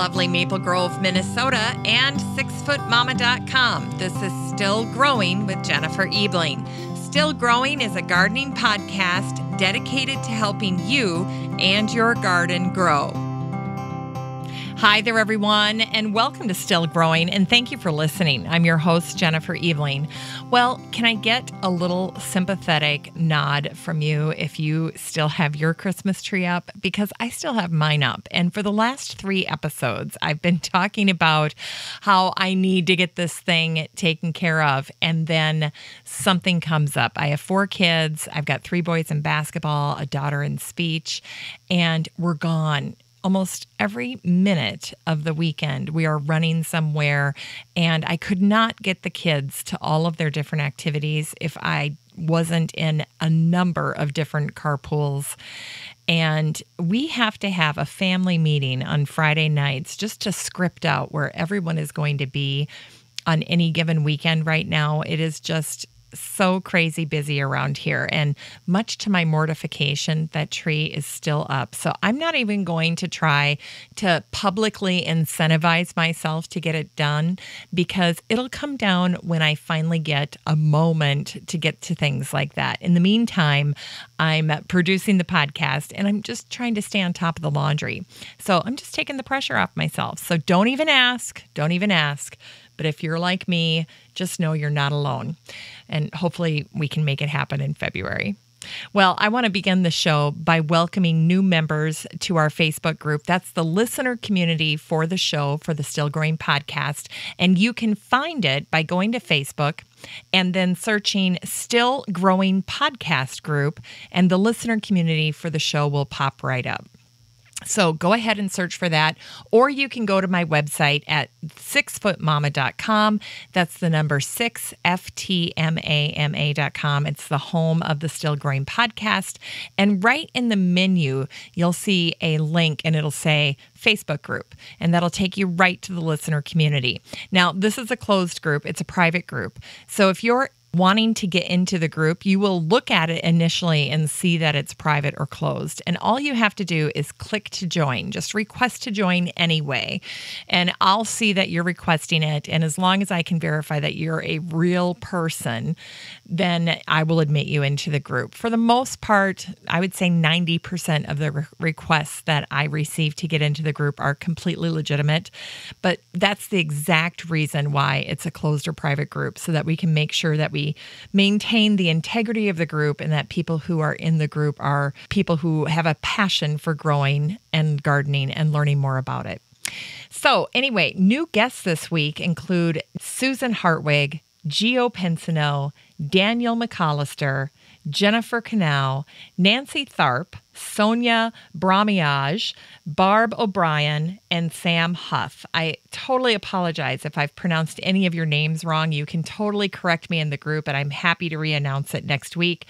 lovely Maple Grove, Minnesota, and 6footmama.com. This is Still Growing with Jennifer Ebling. Still Growing is a gardening podcast dedicated to helping you and your garden grow. Hi there, everyone, and welcome to Still Growing, and thank you for listening. I'm your host, Jennifer Ebling. Well, can I get a little sympathetic nod from you if you still have your Christmas tree up? Because I still have mine up, and for the last 3 episodes, I've been talking about how I need to get this thing taken care of, and then something comes up. I have 4 kids. I've got 3 boys in basketball, a daughter in speech, and we're gone. Almost every minute of the weekend, we are running somewhere, and I could not get the kids to all of their different activities if I wasn't in a number of different carpools. And we have to have a family meeting on Friday nights just to script out where everyone is going to be on any given weekend right now. It is just so crazy busy around here, and much to my mortification, that tree is still up. So I'm not even going to try to publicly incentivize myself to get it done, because it'll come down when I finally get a moment to get to things like that. In the meantime, I'm producing the podcast, and I'm just trying to stay on top of the laundry. So I'm just taking the pressure off myself. So don't even ask. But if you're like me, just know you're not alone. And hopefully we can make it happen in February. Well, I want to begin the show by welcoming new members to our Facebook group. That's the listener community for the show, for the Still Growing podcast. And you can find it by going to Facebook and then searching Still Growing Podcast Group, and the listener community for the show will pop right up. So go ahead and search for that, or you can go to my website at 6footmama.com. That's the number 6FTMAMA.com. It's the home of the Still Growing podcast. And right in the menu, you'll see a link, and it'll say Facebook group, and that'll take you right to the listener community. Now, this is a closed group. It's a private group. So if you're wanting to get into the group, you will look at it initially and see that it's private or closed. And all you have to do is click to join. Just request to join anyway. And I'll see that you're requesting it. And as long as I can verify that you're a real person, then I will admit you into the group. For the most part, I would say 90% of the requests that I receive to get into the group are completely legitimate. But that's the exact reason why it's a closed or private group, so that we can make sure that we maintain the integrity of the group, and that people who are in the group are people who have a passion for growing and gardening and learning more about it. So anyway, new guests this week include Susan Hartwig, Gio Pensino, Daniel McAllister, Jennifer Canal, Nancy Tharp, Sonia Bramiage, Barb O'Brien, and Sam Huff. I totally apologize if I've pronounced any of your names wrong. You can totally correct me in the group, and I'm happy to re-announce it next week.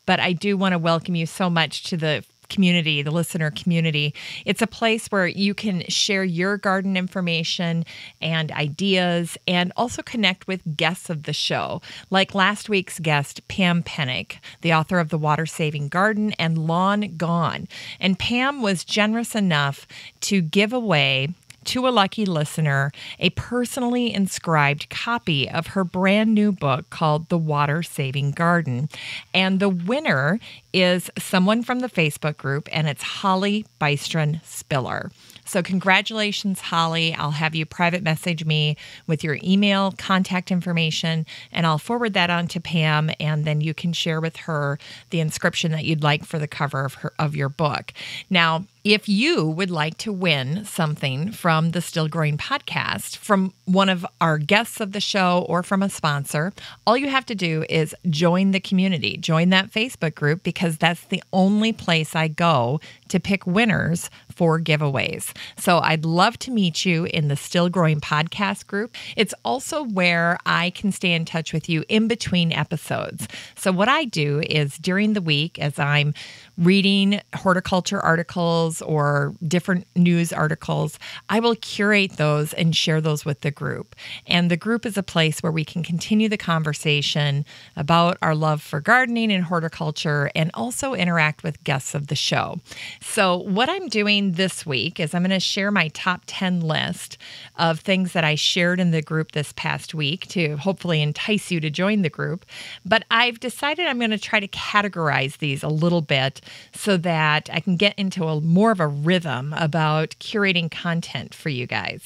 But I do want to welcome you so much to the community, the listener community. It's a place where you can share your garden information and ideas, and also connect with guests of the show, like last week's guest, Pam Pennick, the author of The Water Saving Garden and Lawn Gone. And Pam was generous enough to give away to a lucky listener a personally inscribed copy of her brand new book called The Water Saving Garden. And the winner is someone from the Facebook group, and it's Holly Bystron Spiller. So congratulations, Holly. I'll have you private message me with your email, contact information, and I'll forward that on to Pam, and then you can share with her the inscription that you'd like for the cover of your book. Now, if you would like to win something from the Still Growing podcast, from one of our guests of the show or from a sponsor, all you have to do is join the community, join that Facebook group, because that's the only place I go to pick winners for giveaways. So I'd love to meet you in the Still Growing podcast group. It's also where I can stay in touch with you in between episodes. So what I do is during the week, as I'm reading horticulture articles or different news articles, I will curate those and share those with the group. And the group is a place where we can continue the conversation about our love for gardening and horticulture and also interact with guests of the show. So what I'm doing this week is I'm going to share my top 10 list of things that I shared in the group this past week to hopefully entice you to join the group. But I've decided I'm going to try to categorize these a little bit so that I can get into more of a rhythm about curating content for you guys.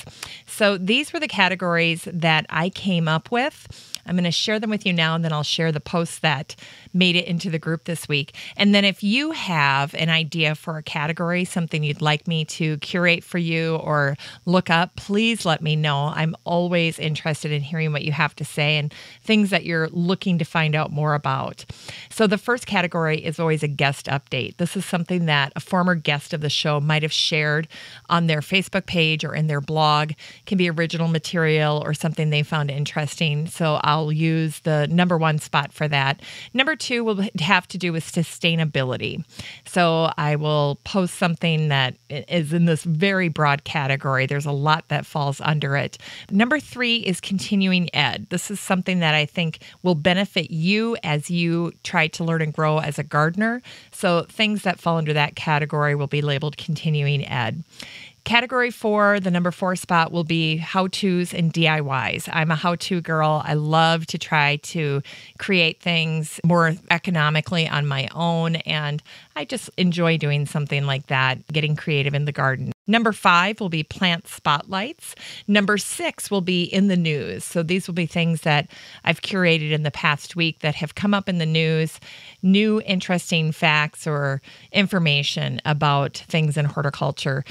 So these were the categories that I came up with. I'm going to share them with you now, and then I'll share the posts that made it into the group this week. And then if you have an idea for a category, something you'd like me to curate for you or look up, please let me know. I'm always interested in hearing what you have to say and things that you're looking to find out more about. So the first category is always a guest update. This is something that a former guest of the show might have shared on their Facebook page or in their blog. It can be original material or something they found interesting. So I'll use the number one spot for that. Number two will have to do with sustainability. So I will post something that is in this very broad category. There's a lot that falls under it. Number three is continuing ed. This is something that I think will benefit you as you try to learn and grow as a gardener. So things that fall under that category will be labeled continuing ed. Category 4, the number 4 spot, will be how-tos and DIYs. I'm a how-to girl. I love to try to create things more economically on my own, and I just enjoy doing something like that, getting creative in the garden. Number 5 will be plant spotlights. Number 6 will be in the news. So these will be things that I've curated in the past week that have come up in the news, new interesting facts or information about things in horticulture.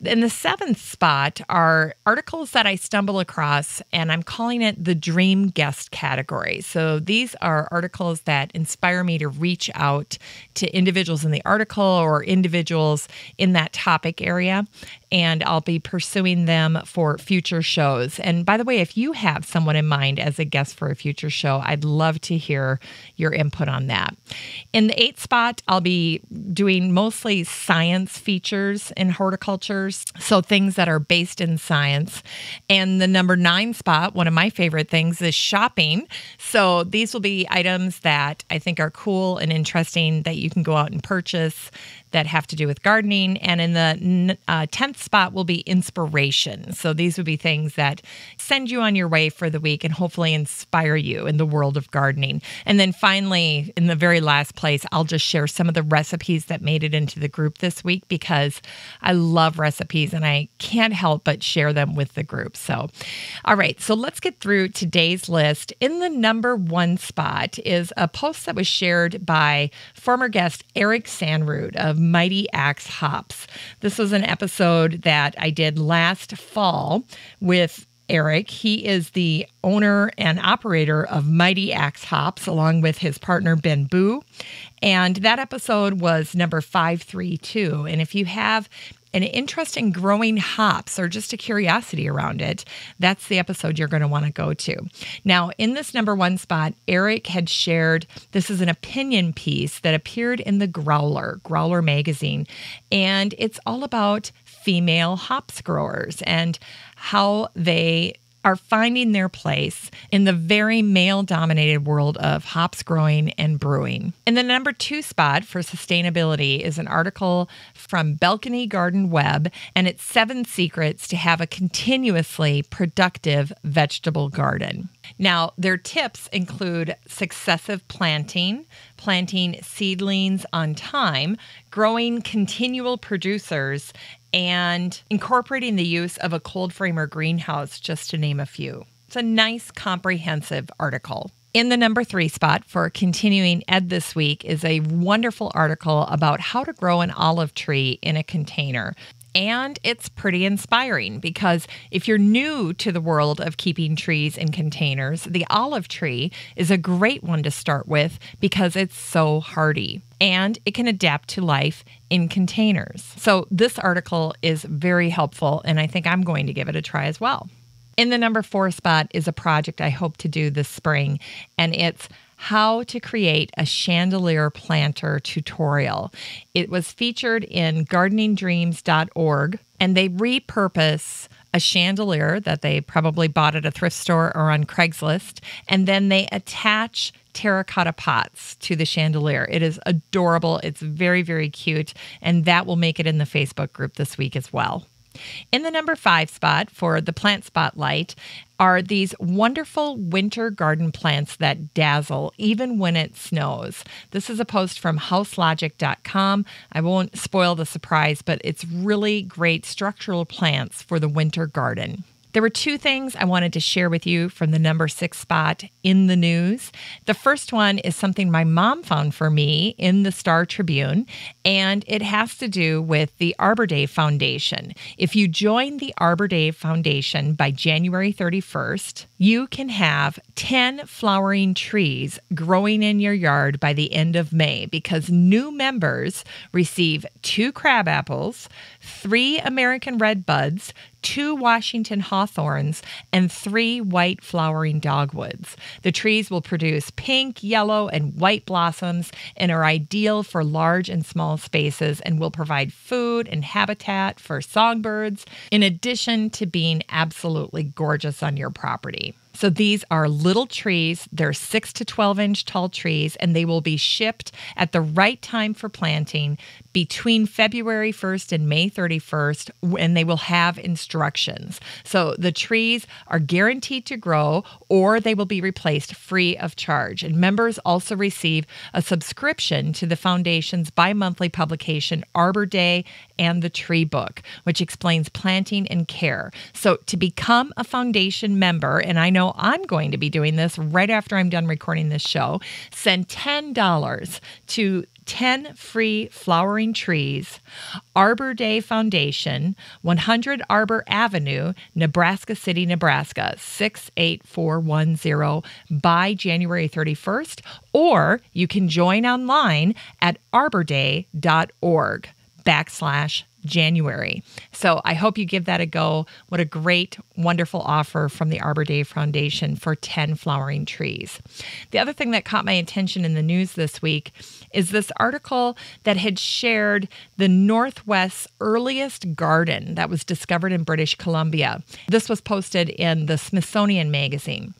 In the 7th spot are articles that I stumble across, and I'm calling it the dream guest category. So these are articles that inspire me to reach out to individuals in the article or individuals in that topic area, and I'll be pursuing them for future shows. And by the way, if you have someone in mind as a guest for a future show, I'd love to hear your input on that. In the 8th spot, I'll be doing mostly science features in horticulture. So things that are based in science. And the number 9 spot, one of my favorite things, is shopping. So these will be items that I think are cool and interesting that you can go out and purchase that have to do with gardening. And in the 10th spot will be inspiration. So these would be things that send you on your way for the week and hopefully inspire you in the world of gardening. And then finally, in the very last place, I'll just share some of the recipes that made it into the group this week because I love recipes and I can't help but share them with the group. So, all right, so let's get through today's list. In the number 1 spot is a post that was shared by former guest Eric Sanrud of Mighty Axe Hops. This was an episode that I did last fall with Eric. He is the owner and operator of Mighty Axe Hops, along with his partner, Ben Boo. And that episode was number 532. And if you have an interest in growing hops or just a curiosity around it, that's the episode you're going to want to go to. Now, in this number 1 spot, Eric had shared, this is an opinion piece that appeared in the Growler magazine, and it's all about female hops growers and how they are finding their place in the very male-dominated world of hops growing and brewing. In the number 2 spot for sustainability is an article from Balcony Garden Web, and it's 7 secrets to have a continuously productive vegetable garden. Now, their tips include successive planting, planting seedlings on time, growing continual producers, and incorporating the use of a cold frame or greenhouse, just to name a few. It's a nice, comprehensive article. In the number 3 spot for continuing ed this week is a wonderful article about how to grow an olive tree in a container. And it's pretty inspiring because if you're new to the world of keeping trees in containers, the olive tree is a great one to start with because it's so hardy and it can adapt to life in containers. So this article is very helpful, and I think I'm going to give it a try as well. In the number 4 spot is a project I hope to do this spring, and it's how to create a chandelier planter tutorial. It was featured in gardeningdreams.org, and they repurpose a chandelier that they probably bought at a thrift store or on Craigslist, and then they attach terracotta pots to the chandelier. It is adorable. It's very, very cute, and that will make it in the Facebook group this week as well. In the number 5 spot for the plant spotlight are these wonderful winter garden plants that dazzle even when it snows. This is a post from houselogic.com. I won't spoil the surprise, but it's really great structural plants for the winter garden. There were 2 things I wanted to share with you from the number 6 spot in the news. The first one is something my mom found for me in the Star Tribune, and it has to do with the Arbor Day Foundation. If you join the Arbor Day Foundation by January 31st, you can have 10 flowering trees growing in your yard by the end of May, because new members receive 2 crab apples, 3 American red buds, 2 Washington hawthorns, and 3 white flowering dogwoods. The trees will produce pink, yellow, and white blossoms and are ideal for large and small spaces and will provide food and habitat for songbirds, in addition to being absolutely gorgeous on your property. So these are little trees. They're 6 to 12 inch tall trees, and they will be shipped at the right time for planting between February 1st and May 31st, and they will have instructions. So the trees are guaranteed to grow, or they will be replaced free of charge. And members also receive a subscription to the foundation's bi-monthly publication, Arbor Day and the Tree Book, which explains planting and care. So to become a foundation member, and I know I'm going to be doing this right after I'm done recording this show, send $10 to 10 free flowering trees, Arbor Day Foundation, 100 Arbor Avenue, Nebraska City, Nebraska, 68410 by January 31st, or you can join online at arborday.org/January. So I hope you give that a go. What a great, wonderful offer from the Arbor Day Foundation for 10 flowering trees. The other thing that caught my attention in the news this week is this article that had shared the Northwest's earliest garden that was discovered in British Columbia. This was posted in the Smithsonian Magazine.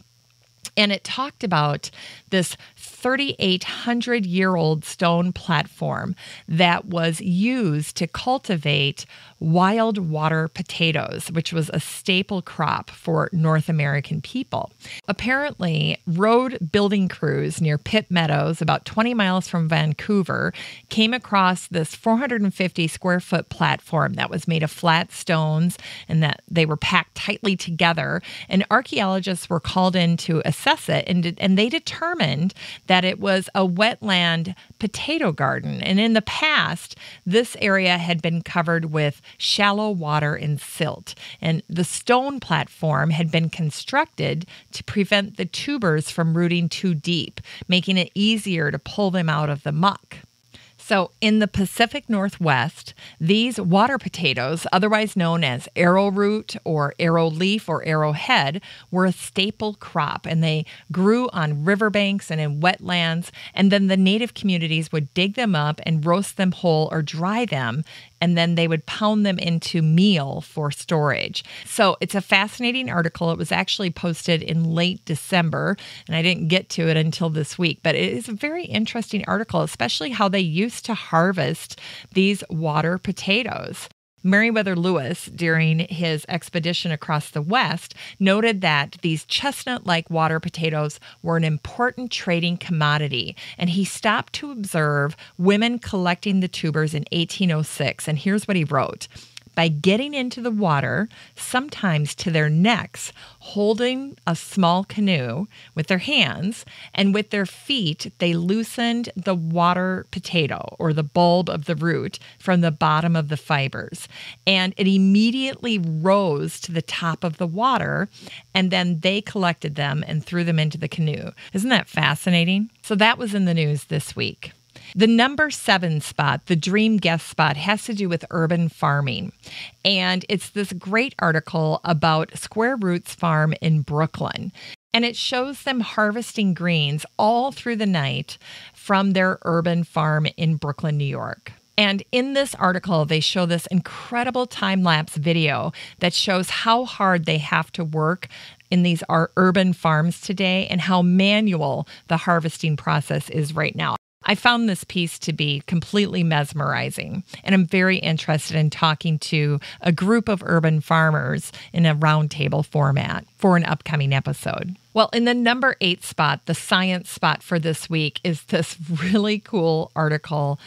And it talked about this 3,800-year-old stone platform that was used to cultivate wild water potatoes, which was a staple crop for North American people. Apparently, road building crews near Pitt Meadows, about 20 miles from Vancouver, came across this 450 square foot platform that was made of flat stones and that they were packed tightly together. And archaeologists were called in to assess it, and they determined that it was a wetland potato garden. And in the past, this area had been covered with shallow water and silt. And the stone platform had been constructed to prevent the tubers from rooting too deep, making it easier to pull them out of the muck. So in the Pacific Northwest, these water potatoes, otherwise known as arrowroot or arrowleaf or arrowhead, were a staple crop, and they grew on riverbanks and in wetlands, and then the native communities would dig them up and roast them whole or dry them, and then they would pound them into meal for storage. So it's a fascinating article. It was actually posted in late December, and I didn't get to it until this week, but it is a very interesting article, especially how they used to harvest these water potatoes. Meriwether Lewis, during his expedition across the West, noted that these chestnut-like water potatoes were an important trading commodity, and he stopped to observe women collecting the tubers in 1806, and here's what he wrote. By getting into the water, sometimes to their necks, holding a small canoe with their hands, and with their feet, they loosened the water potato or the bulb of the root from the bottom of the fibers. And it immediately rose to the top of the water, and then they collected them and threw them into the canoe. Isn't that fascinating? So that was in the news this week. The number 7 spot, the dream guest spot, has to do with urban farming. And it's this great article about Square Roots Farm in Brooklyn. And it shows them harvesting greens all through the night from their urban farm in Brooklyn, New York. And in this article, they show this incredible time-lapse video that shows how hard they have to work in these urban farms today and how manual the harvesting process is right now. I found this piece to be completely mesmerizing, and I'm very interested in talking to a group of urban farmers in a roundtable format for an upcoming episode. Well, in the number 8 spot, the science spot for this week is this really cool article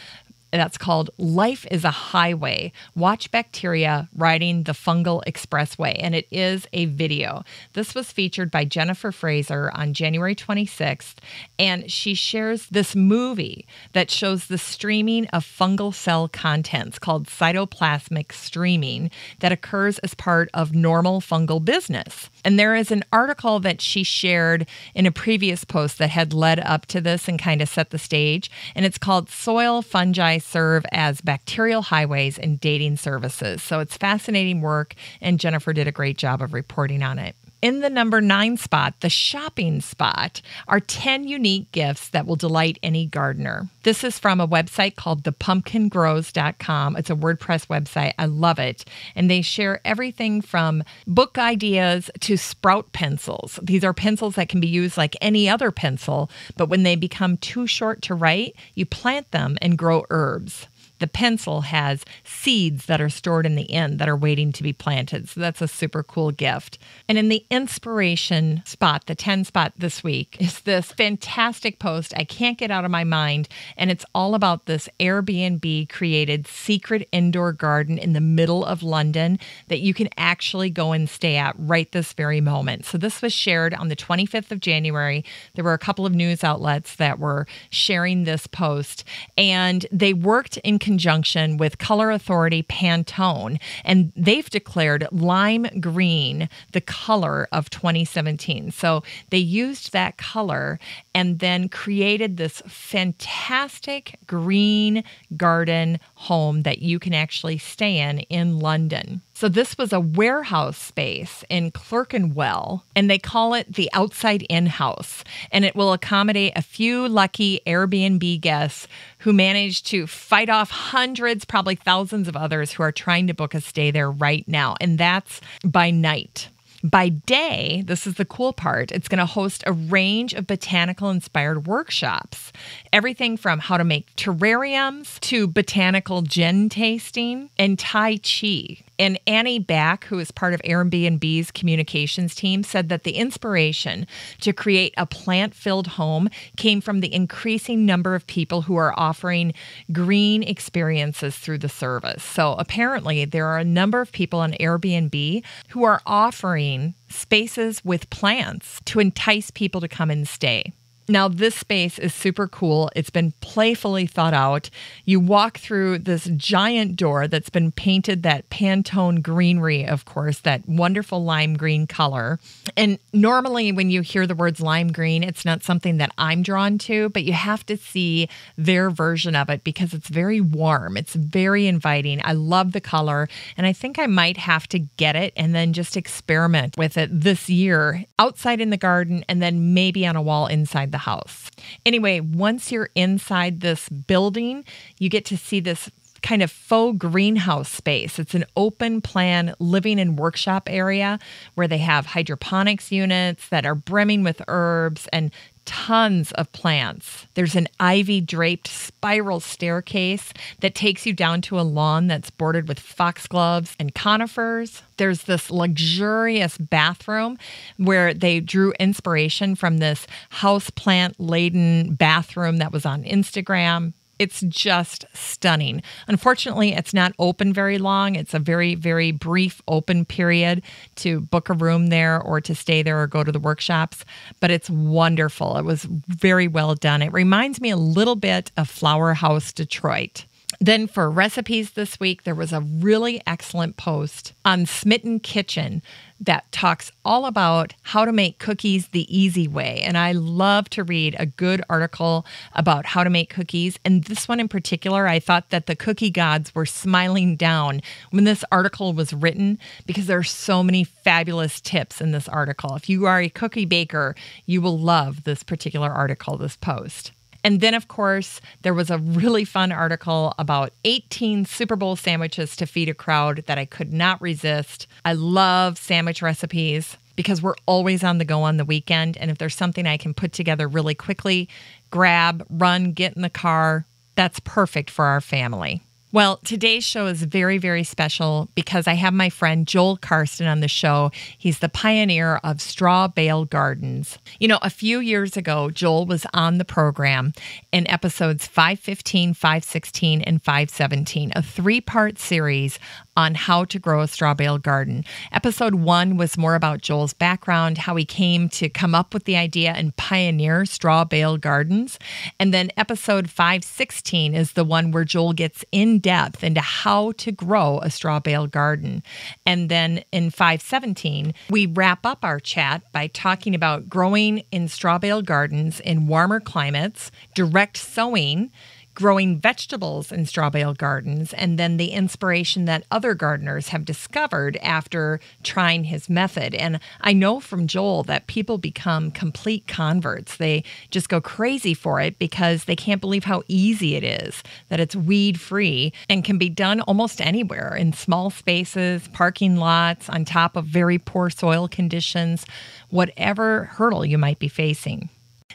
that's called Life is a Highway. Watch bacteria riding the fungal expressway. And it is a video. This was featured by Jennifer Fraser on January 26th. And she shares this movie that shows the streaming of fungal cell contents called cytoplasmic streaming that occurs as part of normal fungal business. And there is an article that she shared in a previous post that had led up to this and kind of set the stage. And it's called Soil Fungi Serve as Bacterial Highways in Dating Services. So it's fascinating work, and Jennifer did a great job of reporting on it. In the number 9 spot, the shopping spot, are 10 unique gifts that will delight any gardener. This is from a website called thepumpkingrows.com. It's a WordPress website. I love it. And they share everything from book ideas to sprout pencils. These are pencils that can be used like any other pencil, but when they become too short to write, you plant them and grow herbs. The pencil has seeds that are stored in the end that are waiting to be planted. So that's a super cool gift. And in the inspiration spot, the 10 spot this week, is this fantastic post I can't get out of my mind. And it's all about this Airbnb created secret indoor garden in the middle of London that you can actually go and stay at right this very moment. So this was shared on the 25th of January. There were a couple of news outlets that were sharing this post, and they worked in conjunction with color authority Pantone, and they've declared lime green the color of 2017. So they used that color and then created this fantastic green garden home that you can actually stay in London. So this was a warehouse space in Clerkenwell, and they call it the Outside In House, and it will accommodate a few lucky Airbnb guests who manage to fight off hundreds, probably thousands of others who are trying to book a stay there right now, and that's by night. By day, this is the cool part, it's going to host a range of botanical-inspired workshops. Everything from how to make terrariums to botanical gin tasting and Tai Chi. And Annie Back, who is part of Airbnb's communications team, said that the inspiration to create a plant-filled home came from the increasing number of people who are offering green experiences through the service. So apparently there are a number of people on Airbnb who are offering spaces with plants to entice people to come and stay. Now, this space is super cool. It's been playfully thought out. You walk through this giant door that's been painted that Pantone greenery, of course, that wonderful lime green color. And normally when you hear the words lime green, it's not something that I'm drawn to, but you have to see their version of it because it's very warm. It's very inviting. I love the color, and I think I might have to get it and then just experiment with it this year outside in the garden and then maybe on a wall inside the house. Anyway, once you're inside this building, you get to see this kind of faux greenhouse space. It's an open plan living and workshop area where they have hydroponics units that are brimming with herbs and tons of plants. There's an ivy-draped spiral staircase that takes you down to a lawn that's bordered with foxgloves and conifers. There's this luxurious bathroom where they drew inspiration from this houseplant-laden bathroom that was on Instagram. It's just stunning. Unfortunately, it's not open very long. It's a very, very brief open period to book a room there or to stay there or go to the workshops, but it's wonderful. It was very well done. It reminds me a little bit of Flower House Detroit. Then for recipes this week, there was a really excellent post on Smitten Kitchen that talks all about how to make cookies the easy way. And I love to read a good article about how to make cookies. And this one in particular, I thought that the cookie gods were smiling down when this article was written because there are so many fabulous tips in this article. If you are a cookie baker, you will love this particular article, this post. And then, of course, there was a really fun article about 18 Super Bowl sandwiches to feed a crowd that I could not resist. I love sandwich recipes because we're always on the go on the weekend. And if there's something I can put together really quickly, grab, run, get in the car, that's perfect for our family. Well, today's show is very, very special because I have my friend Joel Karsten on the show. He's the pioneer of Straw Bale Gardens. You know, a few years ago, Joel was on the program in episodes 515, 516, and 517, a three-part series on how to grow a straw bale garden. Episode 1 was more about Joel's background, how he came to come up with the idea and pioneer straw bale gardens. And then episode 516 is the one where Joel gets in depth into how to grow a straw bale garden. And then in 517, we wrap up our chat by talking about growing in straw bale gardens in warmer climates, direct sowing, growing vegetables in straw bale gardens, and then the inspiration that other gardeners have discovered after trying his method. And I know from Joel that people become complete converts. They just go crazy for it because they can't believe how easy it is, that it's weed-free and can be done almost anywhere in small spaces, parking lots, on top of very poor soil conditions, whatever hurdle you might be facing.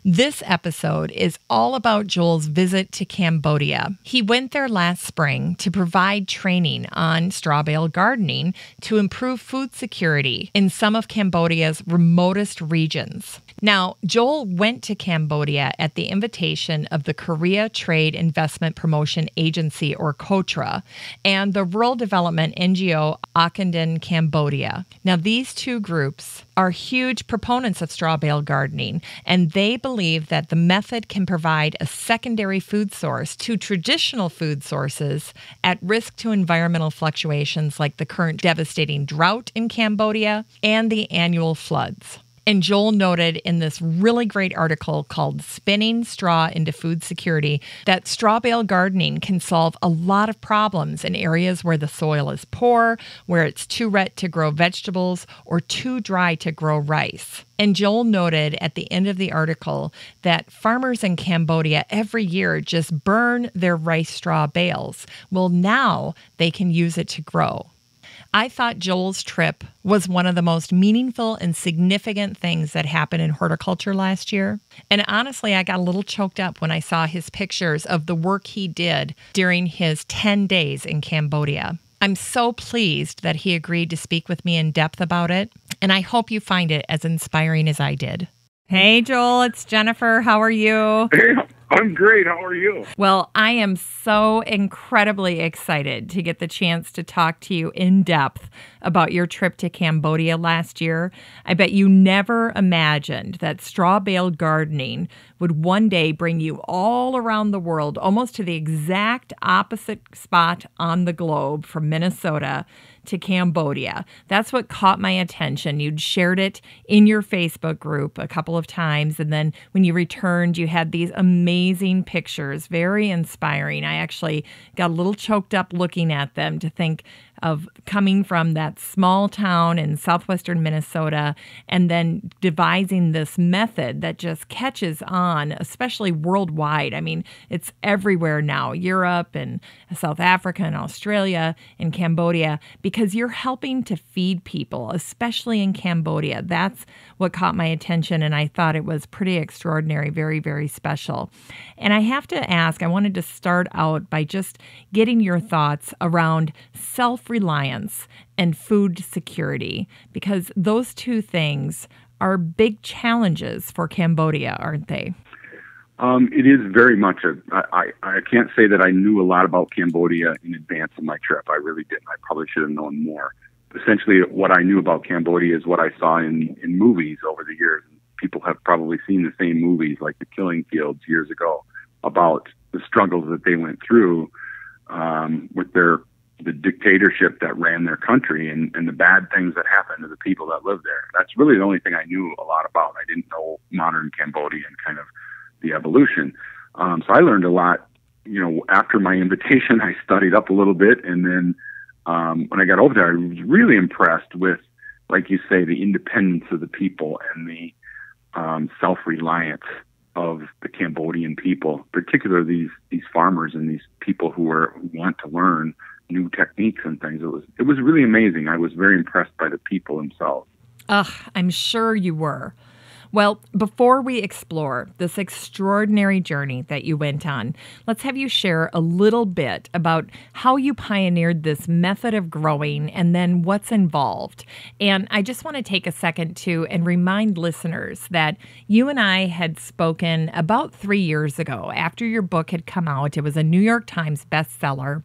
This episode is all about Joel's visit to Cambodia. He went there last spring to provide training on straw bale gardening to improve food security in some of Cambodia's remotest regions. Now, Joel went to Cambodia at the invitation of the Korea Trade Investment Promotion Agency, or KOTRA, and the rural development NGO Akandin Cambodia. Now, these two groups are huge proponents of straw bale gardening, and they believe that the method can provide a secondary food source to traditional food sources at risk to environmental fluctuations like the current devastating drought in Cambodia and the annual floods. And Joel noted in this really great article called Spinning Straw into Food Security that straw bale gardening can solve a lot of problems in areas where the soil is poor, where it's too wet to grow vegetables, or too dry to grow rice. And Joel noted at the end of the article that farmers in Cambodia every year just burn their rice straw bales. Well, now they can use it to grow. I thought Joel's trip was one of the most meaningful and significant things that happened in horticulture last year. And honestly, I got a little choked up when I saw his pictures of the work he did during his 10 days in Cambodia. I'm so pleased that he agreed to speak with me in depth about it, and I hope you find it as inspiring as I did. Hey, Joel, it's Jennifer. How are you? Hey, I'm great. How are you? Well, I am so incredibly excited to get the chance to talk to you in depth about your trip to Cambodia last year. I bet you never imagined that straw bale gardening would one day bring you all around the world, almost to the exact opposite spot on the globe from Minnesota to Cambodia. That's what caught my attention. You'd shared it in your Facebook group a couple of times, and then when you returned, you had these amazing pictures, very inspiring. I actually got a little choked up looking at them to think of coming from that small town in southwestern Minnesota and then devising this method that just catches on, especially worldwide. I mean, it's everywhere now, Europe and South Africa and Australia and Cambodia, because you're helping to feed people, especially in Cambodia. That's what caught my attention, and I thought it was pretty extraordinary, very, very special. And I have to ask, I wanted to start out by just getting your thoughts around self-reliance and food security, because those two things are big challenges for Cambodia, aren't they? It is very much I can't say that I knew a lot about Cambodia in advance of my trip. I really didn't. I probably should have known more. Essentially, what I knew about Cambodia is what I saw in movies over the years. People have probably seen the same movies like The Killing Fields years ago about the struggles that they went through with the dictatorship that ran their country and the bad things that happened to the people that lived there. That's really the only thing I knew a lot about. I didn't know modern Cambodia and kind of the evolution. So I learned a lot. After my invitation, I studied up a little bit, and then when I got over there, I was really impressed with, like you say, the independence of the people and the self-reliance of the Cambodian people, particularly these farmers and these people who want to learn new techniques and things. It was really amazing. I was very impressed by the people themselves. I'm sure you were. Well, before we explore this extraordinary journey that you went on, let's have you share a little bit about how you pioneered this method of growing and then what's involved. And I just want to take a second too and remind listeners that you and I had spoken about 3 years ago after your book had come out. It was a New York Times bestseller,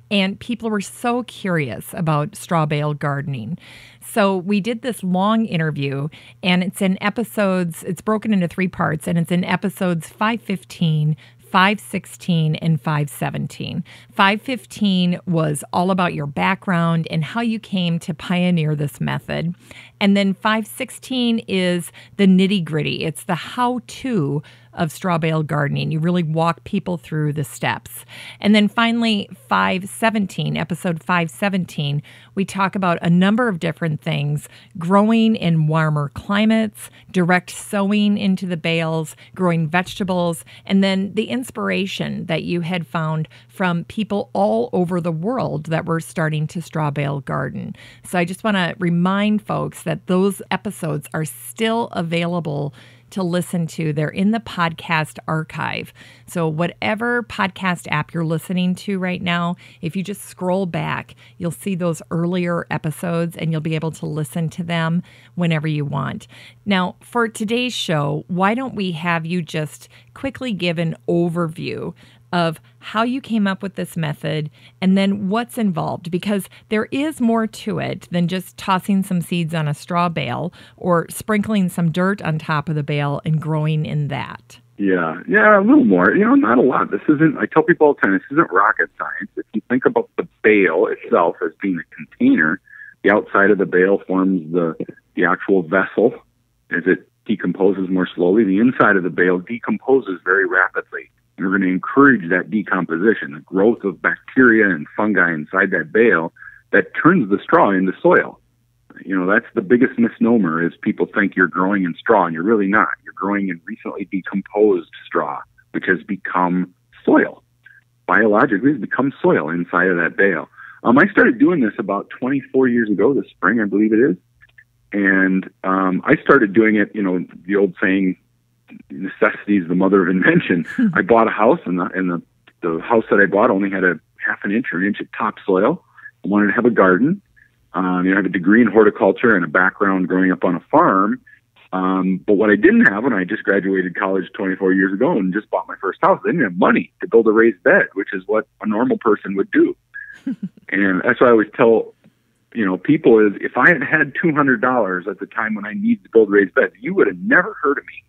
and people were so curious about straw bale gardening. So we did this long interview, and it's broken into 3 parts, and it's in episodes 515, 516, and 517. 515 was all about your background and how you came to pioneer this method. And then 516 is the nitty-gritty. It's the how-to of straw bale gardening. You really walk people through the steps. And then finally, episode 517, we talk about a number of different things: growing in warmer climates, direct sowing into the bales, growing vegetables, and then the inspiration that you had found from people all over the world that were starting to straw bale garden. So I just want to remind folks that those episodes are still available to listen to. They're in the podcast archive. So whatever podcast app you're listening to right now, if you just scroll back, you'll see those earlier episodes and you'll be able to listen to them whenever you want. Now, for today's show, why don't we have you just quickly give an overview of how you came up with this method and then what's involved, because there is more to it than just tossing some seeds on a straw bale or sprinkling some dirt on top of the bale and growing in that. Yeah, a little more. Not a lot. I tell people all the time, this isn't rocket science. If you think about the bale itself as being a container, the outside of the bale forms the actual vessel. As it decomposes more slowly, the inside of the bale decomposes very rapidly. We're going to encourage that decomposition, the growth of bacteria and fungi inside that bale that turns the straw into soil. That's the biggest misnomer, is people think you're growing in straw, and you're really not. You're growing in recently decomposed straw, which has become soil. Biologically, it's become soil inside of that bale. I started doing this about 24 years ago, this spring, I believe it is. And I started doing it, the old saying, necessity is the mother of invention. I bought a house, and the house that I bought only had a half an inch or an inch of topsoil. I wanted to have a garden. I have a degree in horticulture and a background growing up on a farm. But what I didn't have when I just graduated college 24 years ago and just bought my first house, I didn't have money to build a raised bed, which is what a normal person would do. And that's why I always tell people is, if I had had $200 at the time when I needed to build a raised bed, you would have never heard of me.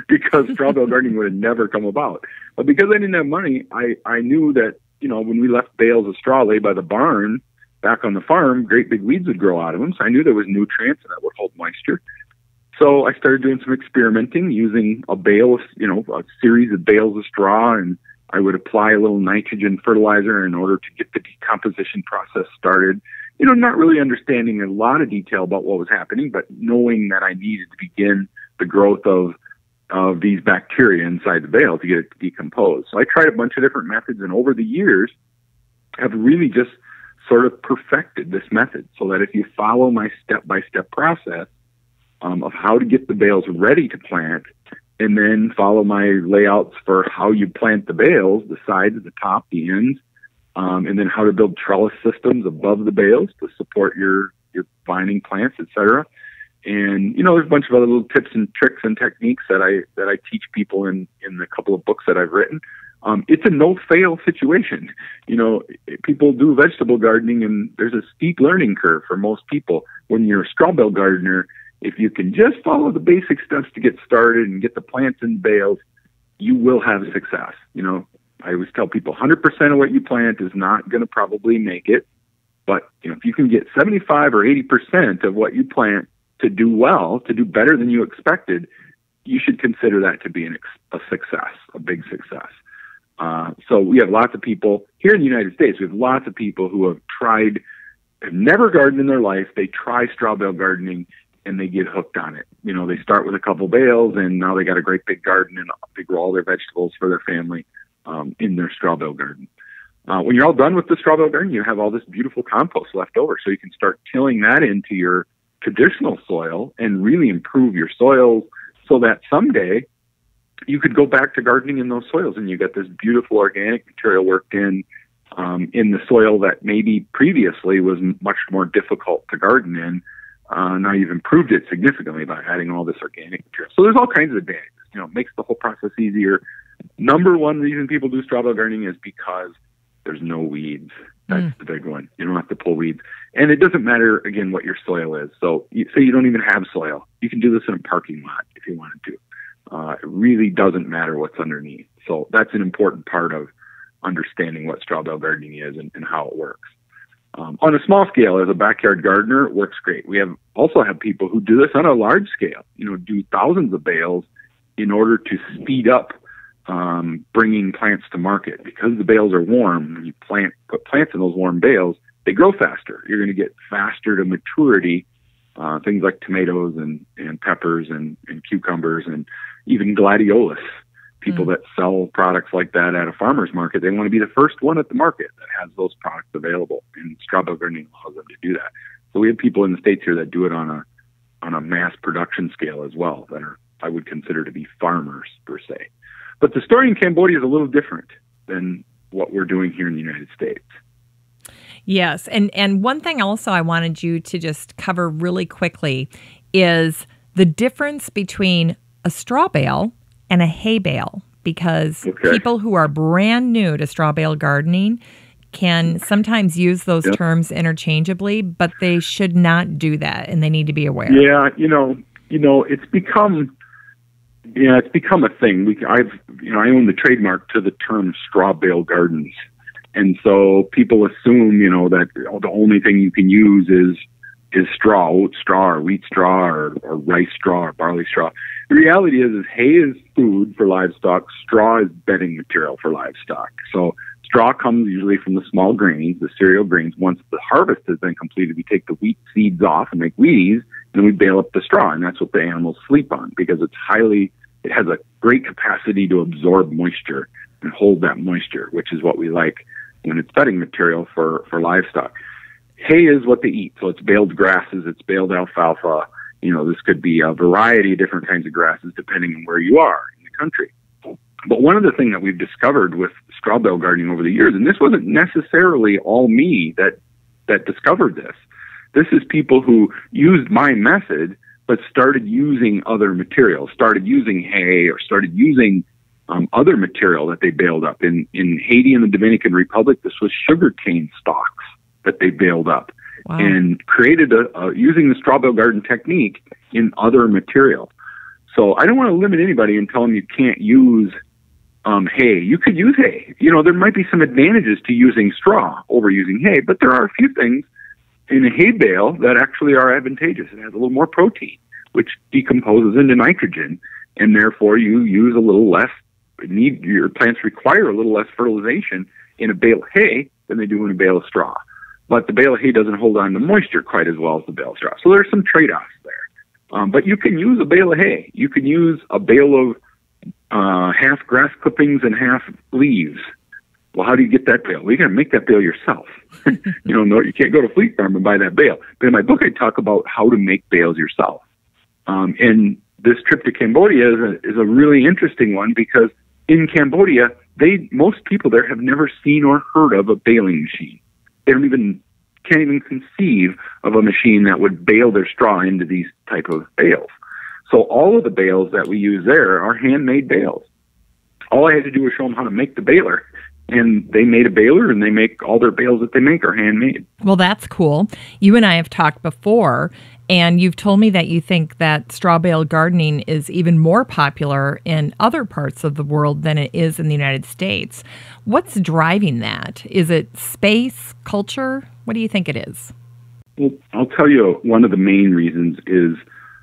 Because straw bale gardening would have never come about. But because I didn't have money, I knew that, when we left bales of straw laid by the barn back on the farm, great big weeds would grow out of them. So I knew there was nutrients and that would hold moisture. So I started doing some experimenting using a series of bales of straw, and I would apply a little nitrogen fertilizer in order to get the decomposition process started. Not really understanding a lot of detail about what was happening, but knowing that I needed to begin the growth of these bacteria inside the bale to get it to decompose. So I tried a bunch of different methods, and over the years have really just sort of perfected this method, so that if you follow my step-by-step process of how to get the bales ready to plant, and then follow my layouts for how you plant the bales, the sides, the top, the ends, and then how to build trellis systems above the bales to support your vining plants, etc. And, there's a bunch of other little tips and tricks and techniques that I teach people in the couple of books that I've written. It's a no-fail situation. People do vegetable gardening, and there's a steep learning curve for most people. When you're a straw bale gardener, if you can just follow the basic steps to get started and get the plants in bales, you will have success. I always tell people 100% of what you plant is not going to probably make it. But if you can get 75 or 80% of what you plant to do well, to do better than you expected, you should consider that to be a success, a big success. So we have lots of people here in the United States. We have lots of people who have never gardened in their life. They try straw bale gardening and they get hooked on it. They start with a couple bales and now they got a great big garden and they grow all their vegetables for their family in their straw bale garden. When you're all done with the straw bale garden, you have all this beautiful compost left over. So you can start tilling that into your traditional soil and really improve your soils so that someday you could go back to gardening in those soils and you get this beautiful organic material worked in the soil that maybe previously was much more difficult to garden in. Now you've improved it significantly by adding all this organic material. So there's all kinds of advantages. It makes the whole process easier. Number one reason people do straw bale gardening is because there's no weeds. That's the big one. You don't have to pull weeds. And it doesn't matter, again, what your soil is. So say you don't even have soil. You can do this in a parking lot if you wanted to. It really doesn't matter what's underneath. So that's an important part of understanding what straw bale gardening is and how it works. On a small scale, as a backyard gardener, it works great. We also have people who do this on a large scale, do thousands of bales in order to speed up bringing plants to market. Because the bales are warm, when you put plants in those warm bales, they grow faster. You're going to get faster to maturity. Things like tomatoes and peppers and cucumbers and even gladiolus. People that sell products like that at a farmer's market, they want to be the first one at the market that has those products available. And straw bale gardening allows them to do that. So we have people in the States here that do it on a mass production scale as well, that are, I would consider to be farmers per se. But the story in Cambodia is a little different than what we're doing here in the United States. Yes. And one thing also I wanted you to just cover really quickly is the difference between a straw bale and a hay bale, because people who are brand new to straw bale gardening can sometimes use those terms interchangeably, but they should not do that, and they need to be aware. Yeah, it's become a thing. I own the trademark to the term Straw Bale Gardens. And so people assume, that the only thing you can use is straw, oat straw or wheat straw or rice straw or barley straw. The reality is hay is food for livestock. Straw is bedding material for livestock. So straw comes usually from the small grains, the cereal grains. Once the harvest has been completed, we take the wheat seeds off and make wheaties, and then we bale up the straw, and that's what the animals sleep on because it has a great capacity to absorb moisture and hold that moisture, which is what we like when it's bedding material for livestock. Hay is what they eat. So it's baled grasses, it's baled alfalfa. This could be a variety of different kinds of grasses depending on where you are in the country. But one of the things that we've discovered with straw bale gardening over the years, and this wasn't necessarily all me that discovered this. This is people who used my method but started using other materials, started using hay or started using other material that they baled up. In Haiti and the Dominican Republic, this was sugarcane stalks that they baled up. Wow. And created using the straw bale garden technique in other material. So I don't want to limit anybody and tell them you can't use hay. You could use hay. There might be some advantages to using straw over using hay, but there are a few things in a hay bale that actually are advantageous. It has a little more protein, which decomposes into nitrogen, and therefore you use a little less. Your plants require a little less fertilization in a bale of hay than they do in a bale of straw. But the bale of hay doesn't hold on to moisture quite as well as the bale of straw. So there's some trade-offs there. But you can use a bale of hay. You can use a bale of half grass clippings and half leaves. Well, how do you get that bale? Well, you got to make that bale yourself. You can't go to Fleet Farm and buy that bale. But in my book, I talk about how to make bales yourself. And this trip to Cambodia is a really interesting one because in Cambodia, most people there have never seen or heard of a baling machine. They can't even conceive of a machine that would bale their straw into these type of bales. So all of the bales that we use there are handmade bales. All I had to do was show them how to make the baler, and they made a baler, and they make all their bales that they make are handmade. Well, that's cool. You and I have talked before, and you've told me that you think that straw bale gardening is even more popular in other parts of the world than it is in the United States. What's driving that? Is it space, culture? What do you think it is? Well, I'll tell you, one of the main reasons is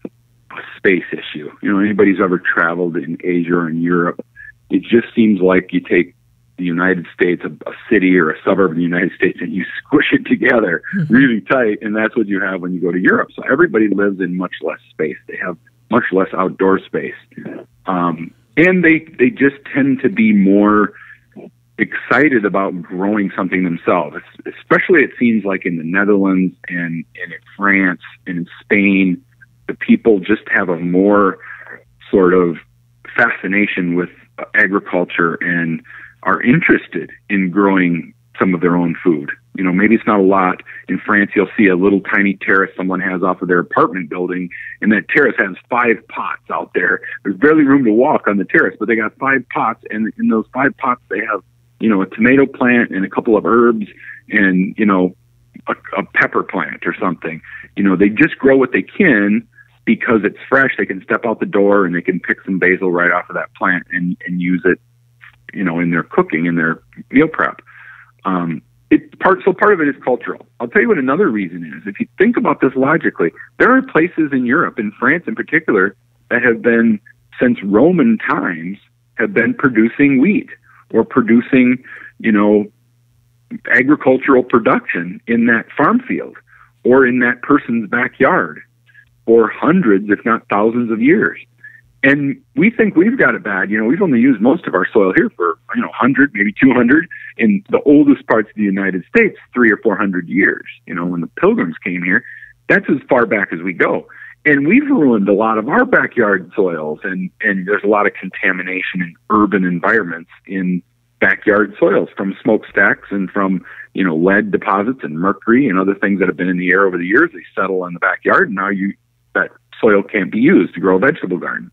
a space issue. Anybody who's ever traveled in Asia or in Europe, it just seems like you take the United States, a city or a suburb of the United States, and you squish it together really tight, and that's what you have when you go to Europe. So everybody lives in much less space. They have much less outdoor space. And they just tend to be more excited about growing something themselves. Especially it seems like in the Netherlands and in France and in Spain, the people just have a more sort of fascination with agriculture and are interested in growing some of their own food. Maybe it's not a lot. In France, you'll see a little tiny terrace someone has off of their apartment building, and that terrace has 5 pots out there. There's barely room to walk on the terrace, but they got 5 pots, and in those 5 pots, they have, a tomato plant and a couple of herbs and, a pepper plant or something. They just grow what they can because it's fresh. They can step out the door and they can pick some basil right off of that plant and use it, in their cooking, in their meal prep. So part of it is cultural. I'll tell you what another reason is. If you think about this logically, there are places in Europe, in France in particular, that have been, since Roman times, have been producing wheat or producing, agricultural production in that farm field or in that person's backyard for hundreds, if not thousands of years. And we think we've got it bad. We've only used most of our soil here for, 100, maybe 200. In the oldest parts of the United States, 300 or 400 years. When the Pilgrims came here, that's as far back as we go. And we've ruined a lot of our backyard soils. And there's a lot of contamination in urban environments in backyard soils from smokestacks and from, lead deposits and mercury and other things that have been in the air over the years. They settle in the backyard, and now that soil can't be used to grow a vegetable garden.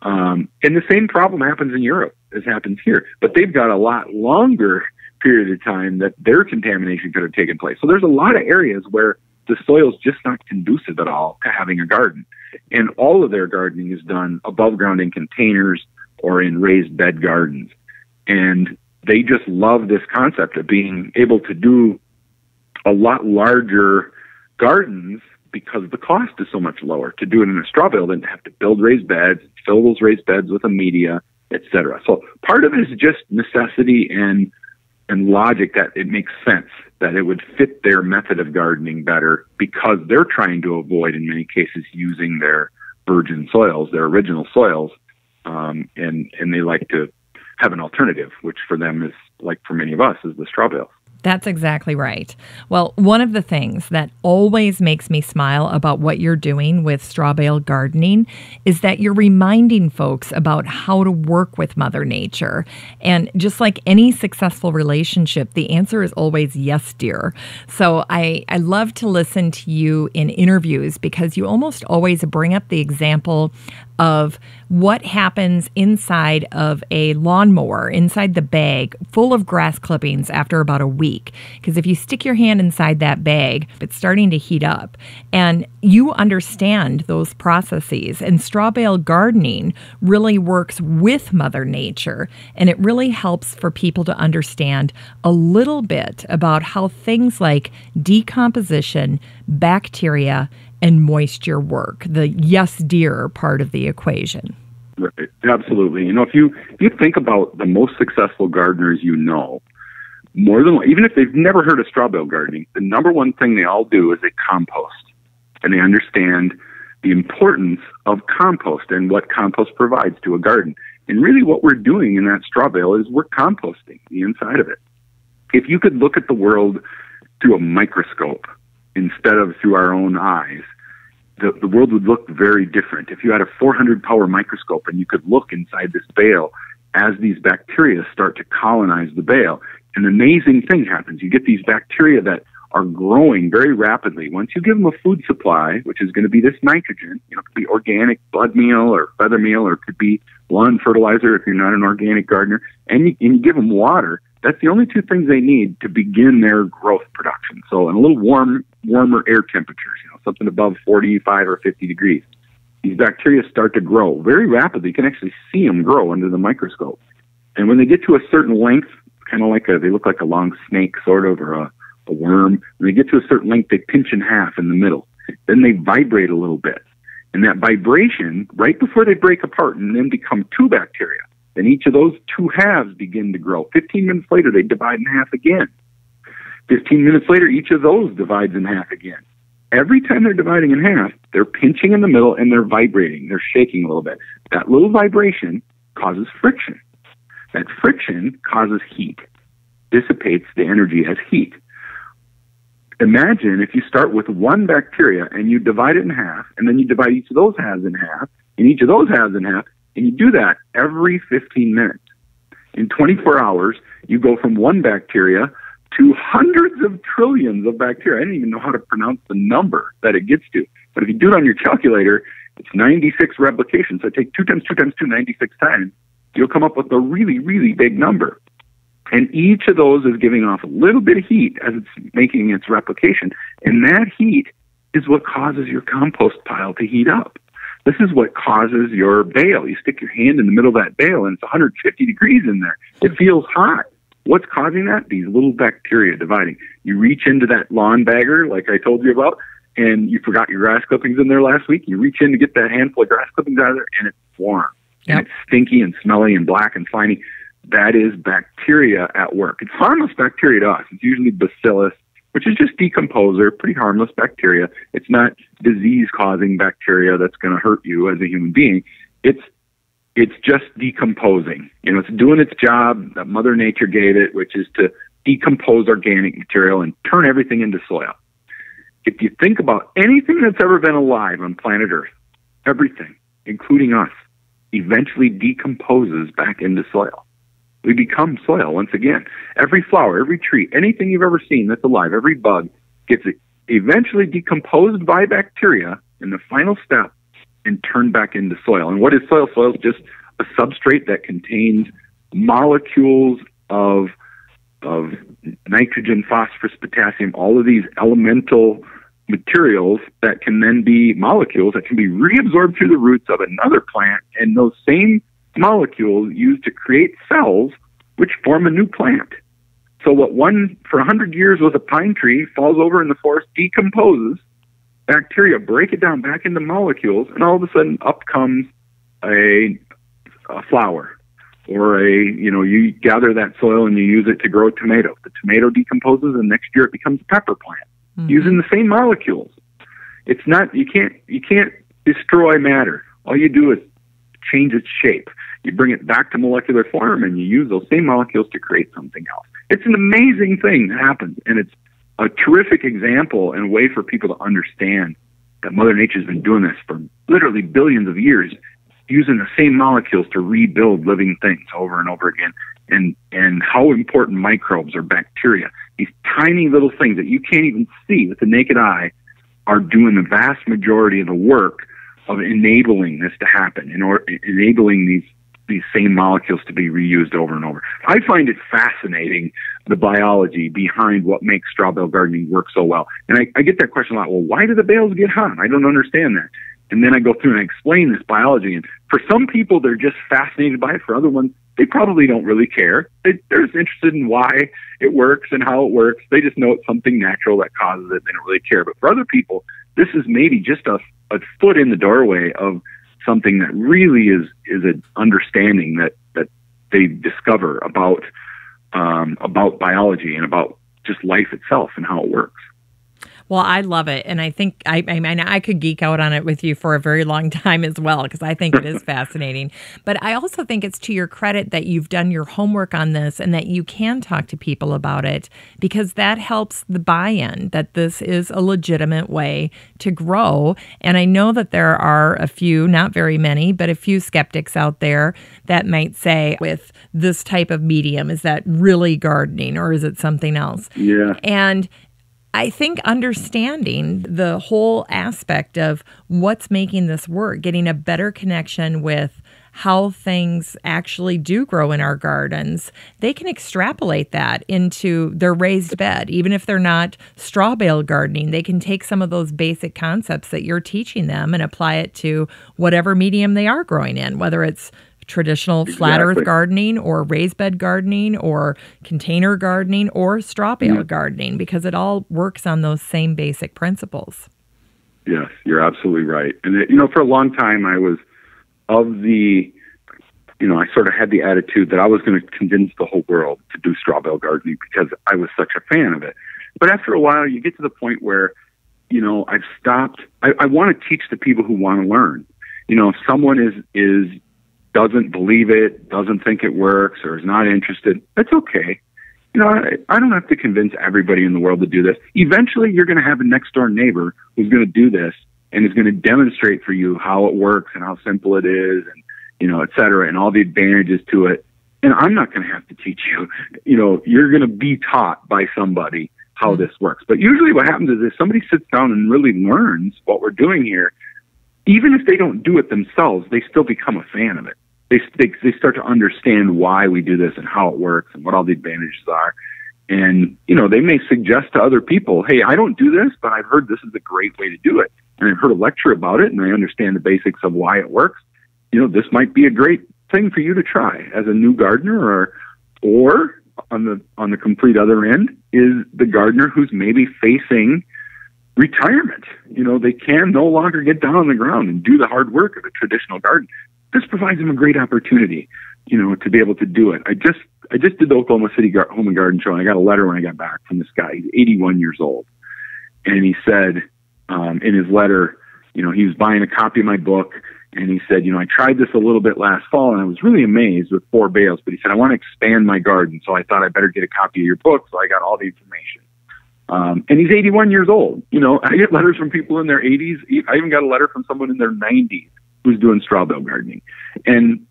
And the same problem happens in Europe as happens here, but they've got a lot longer period of time that their contamination could have taken place. So there's a lot of areas where the soil's just not conducive at all to having a garden. And all of their gardening is done above ground in containers or in raised bed gardens. And they just love this concept of being able to do a lot larger gardens because the cost is so much lower to do it in a straw bale than to have to build raised beds, fill those raised beds with a media, etc. So part of it is just necessity and logic that it makes sense that it would fit their method of gardening better because they're trying to avoid, in many cases, using their virgin soils, their original soils, and they like to have an alternative, which for them is, like for many of us, is the straw bales. That's exactly right. Well, one of the things that always makes me smile about what you're doing with Straw Bale Gardening is that you're reminding folks about how to work with Mother Nature. And just like any successful relationship, the answer is always yes, dear. So I love to listen to you in interviews because you almost always bring up the example of what happens inside of a lawnmower, inside the bag, full of grass clippings after about a week. Because if you stick your hand inside that bag, it's starting to heat up. And you understand those processes. And straw bale gardening really works with Mother Nature. And it really helps for people to understand a little bit about how things like decomposition, bacteria, and moisture work, the yes, dear part of the equation. Right, absolutely. If you think about the most successful gardeners more than even if they've never heard of straw bale gardening, the number one thing they all do is they compost, and they understand the importance of compost and what compost provides to a garden. And really, what we're doing in that straw bale is we're composting the inside of it. If you could look at the world through a microscope instead of through our own eyes, the world would look very different. If you had a 400-power microscope and you could look inside this bale as these bacteria start to colonize the bale, an amazing thing happens. You get these bacteria that are growing very rapidly. Once you give them a food supply, which is going to be this nitrogen, it could be organic blood meal or feather meal, or it could be lawn fertilizer if you're not an organic gardener, and you give them water, That's the only two things they need to begin their growth production. So in a little warmer air temperatures, something above 45 or 50 degrees, these bacteria start to grow very rapidly. You can actually see them grow under the microscope. And when they get to a certain length, kind of like they look like a long snake sort of, or a worm, when they get to a certain length, they pinch in half in the middle. Then they vibrate a little bit. And that vibration, right before they break apart and then become two bacteria, then each of those two halves begin to grow. 15 minutes later, they divide in half again. 15 minutes later, each of those divides in half again. Every time they're dividing in half, they're pinching in the middle and they're vibrating. They're shaking a little bit. That little vibration causes friction. That friction causes heat, dissipates the energy as heat. Imagine if you start with one bacteria and you divide it in half, and then you divide each of those halves in half, and each of those halves in half, and you do that every 15 minutes. In 24 hours, you go from one bacteria to hundreds of trillions of bacteria. I don't even know how to pronounce the number that it gets to. But if you do it on your calculator, it's 96 replications. So take 2 times 2 times 2, 96 times. You'll come up with a really, really big number. And each of those is giving off a little bit of heat as it's making its replication. And that heat is what causes your compost pile to heat up. This is what causes your bale. You stick your hand in the middle of that bale and it's 150 degrees in there. It feels hot. What's causing that? These little bacteria dividing. You reach into that lawn bagger, like I told you about, and you forgot your grass clippings in there last week. You reach in to get that handful of grass clippings out of there, and it's warm. Yep. And it's stinky and smelly and black and slimy. That is bacteria at work. It's harmless bacteria to us. It's usually bacillus, which is just decomposer, pretty harmless bacteria. It's not disease-causing bacteria that's going to hurt you as a human being. It's just decomposing. It's doing its job that Mother Nature gave it, which is to decompose organic material and turn everything into soil. If you think about anything that's ever been alive on planet Earth, everything, including us, eventually decomposes back into soil. We become soil once again. Every flower, every tree, anything you've ever seen that's alive, every bug gets eventually decomposed by bacteria in the final step and turned back into soil. And what is soil? Soil is just a substrate that contains molecules of nitrogen, phosphorus, potassium, all of these elemental materials that can then be molecules that can be reabsorbed through the roots of another plant, and those same molecules used to create cells which form a new plant. So what for 100 years was a pine tree falls over in the forest, decomposes, bacteria break it down back into molecules, and all of a sudden up comes a flower. Or you gather that soil and you use it to grow a tomato. The tomato decomposes, and next year it becomes a pepper plant, using the same molecules. It's not, you can't destroy matter. All you do is change its shape. You bring it back to molecular form, and you use those same molecules to create something else. It's an amazing thing that happens, and it's a terrific example and way for people to understand that Mother Nature's been doing this for literally billions of years, using the same molecules to rebuild living things over and over again, and how important microbes or bacteria, these tiny little things that you can't even see with the naked eye, are doing the vast majority of the work of enabling this to happen, enabling these same molecules to be reused over and over. I find it fascinating, the biology behind what makes straw bale gardening work so well. And I get that question a lot. Well, why do the bales get hot? I don't understand that. And then I go through and I explain this biology. And for some people, they're just fascinated by it. For other ones, they probably don't really care. They're just interested in why it works and how it works. They just know it's something natural that causes it. They don't really care. But for other people, this is maybe just a foot in the doorway of something that really is an understanding that they discover about biology and about just life itself and how it works. Well, I love it. And I think I could geek out on it with you for a very long time as well, because I think it is fascinating. But I also think it's to your credit that you've done your homework on this and that you can talk to people about it, because that helps the buy-in that this is a legitimate way to grow. And I know that there are a few, not very many, but a few skeptics out there that might say, with this type of medium, is that really gardening or is it something else? Yeah. And I think understanding the whole aspect of what's making this work, getting a better connection with how things actually do grow in our gardens, they can extrapolate that into their raised bed. Even if they're not straw bale gardening, they can take some of those basic concepts that you're teaching them and apply it to whatever medium they are growing in, whether it's traditional flat earth gardening or raised bed gardening or container gardening or straw bale gardening, because it all works on those same basic principles. Yes, you're absolutely right. And, for a long time, I was of the, I sort of had the attitude that I was going to convince the whole world to do straw bale gardening because I was such a fan of it. But after a while, you get to the point where, I've stopped. I want to teach the people who want to learn. If someone doesn't believe it, doesn't think it works, or is not interested, that's okay. I don't have to convince everybody in the world to do this. Eventually, you're going to have a next door neighbor who's going to do this and is going to demonstrate for you how it works and how simple it is, and et cetera, and all the advantages to it. And I'm not going to have to teach you. You're going to be taught by somebody how this works. But usually, what happens is if somebody sits down and really learns what we're doing here, even if they don't do it themselves, they still become a fan of it. They start to understand why we do this and how it works and what all the advantages are. And, they may suggest to other people, hey, I don't do this, but I've heard this is a great way to do it. And I've heard a lecture about it and I understand the basics of why it works. This might be a great thing for you to try as a new gardener, or on the complete other end is the gardener who's maybe facing retirement. They can no longer get down on the ground and do the hard work of a traditional garden. This provides them a great opportunity, to be able to do it. I just did the Oklahoma City Home and Garden Show, and I got a letter when I got back from this guy. He's 81 years old. And he said, in his letter, he was buying a copy of my book, and he said, I tried this a little bit last fall, and I was really amazed with 4 bales. But he said, I want to expand my garden, so I thought I better get a copy of your book, so I got all the information. And he's 81 years old. I get letters from people in their 80s. I even got a letter from someone in their 90s who's doing straw bale gardening and,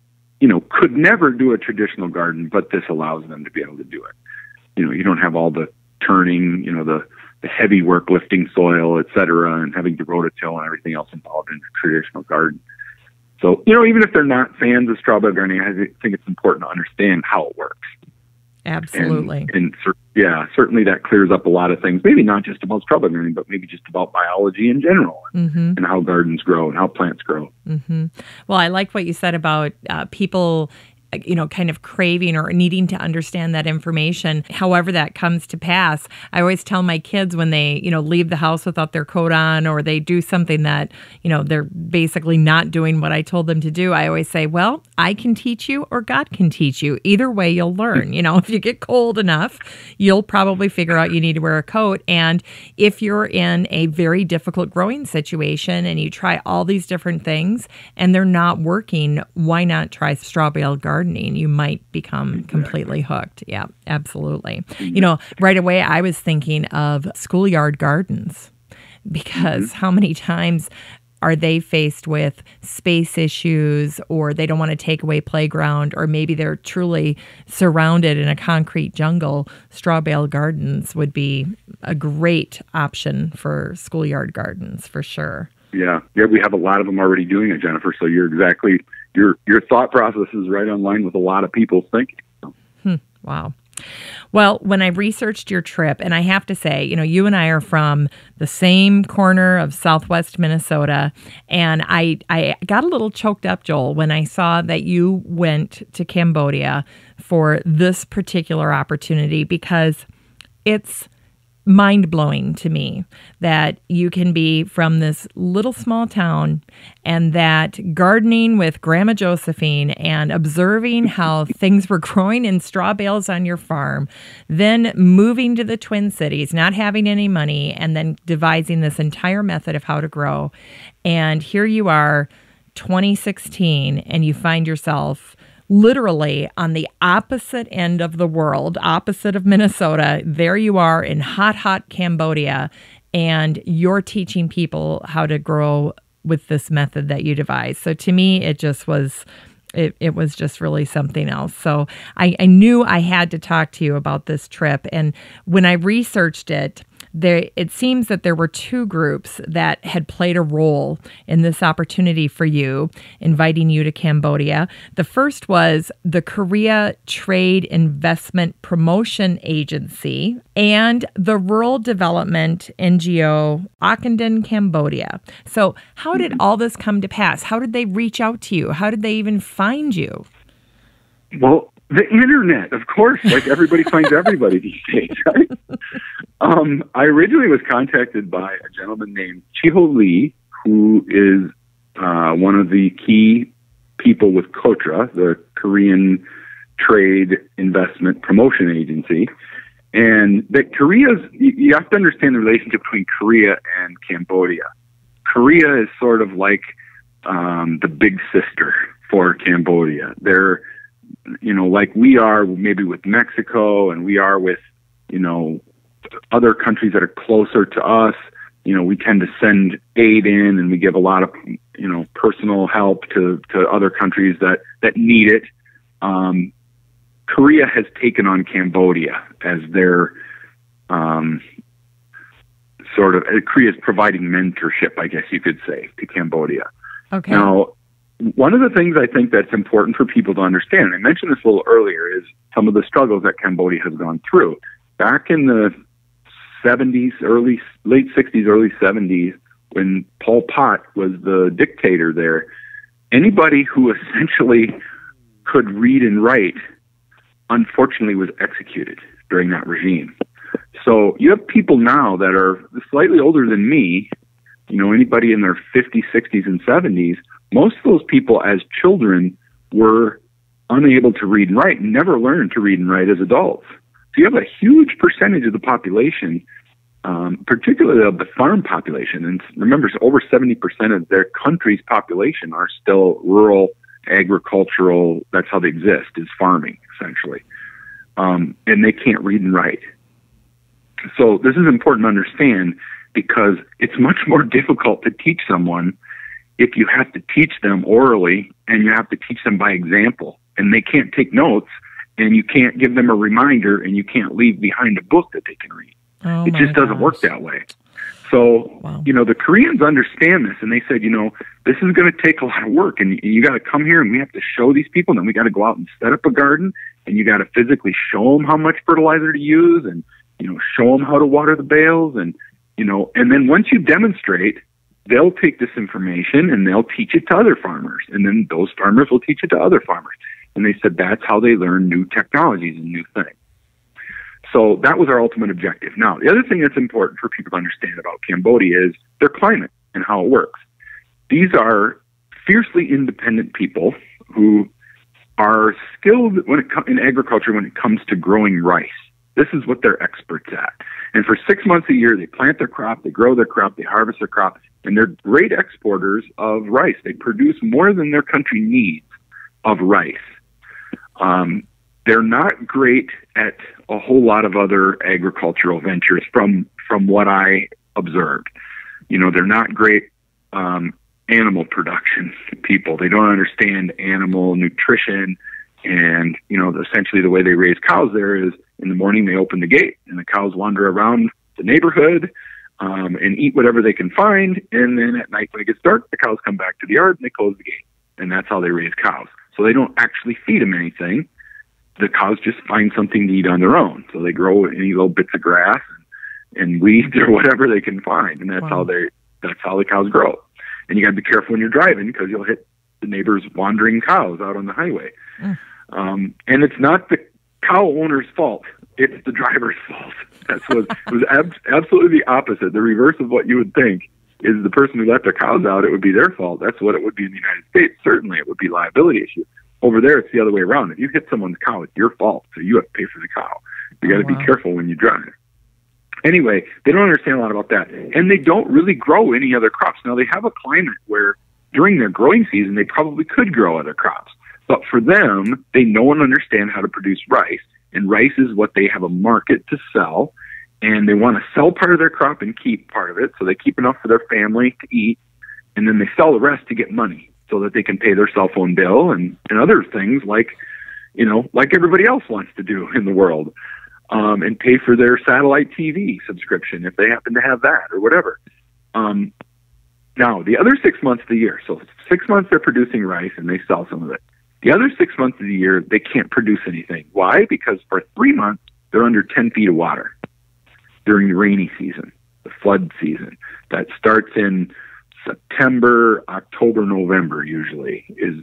could never do a traditional garden, but this allows them to be able to do it. You don't have all the turning, the heavy work lifting soil, et cetera, and having to rototill and everything else involved in a traditional garden. So, even if they're not fans of straw bale gardening, I think it's important to understand how it works. Absolutely. And certainly that clears up a lot of things, maybe not just about straw bale gardening, but maybe just about biology in general and how gardens grow and how plants grow. Well, I like what you said about people kind of craving or needing to understand that information, however that comes to pass. I always tell my kids when they, leave the house without their coat on, or they do something that, they're basically not doing what I told them to do. I always say, well, I can teach you or God can teach you. Either way, you'll learn. If you get cold enough, you'll probably figure out you need to wear a coat. And if you're in a very difficult growing situation and you try all these different things and they're not working, why not try straw bale gardening? You might become completely hooked. Yeah, absolutely. Right away, I was thinking of schoolyard gardens, because how many times are they faced with space issues, or they don't want to take away playground, or maybe they're truly surrounded in a concrete jungle? Straw bale gardens would be a great option for schoolyard gardens for sure. Yeah, we have a lot of them already doing it, Jennifer. So you're exactly, your thought process is right on line with a lot of people's thinking. Wow. Well, when I researched your trip, and I have to say, you and I are from the same corner of Southwest Minnesota, and I got a little choked up, Joel, when I saw that you went to Cambodia for this particular opportunity, because it's mind-blowing to me that you can be from this little small town and that gardening with Grandma Josephine and observing how things were growing in straw bales on your farm, then moving to the Twin Cities, not having any money, and then devising this entire method of how to grow. And here you are, 2016, and you find yourself literally on the opposite end of the world, opposite of Minnesota. There you are in hot Cambodia, and you're teaching people how to grow with this method that you devised. So to me, it just was, it was just really something else. So I knew I had to talk to you about this trip. And when I researched it, it seems that there were two groups that had played a role in this opportunity for you, inviting you to Cambodia. The first was the Korea Trade Investment Promotion Agency and the Rural Development NGO Akandin, Cambodia. So how did all this come to pass? How did they reach out to you? How did they even find you? Well, the internet, of course, like everybody finds everybody these days, right? I originally was contacted by a gentleman named Chiho Lee, who is one of the key people with KOTRA, the Korean Trade Investment Promotion Agency. And that you have to understand the relationship between Korea and Cambodia. Korea is sort of like the big sister for Cambodia. They're, like we are maybe with Mexico, and we are with, other countries that are closer to us. We tend to send aid in, and we give a lot of, personal help to other countries that need it. Korea has taken on Cambodia as their Korea is providing mentorship, I guess you could say, to Cambodia. Okay. Now, one of the things I think that's important for people to understand, and I mentioned this a little earlier, is some of the struggles that Cambodia has gone through. Back in the 70s, late 60s, early 70s, when Pol Pot was the dictator there, anybody who essentially could read and write, unfortunately, was executed during that regime. So you have people now that are slightly older than me, anybody in their 50s, 60s, and 70s. Most of those people as children were unable to read and write and never learned to read and write as adults. So you have a huge percentage of the population, particularly of the farm population. And remember, over 70% of their country's population are still rural, agricultural. That's how they exist, is farming, essentially. And they can't read and write. So this is important to understand, because it's much more difficult to teach someone if you have to teach them orally and you have to teach them by example, and they can't take notes, and you can't give them a reminder, and you can't leave behind a book that they can read. Oh, it just doesn't work that way. So, wow. The Koreans understand this, and they said, this is going to take a lot of work, and you got to come here, and we have to show these people, and then we got to go out and set up a garden, and you got to physically show them how much fertilizer to use, and, show them how to water the bales, and then once you demonstrate, they'll take this information and they'll teach it to other farmers, and then those farmers will teach it to other farmers. And they said that's how they learn new technologies and new things. So that was our ultimate objective. Now, the other thing that's important for people to understand about Cambodia is their climate and how it works. These are fiercely independent people who are skilled in agriculture when it comes to growing rice. This is what they're experts at. And for 6 months a year, they plant their crop, they grow their crop, they harvest their crop, and they're great exporters of rice. They produce more than their country needs of rice. They're not great at a whole lot of other agricultural ventures from what I observed. They're not great animal production people. They don't understand animal nutrition. And, essentially the way they raise cows there is in the morning they open the gate and the cows wander around the neighborhood and eat whatever they can find. And then at night when it gets dark, the cows come back to the yard and they close the gate. And that's how they raise cows. So they don't actually feed them anything. The cows just find something to eat on their own. So they grow any little bits of grass and weeds or whatever they can find. And that's how the cows grow. And you got to be careful when you're driving, because you'll hit the neighbor's wandering cows out on the highway. And it's not the cow owner's fault. It's the driver's fault. It was absolutely the opposite. The reverse of what you would think is the person who let their cows out, it would be their fault. That's what it would be in the United States. Certainly it would be a liability issue. Over there, it's the other way around. If you hit someone's cow, it's your fault. So you have to pay for the cow. You got to be careful when you drive. Anyway, they don't understand a lot about that. And they don't really grow any other crops. Now, they have a climate where during their growing season, they probably could grow other crops. But for them, they know and understand how to produce rice. And rice is what they have a market to sell. And they want to sell part of their crop and keep part of it. So they keep enough for their family to eat. And then they sell the rest to get money so that they can pay their cell phone bill and other things like everybody else wants to do in the world. and pay for their satellite TV subscription if they happen to have that or whatever. Now, the other 6 months of the year, so 6 months they're producing rice and they sell some of it. The other 6 months of the year, they can't produce anything. Why? Because for 3 months, they're under 10 feet of water during the rainy season, the flood season. That starts in September, October, November usually is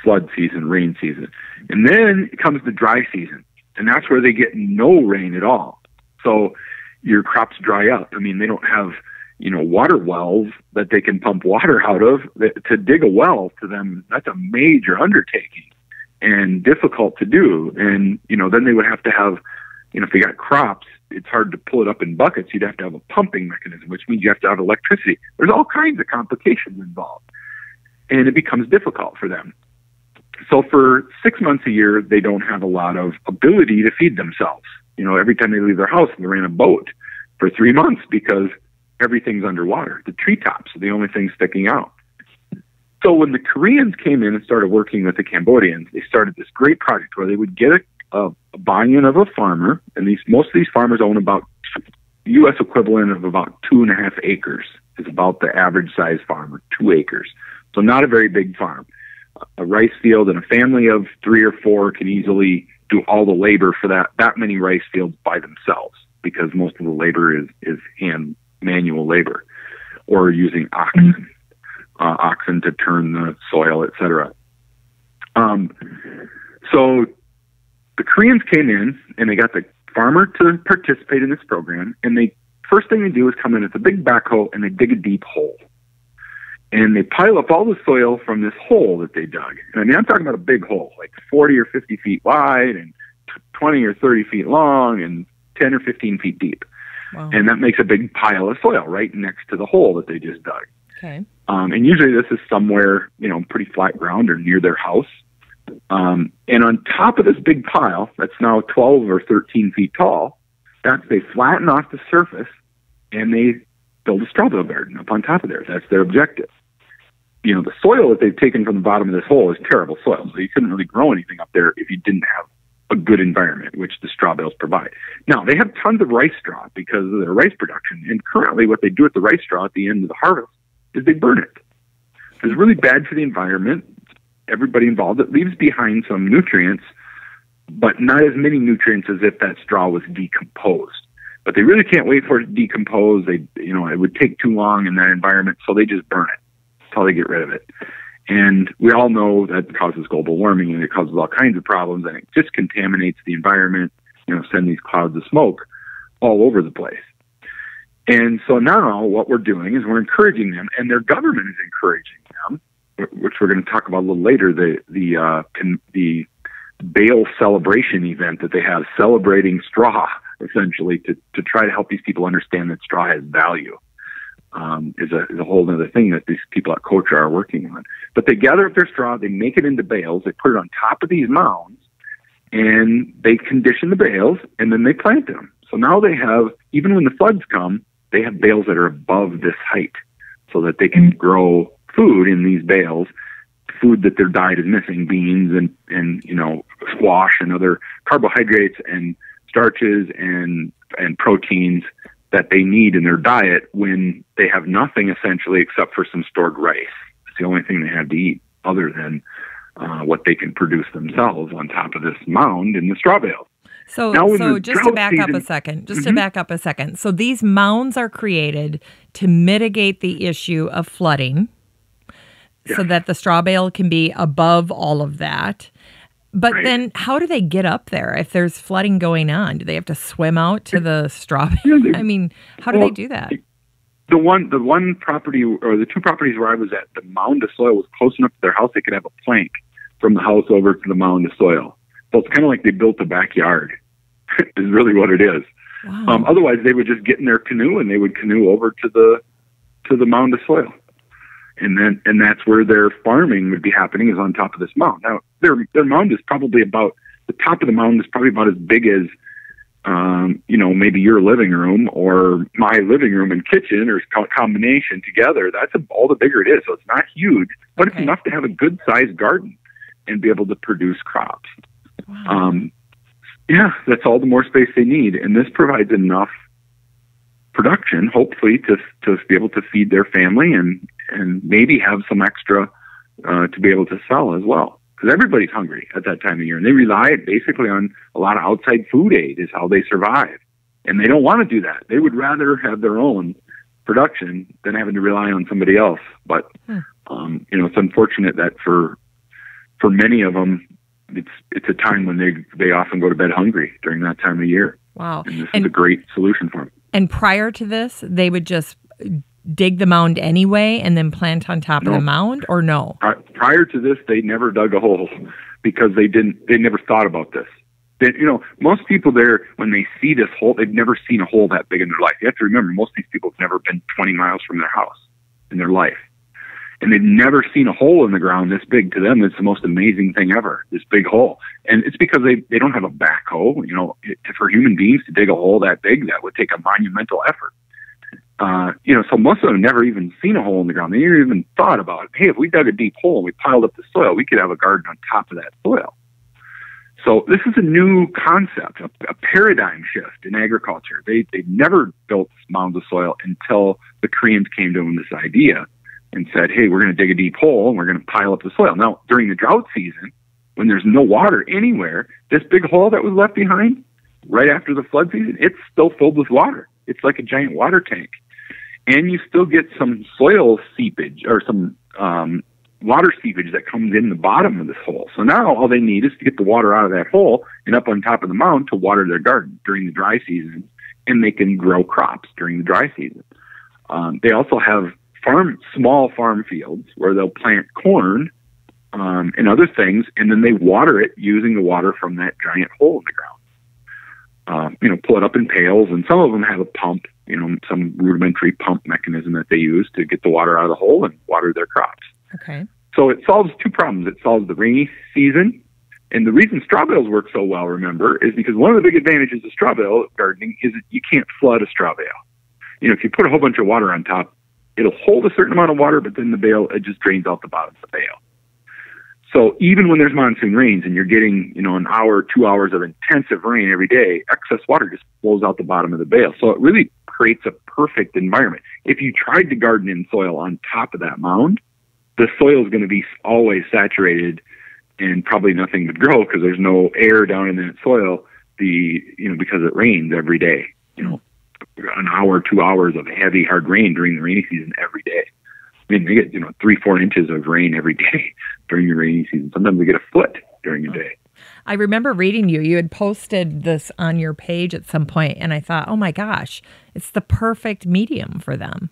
flood season, rain season. And then it comes the dry season, and that's where they get no rain at all. So your crops dry up. I mean, they don't have, water wells that they can pump water out of. To dig a well to them, that's a major undertaking and difficult to do. And, then they would have to have, if they got crops, it's hard to pull it up in buckets. You'd have to have a pumping mechanism, which means you have to have electricity. There's all kinds of complications involved, and it becomes difficult for them. So for 6 months a year, they don't have a lot of ability to feed themselves. Every time they leave their house, they're in a boat for 3 months because everything's underwater. The treetops are the only thing sticking out. So when the Koreans came in and started working with the Cambodians, they started this great project where they would get a buy-in of a farmer, and most of these farmers own about U.S. equivalent of about 2.5 acres is about the average size farmer, 2 acres. So not a very big farm. A rice field and a family of 3 or 4 can easily do all the labor for that many rice fields by themselves, because most of the labor is manual labor, or using oxen to turn the soil, etc. So the Koreans came in and they got the farmer to participate in this program, and first thing they do is come in with a big backhoe and they dig a deep hole. And they pile up all the soil from this hole that they dug. And I mean, I'm talking about a big hole, like 40 or 50 feet wide and 20 or 30 feet long and 10 or 15 feet deep. Wow. And that makes a big pile of soil right next to the hole that they just dug. Okay. And usually this is somewhere, pretty flat ground or near their house. And on top of this big pile, that's now 12 or 13 feet tall, they flatten off the surface and they build a straw bale garden up on top of there. That's their objective. The soil that they've taken from the bottom of this hole is terrible soil, so you couldn't really grow anything up there if you didn't have a good environment, which the straw bales provide. Now, they have tons of rice straw because of their rice production, and currently what they do with the rice straw at the end of the harvest is they burn it. It's really bad for the environment. Everybody involved, it leaves behind some nutrients, but not as many nutrients as if that straw was decomposed. But they really can't wait for it to decompose. It would take too long in that environment, so they just burn it. That's how they get rid of it. And we all know that causes global warming, and it causes all kinds of problems, and it just contaminates the environment, send these clouds of smoke all over the place. And so now what we're doing is we're encouraging them, and their government is encouraging them, which we're going to talk about a little later, the bale celebration event that they have, celebrating straw, essentially, to try to help these people understand that straw has value. Is a whole other thing that these people at KOTRA are working on. But they gather up their straw, they make it into bales, they put it on top of these mounds, and they condition the bales, and then they plant them. So now they have, even when the floods come, they have bales that are above this height so that they can grow food in these bales, food that their diet is missing, beans and squash and other carbohydrates and starches and proteins that they need in their diet when they have nothing essentially except for some stored rice. It's the only thing they have to eat other than what they can produce themselves on top of this mound in the straw bales. So just to back up a second. So these mounds are created to mitigate the issue of flooding, so that the straw bale can be above all of that. But then how do they get up there if there's flooding going on? Do they have to swim out to the straw bale? I mean, how do they do that? The one property, or the 2 properties where I was at, the mound of soil was close enough to their house they could have a plank from the house over to the mound of soil. So it's kind of like they built a backyard, is really what it is. Wow. Otherwise, they would just get in their canoe and they would canoe over to the mound of soil. And that's where their farming would be happening, is on top of this mound. Now, their mound is probably about, the top of the mound is probably about as big as, maybe your living room or my living room and kitchen, or combination together. That's all the bigger it is. So it's not huge, but It's enough to have a good sized garden and be able to produce crops. Wow. Yeah, that's all the more space they need. And this provides enough production, hopefully, to be able to feed their family and maybe have some extra to be able to sell as well. Because everybody's hungry at that time of year, and they rely basically on a lot of outside food aid is how they survive. And they don't want to do that. They would rather have their own production than having to rely on somebody else. But it's unfortunate that for many of them, it's a time when they often go to bed hungry during that time of year. Wow. And this is a great solution for them. And prior to this, they would just dig the mound anyway and then plant on top of the mound, or no? Prior to this, they never dug a hole because they never thought about this. Most people there, when they see this hole, they've never seen a hole that big in their life. You have to remember, most of these people have never been 20 miles from their house in their life. And they've never seen a hole in the ground this big. To them, it's the most amazing thing ever, this big hole. And it's because they don't have a backhoe. For human beings to dig a hole that big, that would take a monumental effort. So most of them have never even seen a hole in the ground. They never even thought about, hey, if we dug a deep hole and we piled up the soil, we could have a garden on top of that soil. So this is a new concept, a paradigm shift in agriculture. They never built mounds of soil until the Koreans came to them with this idea and said, hey, we're going to dig a deep hole and we're going to pile up the soil. Now, during the drought season, when there's no water anywhere, this big hole that was left behind right after the flood season, it's still filled with water. It's like a giant water tank. And you still get some soil seepage or some water seepage that comes in the bottom of this hole. So now all they need is to get the water out of that hole and up on top of the mound to water their garden during the dry season, and they can grow crops during the dry season. They also have small farm fields where they'll plant corn and other things, and then they water it using the water from that giant hole in the ground. Pull it up in pails, and some of them have a pump, some rudimentary pump mechanism that they use to get the water out of the hole and water their crops. Okay. So it solves two problems. It solves the rainy season, and the reason straw bales work so well, remember, is because one of the big advantages of straw bale gardening is that you can't flood a straw bale. If you put a whole bunch of water on top, it'll hold a certain amount of water, but then the bale, it just drains out the bottom of the bale. So even when there's monsoon rains and you're getting, an hour, 2 hours of intensive rain every day, excess water just flows out the bottom of the bale. So it really creates a perfect environment. If you tried to garden in soil on top of that mound, the soil is going to be always saturated and probably nothing would grow because there's no air down in that soil, because it rains every day, an hour, 2 hours of heavy, hard rain during the rainy season every day. They get, 3-4 inches of rain every day during the rainy season. Sometimes they get a foot during a day. I remember reading you had posted this on your page at some point, and I thought, oh my gosh, it's the perfect medium for them.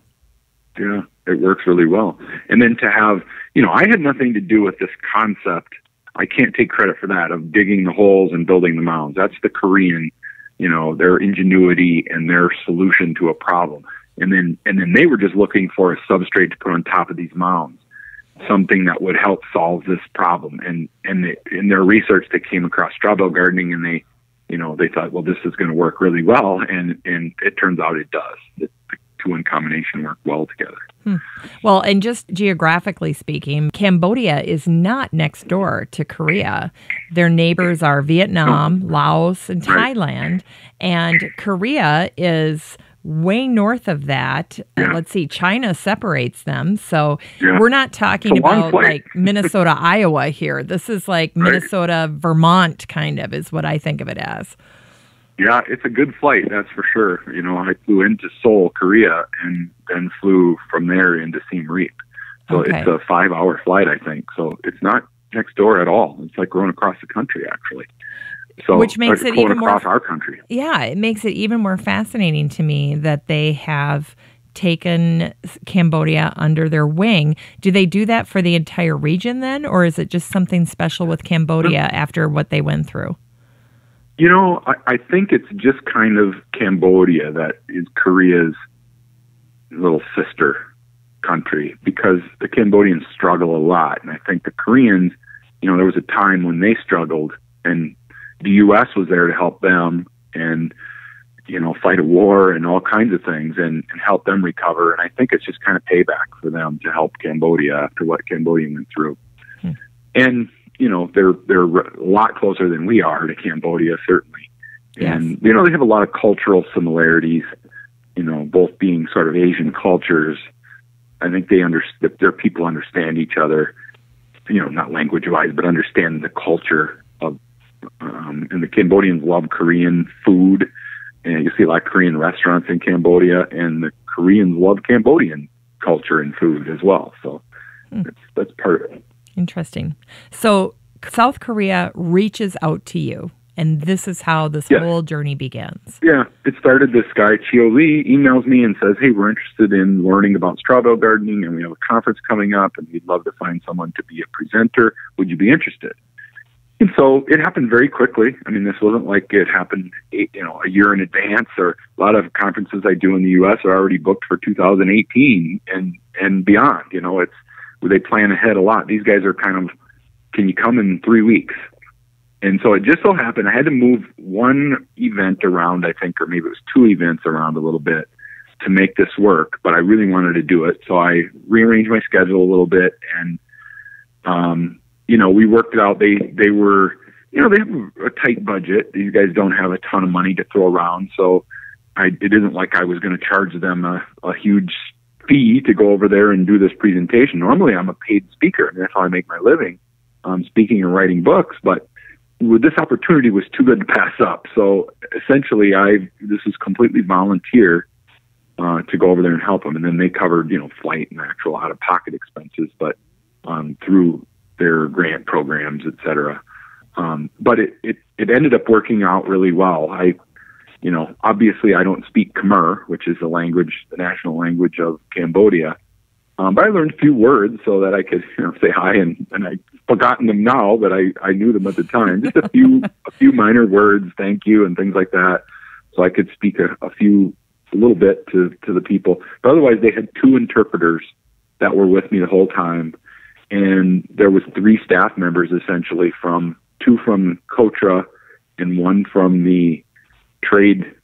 Yeah, it works really well. And then to have, I had nothing to do with this concept. I can't take credit for that, of digging the holes and building the mounds. That's the Korean, their ingenuity and their solution to a problem. And then they were just looking for a substrate to put on top of these mounds, something that would help solve this problem. And in their research, they came across Straw Bale Gardening, and they thought, well, this is going to work really well. And it turns out it does. The two in combination work well together. Well, and just geographically speaking, Cambodia is not next door to Korea. Their neighbors are Vietnam, Laos, and Thailand. And Korea is way north of that. Let's see, China separates them. So we're not talking about like Minnesota, Iowa here. This is like Minnesota, Vermont kind of is what I think of it as. Yeah, it's a good flight, that's for sure. I flew into Seoul, Korea, and then flew from there into Siem Reap. So it's a 5-hour flight, I think. So it's not next door at all. It's like going across the country, actually. So, which makes it even more across our country. Yeah, it makes it even more fascinating to me that they have taken Cambodia under their wing. Do they do that for the entire region then, or is it just something special with Cambodia after what they went through? I think it's just kind of Cambodia that is Korea's little sister country, because the Cambodians struggle a lot. And I think the Koreans, there was a time when they struggled, and the U.S. was there to help them and, fight a war and all kinds of things and help them recover. And I think it's just kind of payback for them to help Cambodia after what Cambodia went through. And, they're a lot closer than we are to Cambodia, certainly. Yes. And, they have a lot of cultural similarities, both being sort of Asian cultures. I think their people understand each other, not language-wise, but understand the culture of, and the Cambodians love Korean food. And you see a lot of Korean restaurants in Cambodia, and the Koreans love Cambodian culture and food as well. So that's part of it. Interesting. So South Korea reaches out to you, and this is how this whole journey begins. Yeah, it started. This guy, Chio Lee, emails me and says, hey, we're interested in learning about straw bale gardening, and we have a conference coming up, and we'd love to find someone to be a presenter. Would you be interested? And so it happened very quickly. I mean, this wasn't like it happened, a year in advance, or a lot of conferences I do in the U.S. are already booked for 2018 and beyond. It's where they plan ahead a lot. These guys are kind of, can you come in 3 weeks? And so it just so happened I had to move one event around, I think, or maybe it was 2 events around a little bit to make this work, but I really wanted to do it. So I rearranged my schedule a little bit, and, we worked it out. They were, they have a tight budget. These guys don't have a ton of money to throw around. So it isn't like I was going to charge them a huge fee to go over there and do this presentation. Normally I'm a paid speaker, and that's how I make my living, speaking and writing books. But this opportunity was too good to pass up. So essentially this is completely volunteer, to go over there and help them. And then they covered, flight and actual out-of-pocket expenses, but, through their grant programs, et cetera. But it ended up working out really well. Obviously I don't speak Khmer, which is the national language of Cambodia. But I learned a few words so that I could, say hi, and I've forgotten them now, but I knew them at the time. Just a few minor words, thank you, and things like that. So I could speak a little bit to the people. But otherwise, they had 2 interpreters that were with me the whole time, and there was 3 staff members essentially, 2 from KOTRA and 1 from the trade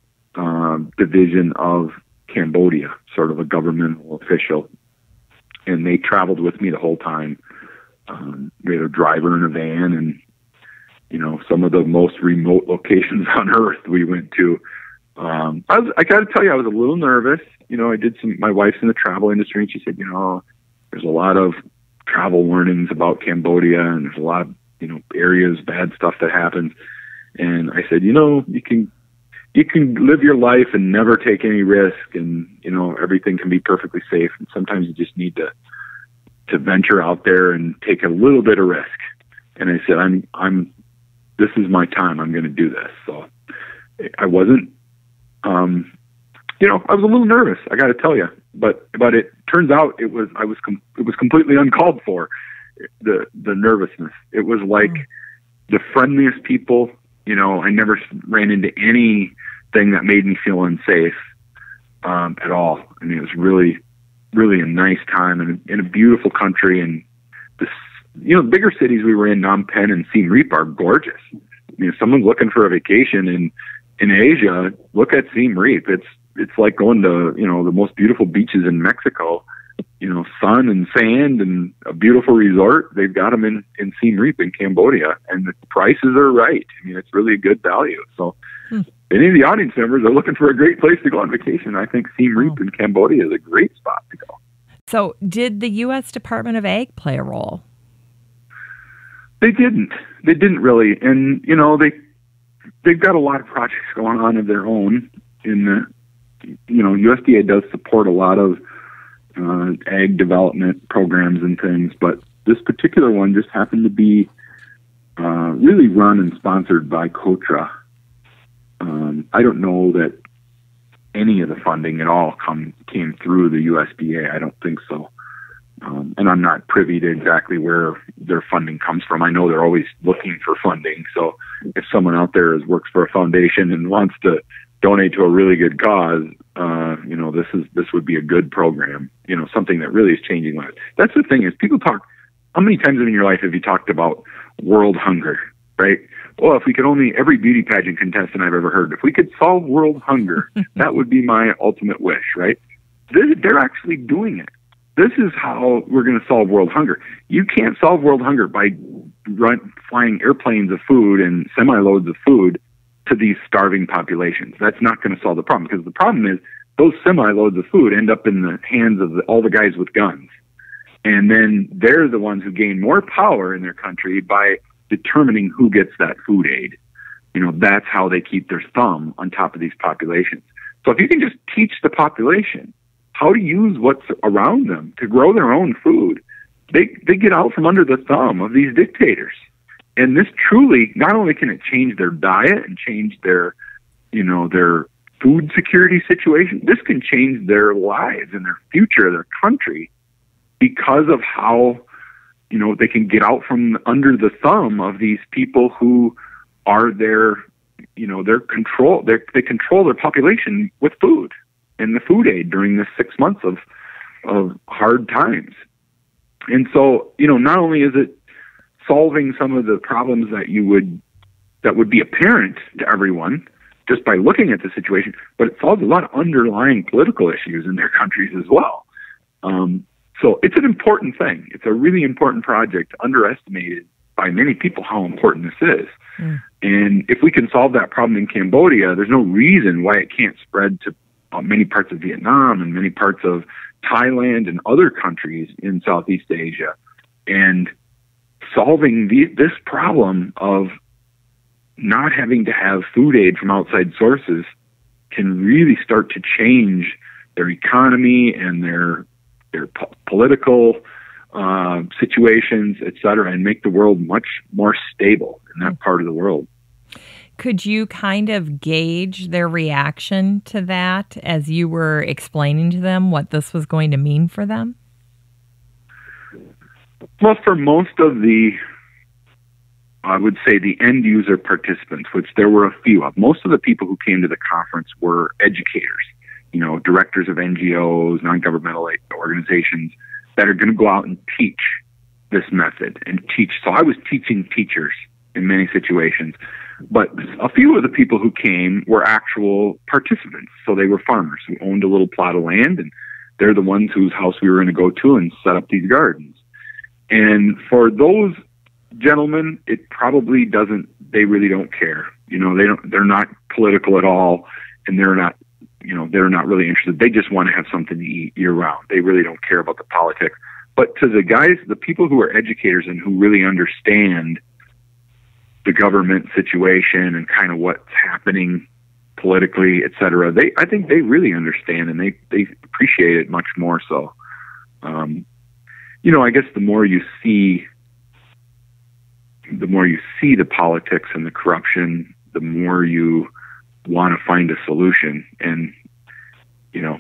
division of Cambodia, sort of a governmental official. And they traveled with me the whole time. We had a driver in a van, and, some of the most remote locations on earth we went to. I got to tell you, I was a little nervous. My wife's in the travel industry, and she said, there's a lot of travel warnings about Cambodia, and there's a lot of, areas, bad stuff that happens. And I said, you can live your life and never take any risk, and, everything can be perfectly safe. And sometimes you just need to venture out there and take a little bit of risk. And I said, this is my time. I'm going to do this. So I wasn't, I was a little nervous, I got to tell you, but it turns out it was completely uncalled for. The nervousness. It was like the friendliest people. I never ran into anything that made me feel unsafe at all. I mean, it was really, really a nice time in a beautiful country. And the bigger cities we were in, Phnom Penh and Siem Reap, are gorgeous. If someone's looking for a vacation in Asia, look at Siem Reap. It's like going to the most beautiful beaches in Mexico. Sun and sand and a beautiful resort. They've got them in Siem Reap in Cambodia, and the prices are right. I mean, it's really a good value. So any of the audience members are looking for a great place to go on vacation, I think Siem Reap in Cambodia is a great spot to go. So did the U.S. Department of Ag play a role? They didn't. They didn't really. And, they've got a lot of projects going on of their own. USDA does support a lot of ag development programs and things, but this particular one just happened to be really run and sponsored by KOTRA. I don't know that any of the funding at all came through the USDA. I don't think so. And I'm not privy to exactly where their funding comes from. I know they're always looking for funding. So if someone out there works for a foundation and wants to donate to a really good cause, this would be a good program, something that really is changing lives. That's the thing is, people talk, how many times in your life have you talked about world hunger, right? Well, if we could only, every beauty pageant contestant I've ever heard, if we could solve world hunger, that would be my ultimate wish, right? They're actually doing it. This is how we're going to solve world hunger. You can't solve world hunger by flying airplanes of food and semi-loads of food to these starving populations. That's not going to solve the problem, because the problem is those semi-loads of food end up in the hands of all the guys with guns. And then they're the ones who gain more power in their country by determining who gets that food aid. That's how they keep their thumb on top of these populations. So if you can just teach the population how to use what's around them to grow their own food, they get out from under the thumb of these dictators. And this truly, not only can it change their diet and change their food security situation, this can change their lives and their future, their country, because of how, they can get out from under the thumb of these people who are they control their population with food and the food aid during this 6 months of hard times. And so, not only is it solving some of the problems that would be apparent to everyone just by looking at the situation, but it solves a lot of underlying political issues in their countries as well. So it's an important thing. It's a really important project, underestimated by many people how important this is. Mm. And if we can solve that problem in Cambodia, there's no reason why it can't spread to many parts of Vietnam and many parts of Thailand and other countries in Southeast Asia. And solving this problem of not having to have food aid from outside sources can really start to change their economy and their political situations, et cetera, and make the world much more stable in that part of the world. Could you kind of gauge their reaction to that as you were explaining to them what this was going to mean for them? Well, for most of I would say the end user participants, which there were a few of, most of the people who came to the conference were educators, directors of NGOs, non-governmental organizations that are going to go out and teach this method and teach. So I was teaching teachers in many situations, but a few of the people who came were actual participants. So they were farmers who owned a little plot of land, and they're the ones whose house we were going to go to and set up these gardens. And for those gentlemen, it probably doesn't, they really don't care. They're not political at all, and they're not really interested. They just want to have something to eat year round. They really don't care about the politics. But to the people who are educators and who really understand the government situation and kind of what's happening politically, et cetera, I think they really understand, and they appreciate it much more so. I guess the more you see the politics and the corruption, the more you want to find a solution. And,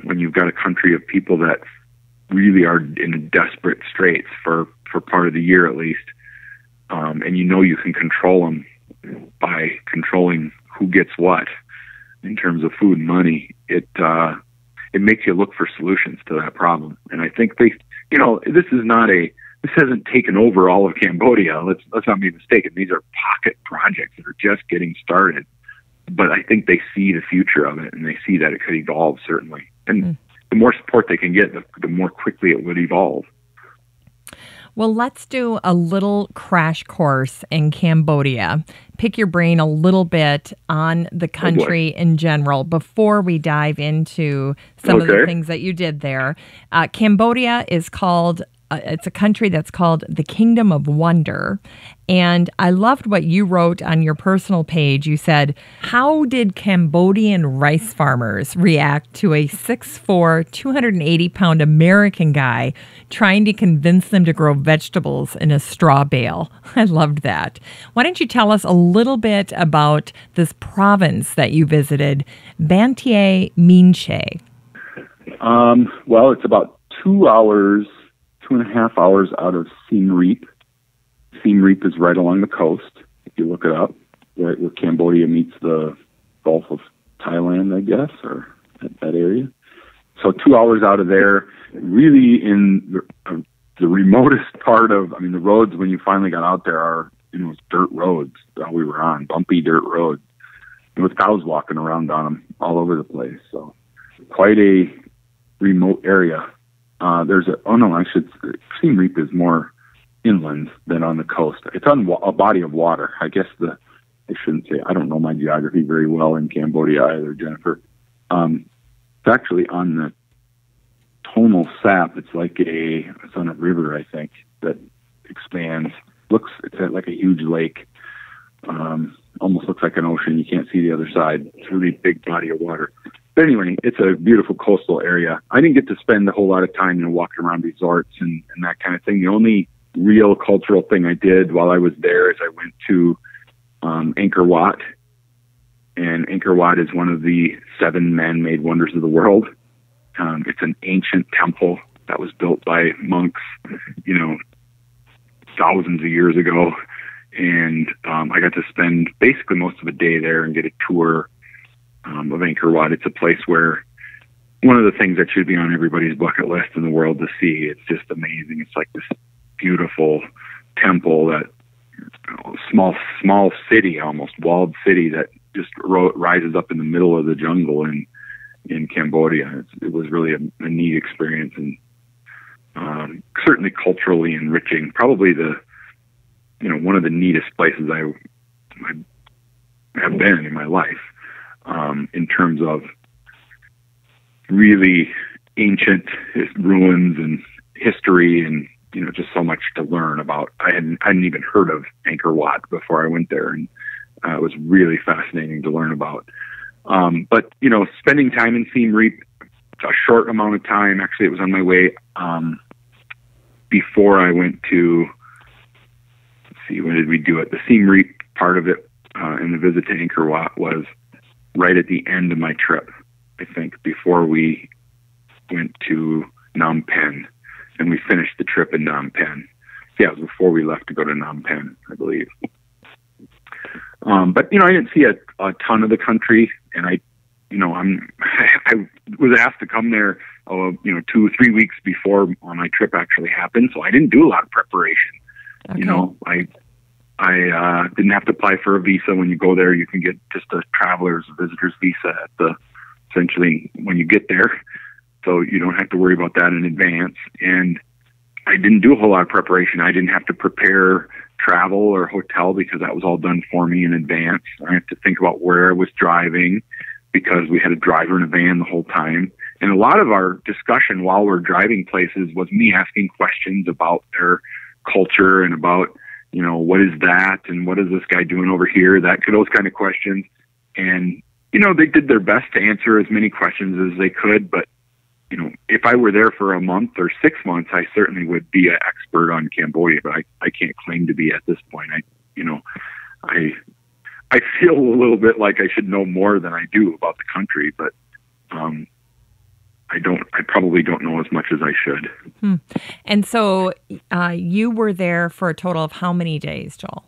when you've got a country of people that really are in desperate straits for part of the year at least, and you can control them by controlling who gets what in terms of food and money, it makes you look for solutions to that problem. And I think this hasn't taken over all of Cambodia. Let's not be mistaken. These are pocket projects that are just getting started. But I think they see the future of it, and they see that it could evolve, certainly. And the more support they can get, the more quickly it would evolve. Well, let's do a little crash course in Cambodia. Pick your brain a little bit on the country in general before we dive into some of the things that you did there. Cambodia is called it's a country that's called the Kingdom of Wonder. And I loved what you wrote on your personal page. You said, how did Cambodian rice farmers react to a 6'4", 280-pound American guy trying to convince them to grow vegetables in a straw bale? I loved that. Why don't you tell us a little bit about this province that you visited, Banteay Meanchey? Well, it's about 2.5 hours out of Siem Reap. Siem Reap is right along the coast, if you look it up, right where Cambodia meets the Gulf of Thailand, I guess, or that area. So 2 hours out of there, really in the remotest part of, the roads when you finally got out there are, dirt roads that we were on, bumpy dirt roads, with cows walking around on them all over the place. So quite a remote area. Siem Reap is more inland than on the coast. It's on a body of water. I guess I shouldn't say, I don't know my geography very well in Cambodia either, Jennifer. It's actually on the tonal sap. It's on a river, I think, that expands. It's like a huge lake. Almost looks like an ocean. You can't see the other side. It's a really big body of water. But anyway, it's a beautiful coastal area. I didn't get to spend a whole lot of time, walking around resorts and that kind of thing. The only real cultural thing I did while I was there is I went to Angkor Wat. And Angkor Wat is one of the 7 man-made wonders of the world. It's an ancient temple that was built by monks, thousands of years ago. And I got to spend basically most of a day there and get a tour of Angkor Wat. It's a place where one of the things that should be on everybody's bucket list in the world to see. It's just amazing. It's like this beautiful temple that small city, almost walled city that just rises up in the middle of the jungle in Cambodia. It was really a neat experience and certainly culturally enriching. Probably one of the neatest places I have been in my life, in terms of really ancient ruins and history and, just so much to learn about. I hadn't even heard of Angkor Wat before I went there, and it was really fascinating to learn about. But, spending time in Siem Reap, a short amount of time, actually it was on my way before I went to, when did we do it? The Siem Reap part of it and the visit to Angkor Wat was right at the end of my trip, I think, before we went to Phnom Penh. And we finished the trip in Phnom Penh. Yeah, it was before we left to go to Phnom Penh, I believe. But, I didn't see a ton of the country. And I was asked to come there, 2-3 weeks before my trip actually happened. So I didn't do a lot of preparation. Okay. I didn't have to apply for a visa. When you go there, you can get just a traveler's visitor's visa essentially when you get there. So you don't have to worry about that in advance. And I didn't do a whole lot of preparation. I didn't have to prepare travel or hotel because that was all done for me in advance. I had to think about where I was driving because we had a driver in a van the whole time. And a lot of our discussion while we're driving places was me asking questions about their culture and about, what is that? And what is this guy doing over here? Those kind of questions. And, they did their best to answer as many questions as they could. But, if I were there for a month or 6 months, I certainly would be an expert on Cambodia, but I can't claim to be at this point. I feel a little bit like I should know more than I do about the country, but, I probably don't know as much as I should. And so you were there for a total of how many days, Joel?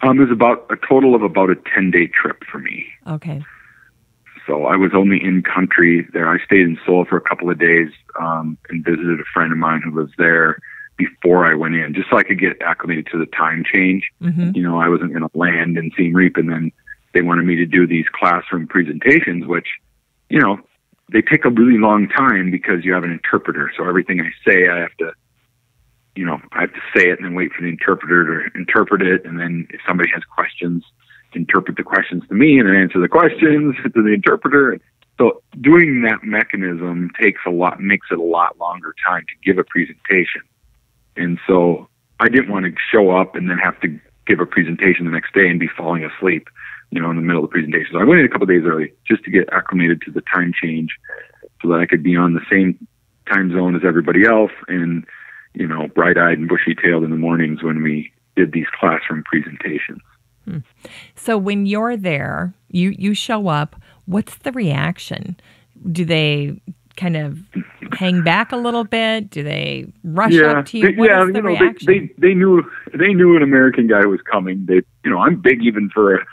It was about a total of about a 10-day trip for me. Okay. So I was only in country there. I stayed in Seoul for a couple of days and visited a friend of mine who was there before I went in, just so I could get acclimated to the time change. Mm-hmm. I wasn't going to land in Siem Reap, and then they wanted me to do these classroom presentations, which, they take a really long time because you have an interpreter. So everything I say, I have to say it and then wait for the interpreter to interpret it. And then if somebody has questions, interpret the questions to me and then answer the questions to the interpreter. So doing that mechanism makes it a lot longer time to give a presentation. And so I didn't want to show up and then have to give a presentation the next day and be falling asleep, in the middle of the presentation. So I went in a couple of days early just to get acclimated to the time change so that I could be on the same time zone as everybody else and, bright-eyed and bushy-tailed in the mornings when we did these classroom presentations. So when you're there, you show up, what's the reaction? Do they kind of hang back a little bit? Do they rush up to you? What is the reaction? They knew an American guy was coming. I'm big even for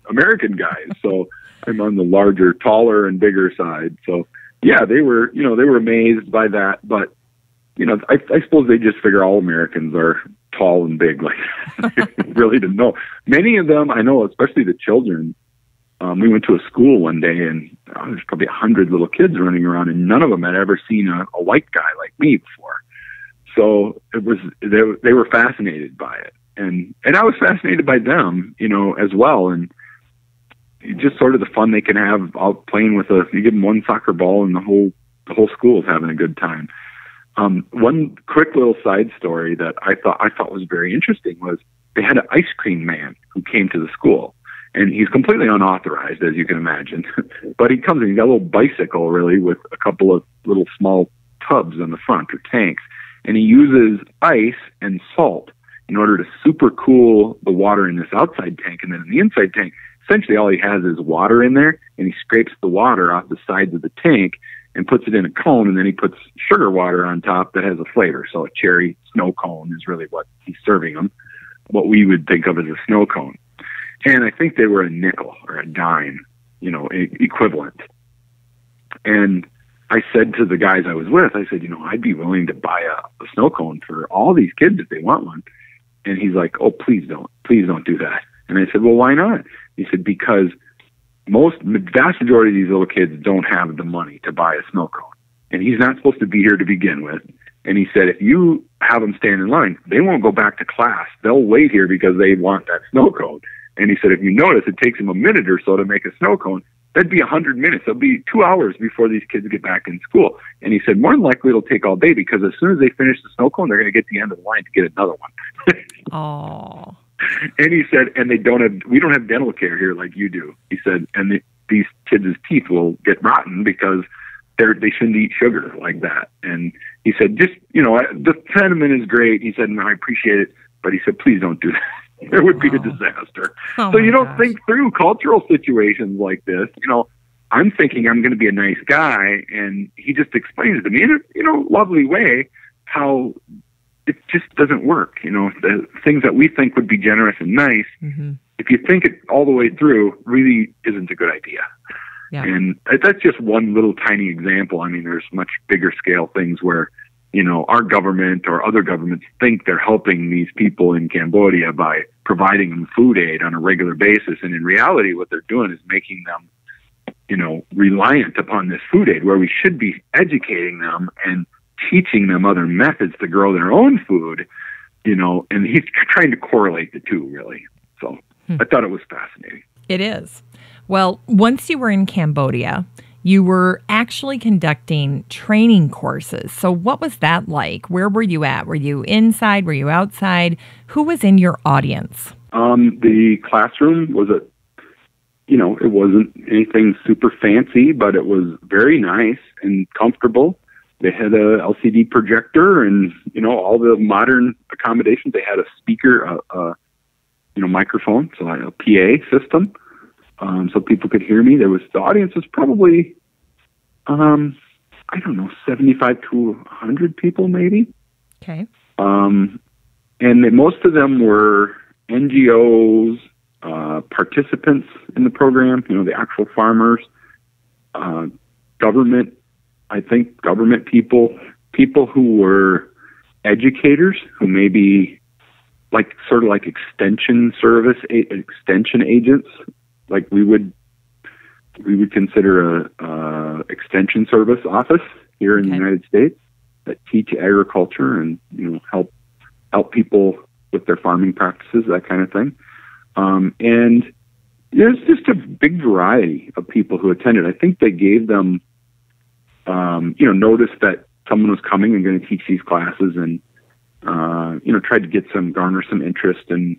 American guys, so I'm on the larger, taller, and bigger side. So yeah, they were amazed by that. But I suppose they just figure all Americans are tall and big. Like, they really didn't know. Many of them I know, especially the children. We went to a school one day, and there's probably 100 little kids running around, and none of them had ever seen a white guy like me before. So they were fascinated by it, and I was fascinated by them, as well. And just sort of the fun they can have out playing with you give them one soccer ball and the whole school is having a good time. One quick little side story that I thought was very interesting was they had an ice cream man who came to the school, and he's completely unauthorized, as you can imagine. But he comes in, he's got a little bicycle, really, with a couple of little small tubs on the front, or tanks, and he uses ice and salt in order to super cool the water in this outside tank. And then in the inside tank, essentially all he has is water in there, and he scrapes the water off the sides of the tank and puts it in a cone, and then he puts sugar water on top that has a flavor. So a cherry snow cone is really what he's serving them, what we would think of as a snow cone. And I think they were a nickel or a dime, equivalent. And I said to the guys I was with, I said, I'd be willing to buy a snow cone for all these kids if they want one. And he's like, oh, please don't do that. And I said, well, why not? He said, because vast majority of these little kids don't have the money to buy a snow cone. And he's not supposed to be here to begin with. And he said, if you have them stand in line, they won't go back to class. They'll wait here because they want that snow cone. And he said, if you notice, it takes them a minute or so to make a snow cone. That'd be 100 minutes. It'll be 2 hours before these kids get back in school. And he said, more than likely it'll take all day, because as soon as they finish the snow cone, they're going to get to the end of the line to get another one. Oh. And he said, and we don't have dental care here like you do. He said, and these kids' teeth will get rotten because they shouldn't eat sugar like that. And he said, just, the sentiment is great. He said, and I appreciate it. But he said, please don't do that. It would be a disaster. Oh, so you don't think through cultural situations like this. I'm thinking I'm going to be a nice guy, and he just explains to me in a lovely way how it just doesn't work. The things that we think would be generous and nice, mm-hmm. if you think it all the way through, really isn't a good idea. Yeah. And that's just one little tiny example. I mean, there's much bigger scale things where, our government or other governments think they're helping these people in Cambodia by providing them food aid on a regular basis. And in reality, what they're doing is making them, reliant upon this food aid, where we should be educating them and teaching them other methods to grow their own food, and he's trying to correlate the two, really. So I thought it was fascinating. It is. Well, once you were in Cambodia, you were actually conducting training courses. So what was that like? Where were you at? Were you inside? Were you outside? Who was in your audience? The classroom was it wasn't anything super fancy, but it was very nice and comfortable. They had a LCD projector and, all the modern accommodations. They had a speaker, microphone, so a PA system. So people could hear me. The audience was probably, 75 to 100 people maybe. Okay. And most of them were NGOs, participants in the program, the actual farmers, government people who were educators, who maybe sort of like extension agents, like we would consider a extension service office here in the United States that teach agriculture and help people with their farming practices, that kind of thing. And there's just a big variety of people who attended. I think they gave them notice that someone was coming and going to teach these classes, and tried to garner some interest, and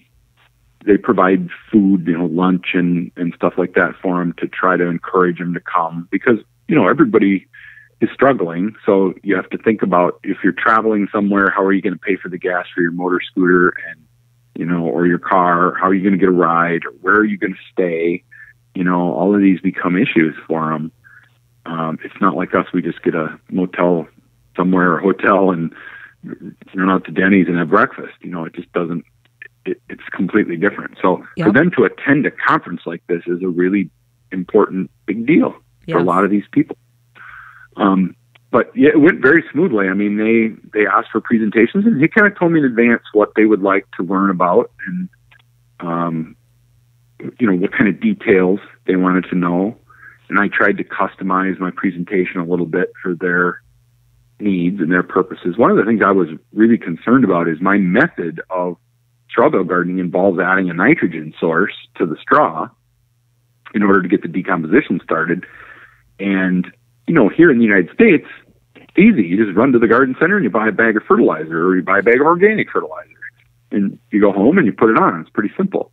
they provide food, lunch and stuff like that for them to try to encourage them to come, because everybody is struggling. So you have to think about, if you're traveling somewhere, how are you going to pay for the gas for your motor scooter and or your car? How are you going to get a ride? Or where are you going to stay? All of these become issues for them. It's not like us. We just get a motel somewhere or hotel and run out to Denny's and have breakfast. It just doesn't, it's completely different. So for them to attend a conference like this is a really important, big deal for a lot of these people. But yeah, it went very smoothly. I mean, they asked for presentations, and he kind of told me in advance what they would like to learn about, and what kind of details they wanted to know. And I tried to customize my presentation a little bit for their needs and their purposes. One of the things I was really concerned about is my method of straw bale gardening involves adding a nitrogen source to the straw in order to get the decomposition started. And, here in the United States, it's easy. You just run to the garden center and you buy a bag of fertilizer, or you buy a bag of organic fertilizer, and you go home and you put it on. It's pretty simple.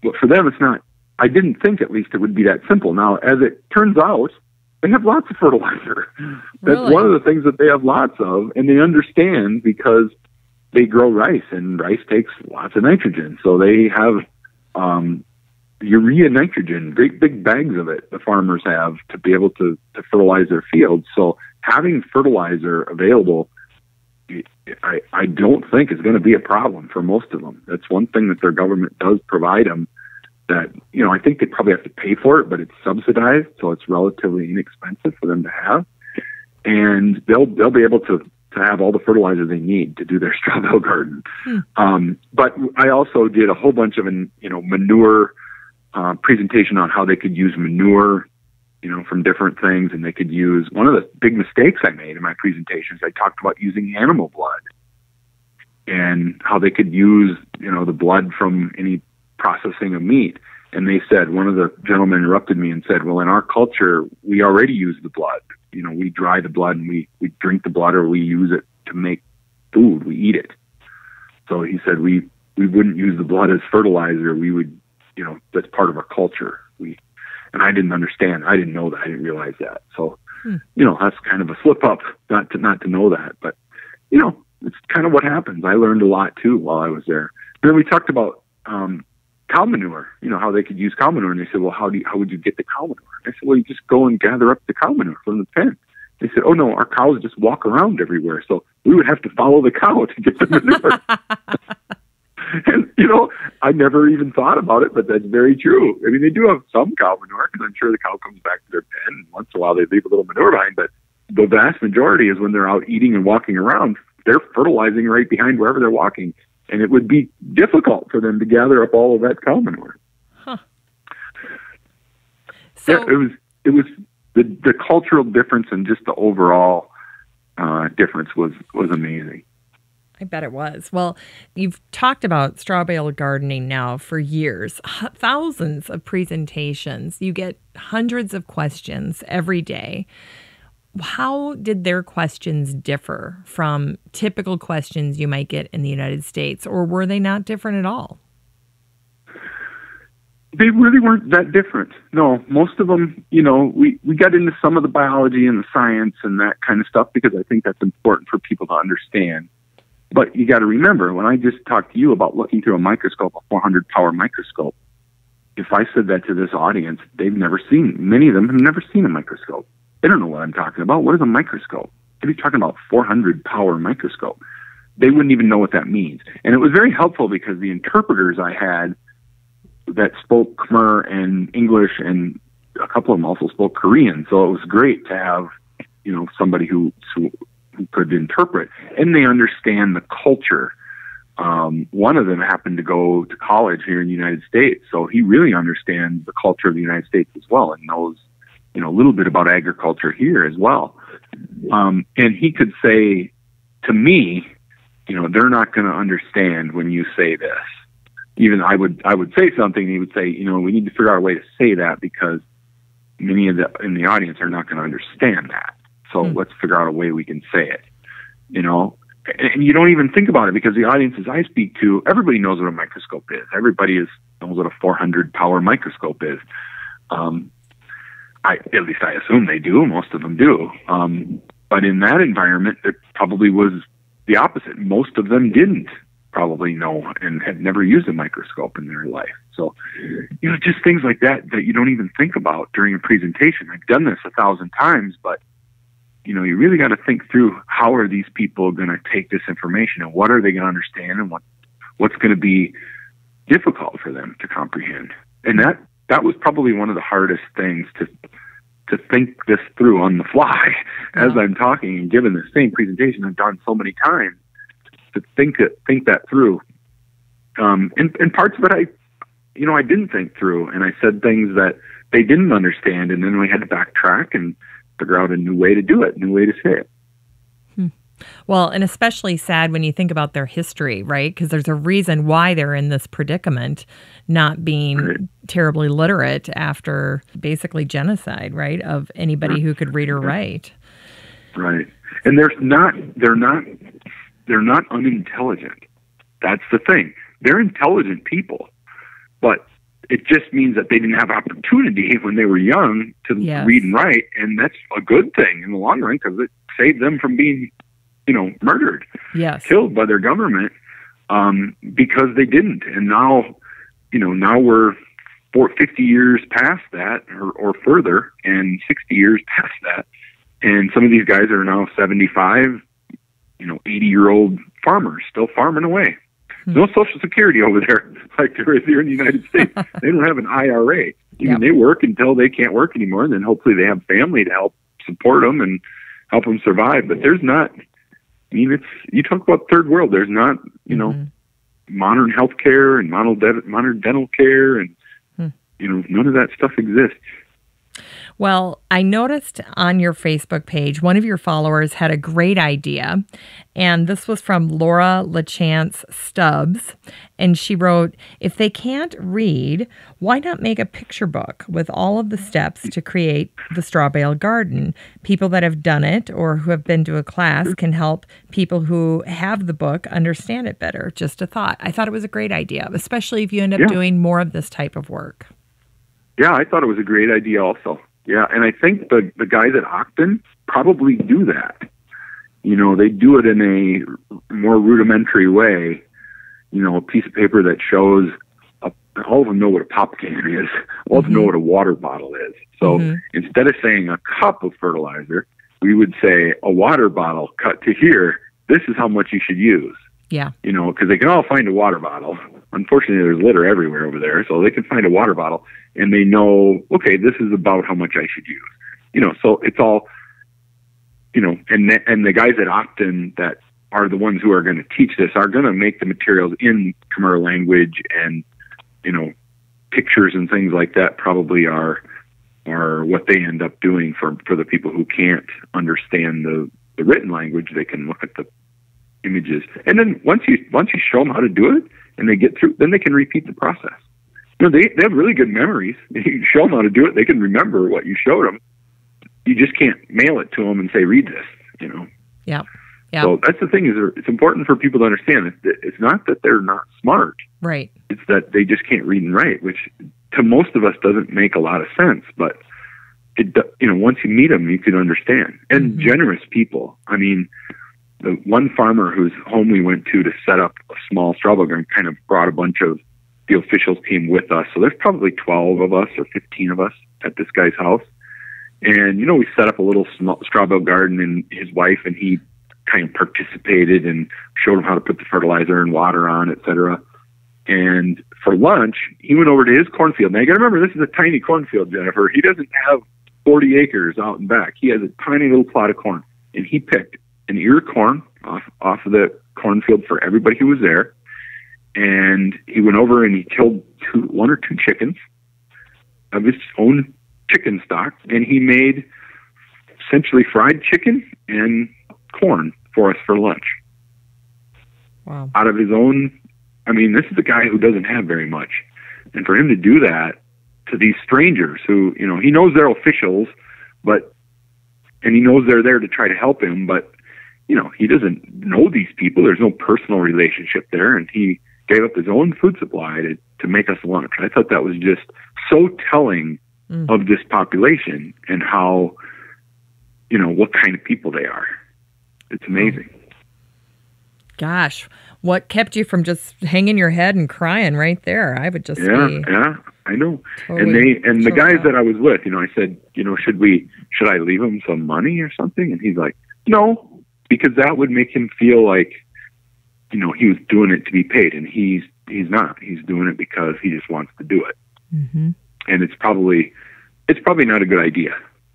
But for them, it's not. I didn't think, at least, it would be that simple. Now, as it turns out, they have lots of fertilizer. That's Really? one of the things that they have lots of, and they understand because they grow rice, and rice takes lots of nitrogen. So they have urea nitrogen, great big bags of it the farmers have to be able to fertilize their fields. So having fertilizer available, I don't think is going to be a problem for most of them. That's one thing that their government does provide them that, I think they probably have to pay for it, but it's subsidized, so it's relatively inexpensive for them to have. And they'll be able to have all the fertilizer they need to do their straw bale garden. But I also did a whole bunch of, manure presentation on how they could use manure, from different things. And they could use, one of the big mistakes I made in my presentations, I talked about using animal blood and how they could use, the blood from any processing of meat. And they said, one of the gentlemen interrupted me and said, well, in our culture, we already use the blood. We dry the blood and we drink the blood, or we use it to make food. We eat it. So he said, we wouldn't use the blood as fertilizer. We would, that's part of our culture. And I didn't understand. I didn't know that. I didn't realize that. So, that's kind of a slip up not to know that. But, it's kind of what happens. I learned a lot too while I was there. And then we talked about cow manure, how they could use cow manure. And they said, well, how would you get the cow manure? I said, well, you just go and gather up the cow manure from the pen. They said, oh no, our cows just walk around everywhere. So we would have to follow the cow to get the manure. And, I never even thought about it, but that's very true. I mean, they do have some cow manure, because I'm sure the cow comes back to their pen, and once in a while they leave a little manure behind, but the vast majority is when they're out eating and walking around, they're fertilizing right behind wherever they're walking. And it would be difficult for them to gather up all of that cow manure. Huh. So yeah, it was the cultural difference, and just the overall difference was amazing. I bet it was. Well, you've talked about straw bale gardening now for years, thousands of presentations. You get hundreds of questions every day. How did their questions differ from typical questions you might get in the United States, or were they not different at all? They really weren't that different. No, most of them, we got into some of the biology and the science and that kind of stuff, because I think that's important for people to understand. But you got to remember, when I just talked to you about looking through a microscope, a 400 power microscope, if I said that to this audience, many of them have never seen a microscope. They don't know what I'm talking about. What is a microscope? I'd be talking about 400 power microscope. They wouldn't even know what that means. And it was very helpful, because the interpreters I had that spoke Khmer and English, and a couple of them also spoke Korean. So it was great to have, somebody who could interpret, and they understand the culture. One of them happened to go to college here in the United States, so he really understands the culture of the United States as well, and knows, a little bit about agriculture here as well. And he could say to me, they're not going to understand when you say this. Even I would say something, and he would say, we need to figure out a way to say that, because many in the audience are not going to understand that. So let's figure out a way we can say it, and you don't even think about it, because the audiences I speak to, everybody knows what a microscope is. Everybody knows what a 400 power microscope is. At least I assume they do. Most of them do. But in that environment, it probably was the opposite. Most of them didn't probably know and had never used a microscope in their life. So, just things like that you don't even think about during a presentation. I've done this 1,000 times, but you really got to think through, how are these people going to take this information, and what are they going to understand, and what's going to be difficult for them to comprehend. And that was probably one of the hardest things to think this through on the fly as I'm talking and giving the same presentation I've done so many times, to think that through. And parts of it I didn't think through, and I said things that they didn't understand, and then we had to backtrack and figure out a new way to do it, a new way to say it. Well, and especially sad when you think about their history, right? Because there's a reason why they're in this predicament, not being terribly literate after basically genocide, right? Of anybody who could read or write. Right. And they're not unintelligent. That's the thing. They're intelligent people, but it just means that they didn't have opportunity when they were young to read and write, and that's a good thing in the long run because it saved them from being, murdered, killed by their government, because they didn't. And now, now we're 50 years past that, or further, and 60 years past that, and some of these guys are now 75, 80-year-old farmers still farming away. No Social Security over there like there is here in the United States. They don't have an IRA. They work until they can't work anymore, and then hopefully they have family to help support them and help them survive. But there's not, you talk about third world, there's not, modern health care and modern dental care, and, none of that stuff exists. Well, I noticed on your Facebook page, one of your followers had a great idea, and this was from Laura LaChance Stubbs, and she wrote, if they can't read, why not make a picture book with all of the steps to create the Straw Bale Garden? People that have done it or who have been to a class can help people who have the book understand it better. Just a thought. I thought it was a great idea, especially if you end up doing more of this type of work. Yeah, I thought it was a great idea also. Yeah, and I think the guys at Ogden probably do that. They do it in a more rudimentary way. A piece of paper that shows, all of them know what a pop can is. All of them know what a water bottle is. So instead of saying a cup of fertilizer, we would say a water bottle cut to here. This is how much you should use. Yeah. Because they can all find a water bottle. Unfortunately, there's litter everywhere over there, so they can find a water bottle, and they know, okay, this is about how much I should use. So it's all, and the guys at Ogden that are the ones who are going to teach this are going to make the materials in Khmer language, and, pictures and things like that probably are what they end up doing for the people who can't understand the written language. They can look at the images, and then once you show them how to do it and they get through, then they can repeat the process. They have really good memories. You show them how to do it, they can remember what you showed them. You just can't mail it to them and say, read this, Yeah. So that's the thing, is it's important for people to understand that it's not that they're not smart. Right. It's that they just can't read and write, which to most of us doesn't make a lot of sense, but once you meet them, you can understand. And generous people. The one farmer whose home we went to set up a small straw bale garden kind of brought a bunch of the officials team with us. So there's probably 12 of us or 15 of us at this guy's house. And, we set up a little small straw bale garden, and his wife and he kind of participated and showed him how to put the fertilizer and water on, et cetera. And for lunch, he went over to his cornfield. Now you got to remember, this is a tiny cornfield, Jennifer. He doesn't have 40 acres out and back. He has a tiny little plot of corn, and he picked an ear of corn off of the cornfield for everybody who was there. And he went over and he killed one or two chickens of his own chicken stock, and he made essentially fried chicken and corn for us for lunch. Wow. Out of his own, this is a guy who doesn't have very much. And for him to do that to these strangers who, he knows they're officials, and he knows they're there to try to help him, but he doesn't know these people. There's no personal relationship there, and he gave up his own food supply to make us lunch. I thought that was just so telling of this population and how, what kind of people they are. It's amazing. Gosh, what kept you from just hanging your head and crying right there? I would just Yeah, I know. Totally and the guys that I was with, I said, should I leave him some money or something? And he's like, no, because that would make him feel like, he was doing it to be paid, and he's not. He's doing it because he just wants to do it. Mm-hmm. And it's probably not a good idea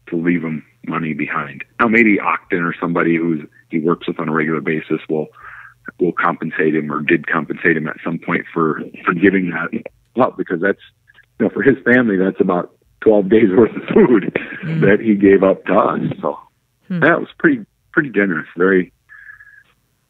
to leave him money behind. Now, maybe Ogden or somebody he works with on a regular basis will compensate him, or did compensate him at some point for giving that up, because that's, for his family, that's about 12 days worth of food that he gave up to us. So that was pretty generous. Very,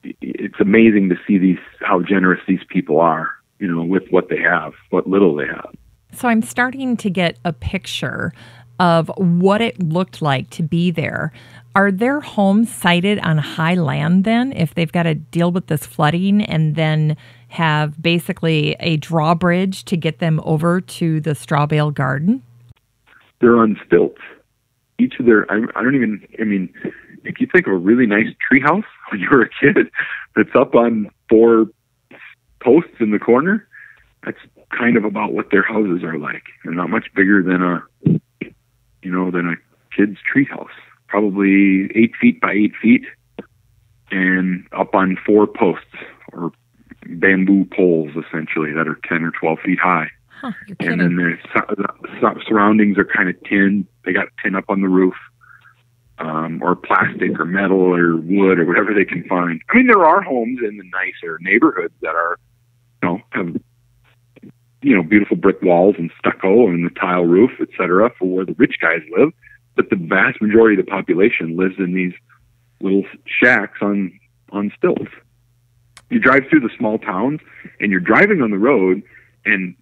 it's amazing to see how generous these people are, with what they have, what little they have. So I'm starting to get a picture of what it looked like to be there. Are their homes sited on high land then, if they've got to deal with this flooding and then have basically a drawbridge to get them over to the Straw Bale Garden? They're on stilts. Each of their, if you think of a really nice treehouse when you were a kid that's up on 4 posts in the corner, that's kind of about what their houses are like. They're not much bigger than a kid's treehouse. Probably 8 feet by 8 feet, and up on 4 posts or bamboo poles, essentially, that are 10 or 12 feet high. Huh, you're kidding. And then the surroundings are kind of tin. They got tin up on the roof, or plastic or metal or wood or whatever they can find. I mean, there are homes in the nicer neighborhoods that are, have, beautiful brick walls and stucco and the tile roof, etc., for where the rich guys live. But the vast majority of the population lives in these little shacks on stilts. You drive through the small towns, and you're driving on the road, and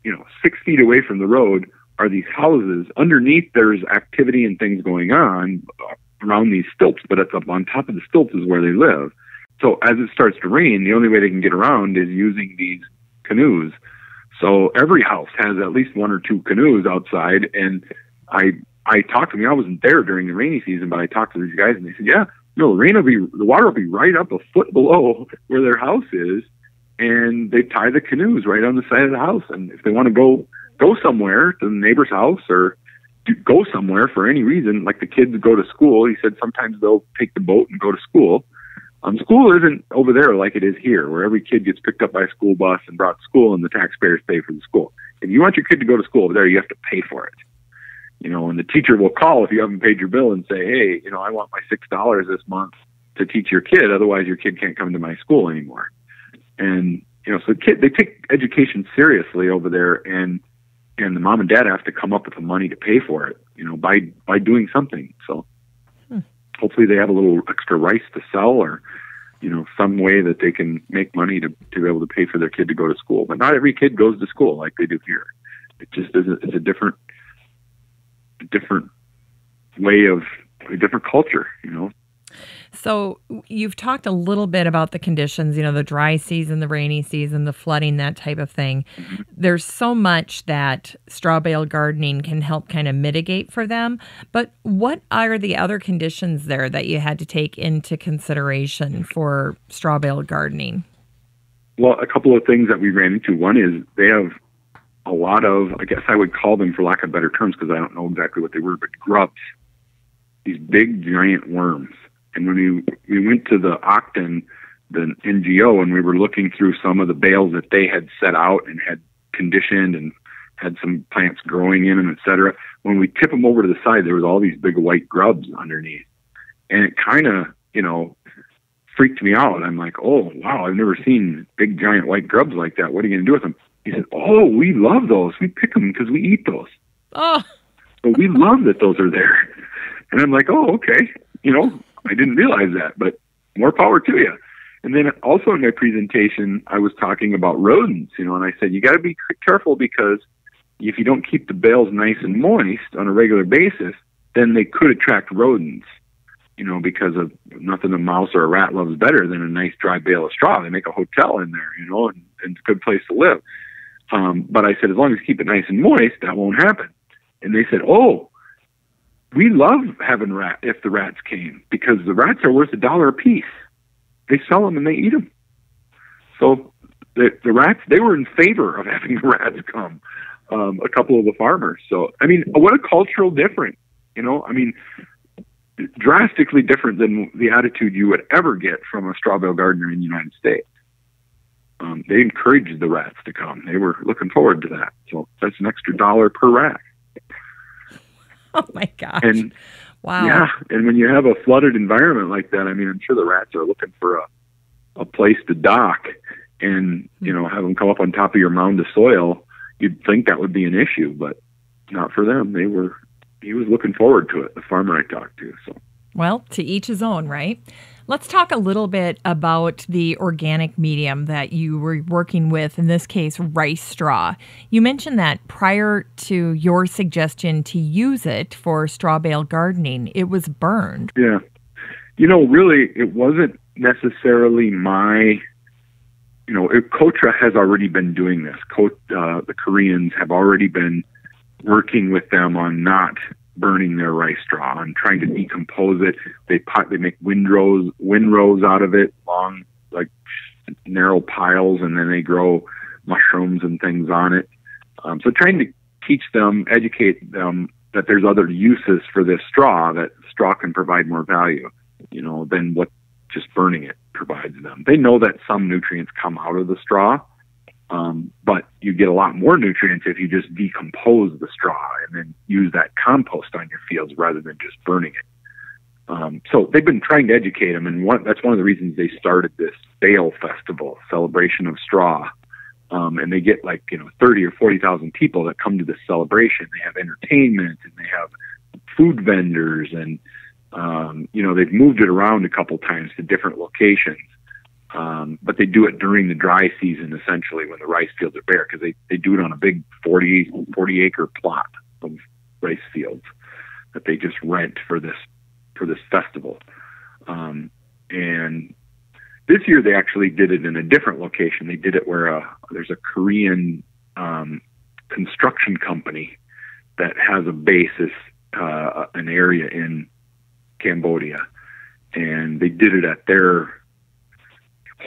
6 feet away from the road are these houses. Underneath, there's activity and things going on around these stilts, but it's up on top of the stilts is where they live. So as it starts to rain, the only way they can get around is using these canoes. So every house has at least 1 or 2 canoes outside, and I talked to them. I wasn't there during the rainy season, but I talked to these guys, and they said, "Yeah, the water will be right up a foot below where their house is, and they tie the canoes right on the side of the house. And if they want to go somewhere to the neighbor's house or to go somewhere for any reason, like the kids go to school, he said sometimes they'll take the boat and go to school. School isn't over there like it is here, where every kid gets picked up by a school bus and brought to school, and the taxpayers pay for the school. If you want your kid to go to school over there, you have to pay for it. And the teacher will call if you haven't paid your bill and say, hey, I want my $6 this month to teach your kid. Otherwise, your kid can't come to my school anymore. And, so they take education seriously over there, and the mom and dad have to come up with the money to pay for it, by doing something. So hopefully they have a little extra rice to sell, or, some way that they can make money to be able to pay for their kid to go to school. But not every kid goes to school like they do here. It just isn't. It's a different way of a different culture, So you've talked a little bit about the conditions, the dry season, the rainy season, the flooding, that type of thing. Mm-hmm. There's so much that straw bale gardening can help kind of mitigate for them. But what are the other conditions there that you had to take into consideration for straw bale gardening? Well, a couple of things that we ran into. One is they have a lot of, I guess I would call them, for lack of better terms, because I don't know exactly what they were, but grubs, these big giant worms. And when we went to the Octon, the NGO, and we were looking through some of the bales that they had set out and had conditioned and had some plants growing in them, et cetera, when we tip them over to the side, there was all these big white grubs underneath. And it kind of, freaked me out. I'm like, oh, wow, I've never seen big giant white grubs like that. What are you going to do with them? He said, oh, we love those. We pick them because we eat those. Oh. So we love that those are there. And I'm like, oh, okay. I didn't realize that, but more power to you. And then also in my presentation, I was talking about rodents, and I said, you got to be careful, because if you don't keep the bales nice and moist on a regular basis, then they could attract rodents, because of nothing a mouse or a rat loves better than a nice dry bale of straw. They make a hotel in there, and it's a good place to live. But I said, as long as you keep it nice and moist, that won't happen. And they said, oh, we love having if the rats came, because the rats are worth $1 a piece. They sell them and they eat them. So the rats, they were in favor of having the rats come, a couple of the farmers. So, what a cultural difference, drastically different than the attitude you would ever get from a straw bale gardener in the United States. They encouraged the rats to come. They were looking forward to that. So that's an extra $1 per rat. Oh my gosh. And wow. Yeah. And when you have a flooded environment like that, I'm sure the rats are looking for a place to dock and, have them come up on top of your mound of soil. You'd think that would be an issue, but not for them. He was looking forward to it, the farmer I talked to. So, well, to each his own, right? Let's talk a little bit about the organic medium that you were working with, in this case, rice straw. You mentioned that prior to your suggestion to use it for straw bale gardening, it was burned. Yeah. Really, it wasn't necessarily my, KOTRA has already been doing this. The Koreans have already been working with them on not burning their rice straw and trying to decompose it. They make windrows out of it, long, like narrow piles, and then they grow mushrooms and things on it. So trying to educate them that there's other uses for this straw, that straw can provide more value, than what just burning it provides them. They know that some nutrients come out of the straw, but you get a lot more nutrients if you just decompose the straw and then use that compost on your fields rather than just burning it. So they've been trying to educate them, and that's one of the reasons they started this Bale Festival, celebration of straw. And they get 30 or 40,000 people that come to this celebration. They have entertainment and they have food vendors, and they've moved it around a couple times to different locations. But they do it during the dry season, essentially, when the rice fields are bare, because they do it on a big 40 acre plot of rice fields that they just rent for this festival. And this year they actually did it in a different location. They did it where there's a Korean construction company that has a basis, an area in Cambodia, and they did it at their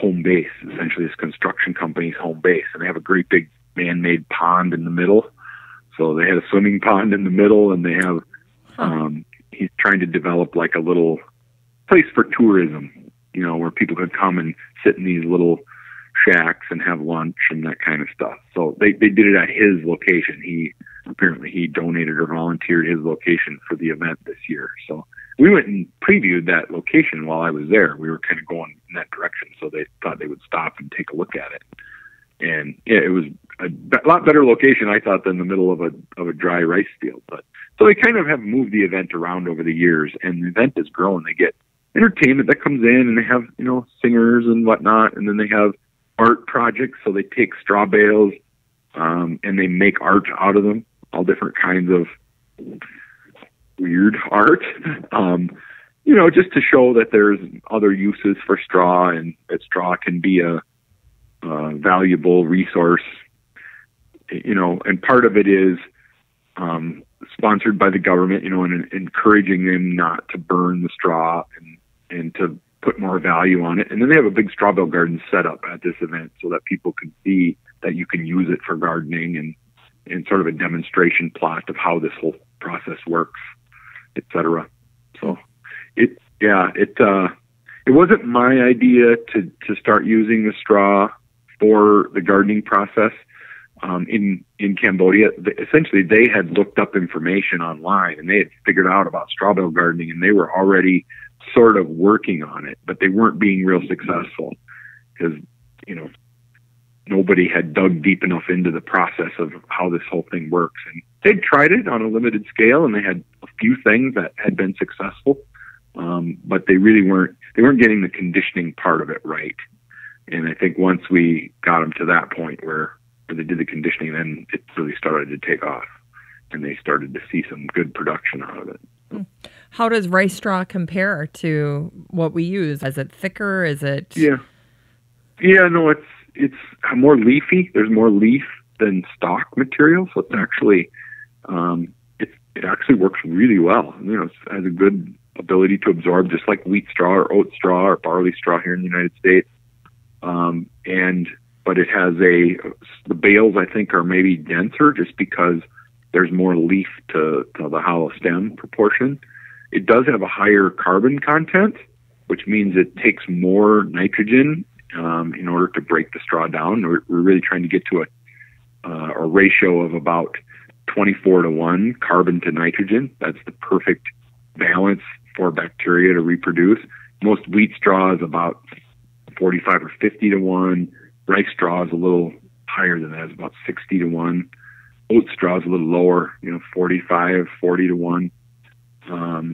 home base, essentially this construction company's home base, and they have a great big man-made pond in the middle. So they had a swimming pond in the middle, and they have he's trying to develop like a little place for tourism, where people could come and sit in these little shacks and have lunch and that kind of stuff. So they did it at his location. He donated or volunteered his location for the event this year. So we went and previewed that location while I was there. We were kind of going in that direction, so they thought they would stop and take a look at it. And yeah, it was a lot better location, I thought, than the middle of a dry rice field. But so they kind of have moved the event around over the years, and the event has grown. They get entertainment that comes in, and they have singers and whatnot, and then they have art projects. So they take straw bales and they make art out of them, all different kinds of weird art, just to show that there's other uses for straw, and that straw can be a valuable resource, and part of it is sponsored by the government, and encouraging them not to burn the straw and to put more value on it. And then they have a big Straw Bale Garden set up at this event so that people can see that you can use it for gardening, and sort of a demonstration plot of how this whole process works, etc. So it wasn't my idea to start using the straw for the gardening process. In Cambodia, essentially they had looked up information online, and they had figured out about straw bale gardening, and they were already sort of working on it, but they weren't being real successful because nobody had dug deep enough into the process of how this whole thing works. And they'd tried it on a limited scale, and they had a few things that had been successful, but they weren't getting the conditioning part of it right. And I think once we got them to that point where they did the conditioning, then it really started to take off, and they started to see some good production out of it. How does rice straw compare to what we use? Is it thicker? Is it? Yeah, no, it's more leafy. There's more leaf than stock material, so it's actually it actually works really well. It has a good ability to absorb, just like wheat straw or oat straw or barley straw here in the United States. But it has the bales, I think, are maybe denser just because there's more leaf to the hollow stem proportion. It does have a higher carbon content, which means it takes more nitrogen in order to break the straw down. We're really trying to get to a ratio of about 24-1 carbon to nitrogen. That's the perfect balance for bacteria to reproduce. Most wheat straw is about 45 or 50-1. Rice straw is a little higher than that, it's about 60-1. Oat straw is a little lower, 45, 40-1.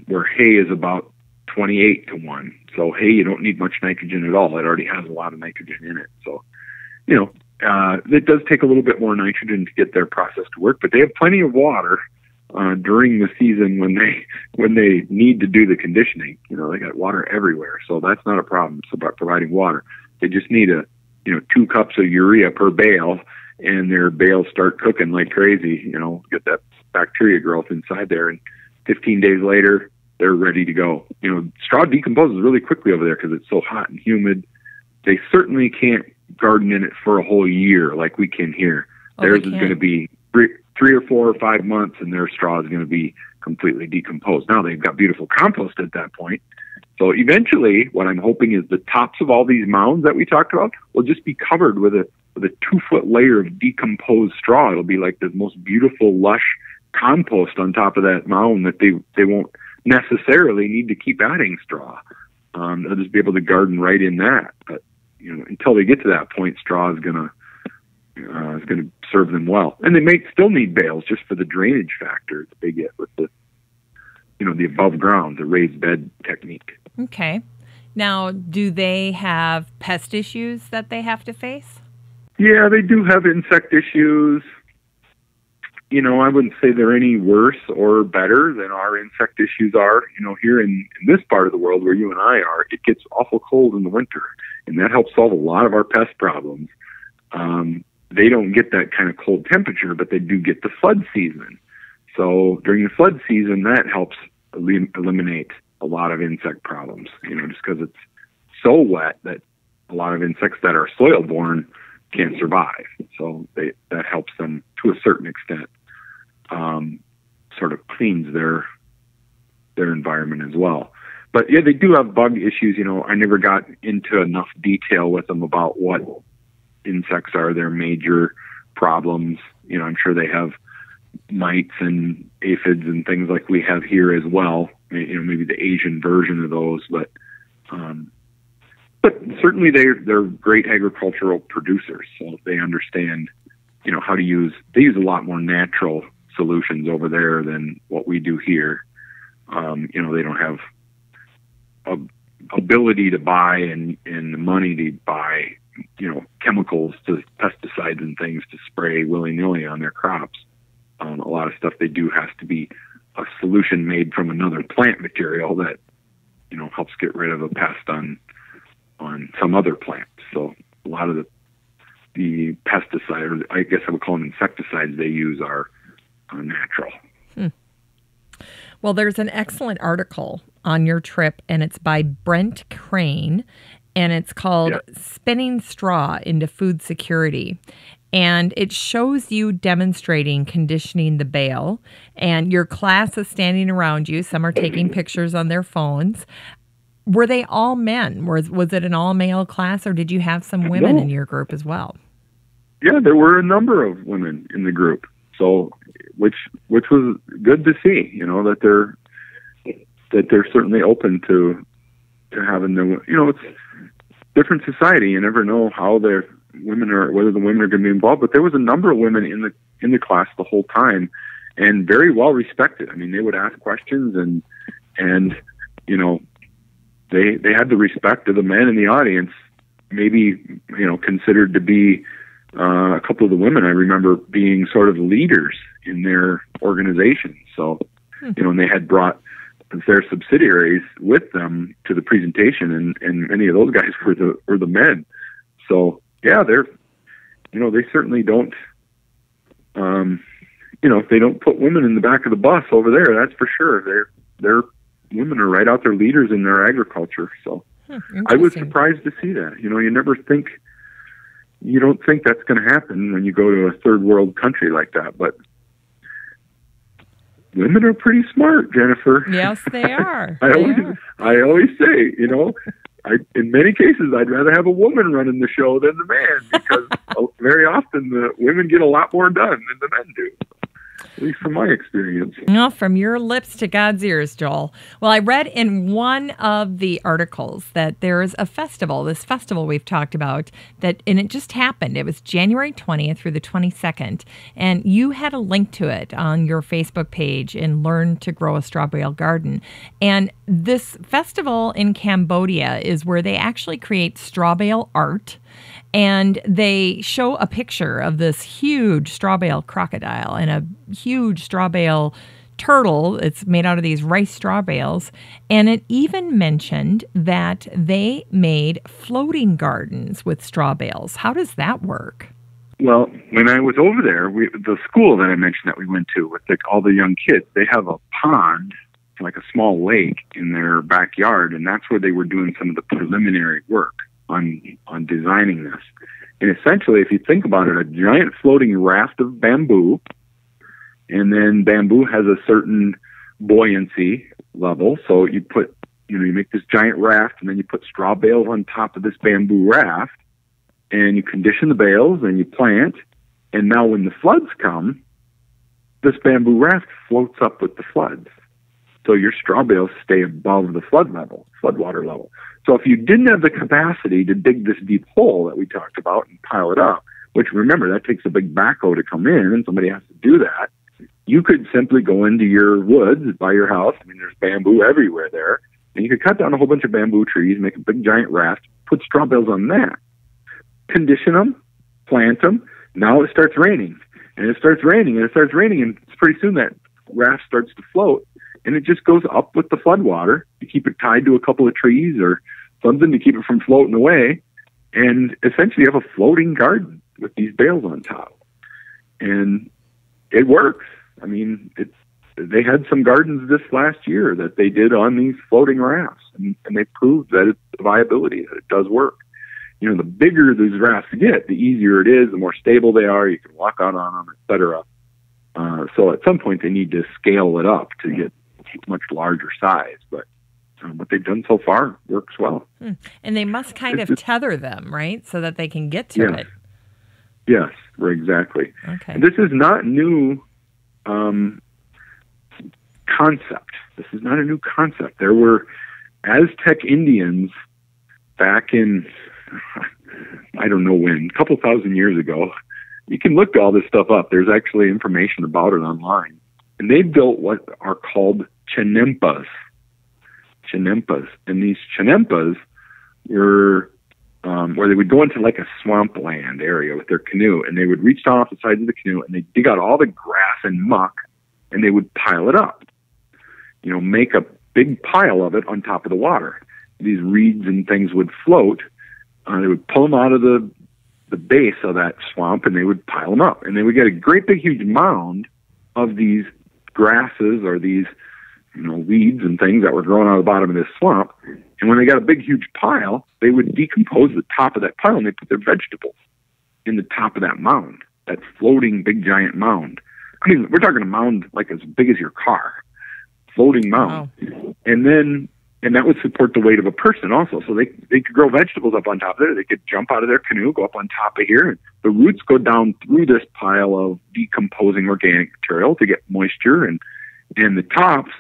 Where hay is about 28 to 1. So, hey, you don't need much nitrogen at all. It already has a lot of nitrogen in it. So, it does take a little bit more nitrogen to get their process to work, but they have plenty of water during the season when they need to do the conditioning. They got water everywhere, so that's not a problem. It's about providing water. They just need 2 cups of urea per bale, and their bales start cooking like crazy. Get that bacteria growth inside there, and 15 days later, they're ready to go. Straw decomposes really quickly over there because it's so hot and humid. They certainly can't garden in it for a whole year like we can here. Theirs is going to be 3 or 4 or 5 months, and their straw is going to be completely decomposed. Now they've got beautiful compost at that point. So eventually, what I'm hoping is the tops of all these mounds that we talked about will just be covered with a 2-foot layer of decomposed straw. It'll be like the most beautiful, lush compost on top of that mound that they won't necessarily need to keep adding straw. They'll just be able to garden right in that. But until they get to that point, straw is gonna serve them well. And they may still need bales just for the drainage factor that they get with the above ground, the raised bed technique. Okay. Now, do they have pest issues that they have to face? Yeah, they do have insect issues. I wouldn't say they're any worse or better than our insect issues are. Here in this part of the world where you and I are, it gets awful cold in the winter, and that helps solve a lot of our pest problems. They don't get that kind of cold temperature, but they do get the flood season. So during the flood season, that helps eliminate a lot of insect problems, just because it's so wet that a lot of insects that are soil-borne can't survive. So that helps them to a certain extent, sort of cleans their environment as well. But yeah, they do have bug issues. I never got into enough detail with them about what insects are their major problems. I'm sure they have mites and aphids and things like we have here as well. Maybe the Asian version of those, but certainly they're great agricultural producers, so they understand, how to use. They use a lot more natural solutions over there than what we do here. They don't have ability to buy and the money to buy, chemicals, to pesticides and things to spray willy-nilly on their crops. A lot of stuff they do has to be a solution made from another plant material that, helps get rid of a pest on some other plant. So a lot of the pesticide, or I guess I would call them insecticides they use, are natural. Well, there's an excellent article on your trip, and it's by Brent Crane, and it's called Spinning Straw into Food Security. And it shows you demonstrating conditioning the bale, and your class is standing around you. Some are taking pictures on their phones. Were they all men? Was it an all-male class, or did you have some women in your group as well? Yeah, there were a number of women in the group, so which was good to see. That they're certainly open to having the. It's different society. You never know how whether the women are going to be involved. But there was a number of women in the class the whole time, and very well respected. I mean, they would ask questions, and they had the respect of the men in the audience. Maybe considered to be a couple of the women I remember being sort of leaders in their organization. So and they had brought their subsidiaries with them to the presentation, and many of those guys were the men. So yeah, they certainly don't they don't put women in the back of the bus over there, that's for sure. They're women are right out there leaders in their agriculture. So I was surprised to see that. You don't think that's going to happen when you go to a third world country like that, but women are pretty smart, Jennifer. Yes, they are. I always say, in many cases, I'd rather have a woman running the show than the man, because very often the women get a lot more done than the men do. At least from my experience. Well, from your lips to God's ears, Joel. Well, I read in one of the articles that there is a festival, this festival we've talked about, and it just happened. It was January 20th through the 22nd, and you had a link to it on your Facebook page in Learn to Grow a Straw Bale Garden. And this festival in Cambodia is where they actually create straw bale art. And they show a picture of this huge straw bale crocodile and a huge straw bale turtle. It's made out of these rice straw bales. And it even mentioned that they made floating gardens with straw bales. How does that work? Well, when I was over there, the school that I mentioned that we went to with all the young kids, they have a pond, like a small lake in their backyard, and that's where they were doing some of the preliminary work on designing this. And essentially, if you think about it, a giant floating raft of bamboo, and then bamboo has a certain buoyancy level. So you make this giant raft, and then you put straw bales on top of this bamboo raft, and you condition the bales, and you plant. And now when the floods come, this bamboo raft floats up with the floods. So your straw bales stay above the floodwater level. So if you didn't have the capacity to dig this deep hole that we talked about and pile it up, which remember, that takes a big backhoe to come in, and somebody has to do that, you could simply go into your woods by your house. I mean, there's bamboo everywhere there. And you could cut down a whole bunch of bamboo trees, make a big giant raft, put straw bales on that, condition them, plant them. Now it starts raining. And it starts raining, and pretty soon that raft starts to float. And it just goes up with the floodwater. You keep it tied to a couple of trees or something to keep it from floating away. And essentially you have a floating garden with these bales on top. And it works. I mean, they had some gardens this last year that they did on these floating rafts. And they proved that it's a viability, that it does work. You know, the bigger these rafts get, the easier it is, the more stable they are. You can walk out on them, et cetera. So at some point they need to scale it up to get much larger size, but what they've done so far works well. And they must kind of tether them, right, so that they can get to it. Yes, exactly. Okay. And this is not new concept. This is not a new concept. There were Aztec Indians back in, I don't know when, a couple thousand years ago. You can look all this stuff up. There's actually information about it online. And they built what are called chenampas. And these chenampas were where they would go into like a swampland area with their canoe, and they would reach down off the sides of the canoe, and they'd dig out all the grass and muck, and they would pile it up. You know, make a big pile of it on top of the water. These reeds and things would float. They would pull them out of the base of that swamp, and they would pile them up. And they would get a great big huge mound of these grasses or these, weeds and things that were growing out of the bottom of this swamp. And when they got a big huge pile, they would decompose the top of that pile, and they put their vegetables in the top of that mound, that floating big giant mound. I mean, we're talking a mound like as big as your car, floating mound. Wow. And that would support the weight of a person also. So they could grow vegetables up on top of it. They could jump out of their canoe, go up on top of here, and the roots go down through this pile of decomposing organic material to get moisture, and the tops,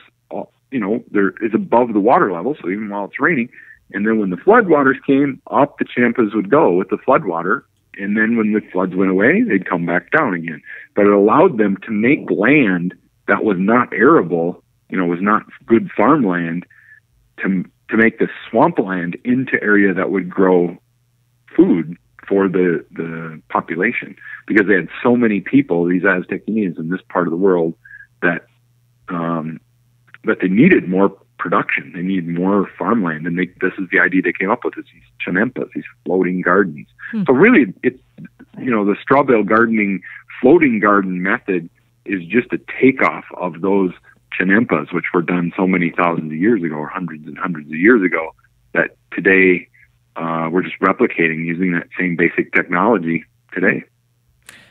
there is above the water level, so even while it's raining. And then when the floodwaters came, up the champas would go with the floodwater, and then when the floods went away, they'd come back down again. But it allowed them to make land that was not arable, was not good farmland, to make this swampland into area that would grow food for the population, because they had so many people, these Aztec Indians in this part of the world, that they needed more production. They needed more farmland, and this is the idea they came up with, is these chenampas, these floating gardens. So really, it's the straw bale gardening floating garden method is just a takeoff of those chenampas, which were done so many thousands of years ago, or hundreds and hundreds of years ago, that today we're just replicating using that same basic technology today.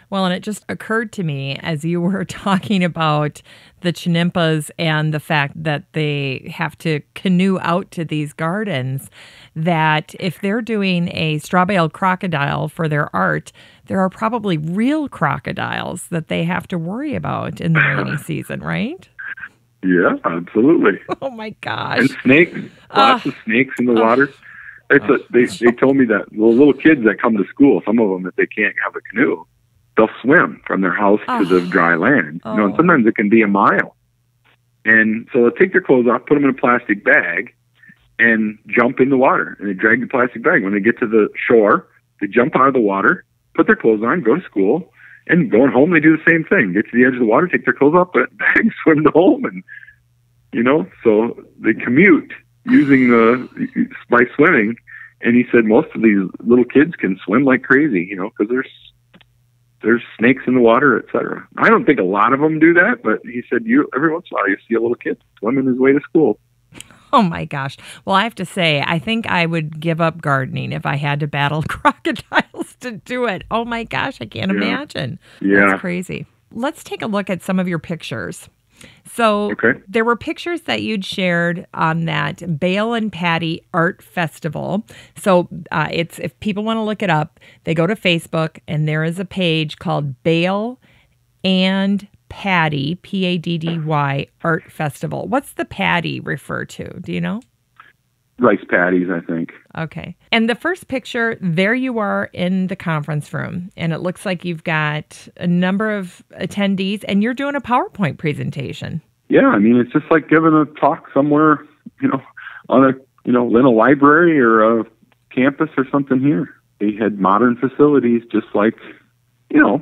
Well, and it just occurred to me as you were talking about the Chinimpas and the fact that they have to canoe out to these gardens, that if they're doing a straw bale crocodile for their art, there are probably real crocodiles that they have to worry about in the rainy season, right? Yeah, absolutely. Oh my gosh. And snakes, lots of snakes in the water. They told me that the little kids that come to school, some of them, if they can't have a canoe, they'll swim from their house to the dry land. You know, and sometimes it can be a mile. And so they'll take their clothes off, put them in a plastic bag, and jump in the water. And they drag the plastic bag. When they get to the shore, they jump out of the water, put their clothes on, go to school, and going home, they do the same thing. Get to the edge of the water, take their clothes off, put it in bags, swim to home, and, you know, so they commute by swimming. And he said most of these little kids can swim like crazy, you know, because there's snakes in the water, etc. I don't think a lot of them do that, but he said every once in a while you see a little kid swimming his way to school. Oh my gosh. Well, I have to say, I think I would give up gardening if I had to battle crocodiles to do it. Oh my gosh, I can't imagine. Yeah. That's crazy. Let's take a look at some of your pictures. So there were pictures that you'd shared on that Bale and Patty Art Festival. So it's, if people want to look it up, they go to Facebook and there is a page called Bale and Patty, Paddy Art Festival. What's the patty refer to? Do you know? Rice patties, I think. Okay. And the first picture, there you are in the conference room, and it looks like you've got a number of attendees, and you're doing a PowerPoint presentation. Yeah, I mean, it's just like giving a talk somewhere, you know, in a library or a campus or something here. They had modern facilities, just like, you know,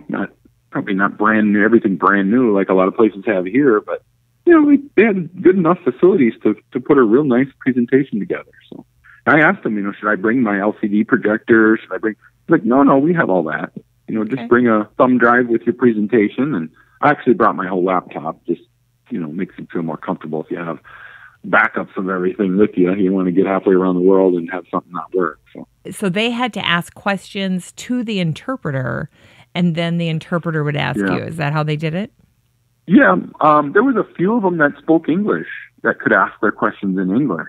probably not brand new, everything brand new like a lot of places have here, but you know, they had good enough facilities to put a real nice presentation together. So I asked them, you know, should I bring my LCD projector? Should I bring? Like, no, we have all that. You know, just bring a thumb drive with your presentation. And I actually brought my whole laptop. Just, you know, makes it feel more comfortable if you have backups of everything with you. You want to get halfway around the world and have something not work. So they had to ask questions to the interpreter, and then the interpreter would ask you. Is that how they did it? Yeah, there was a few of them that spoke English that could ask their questions in English.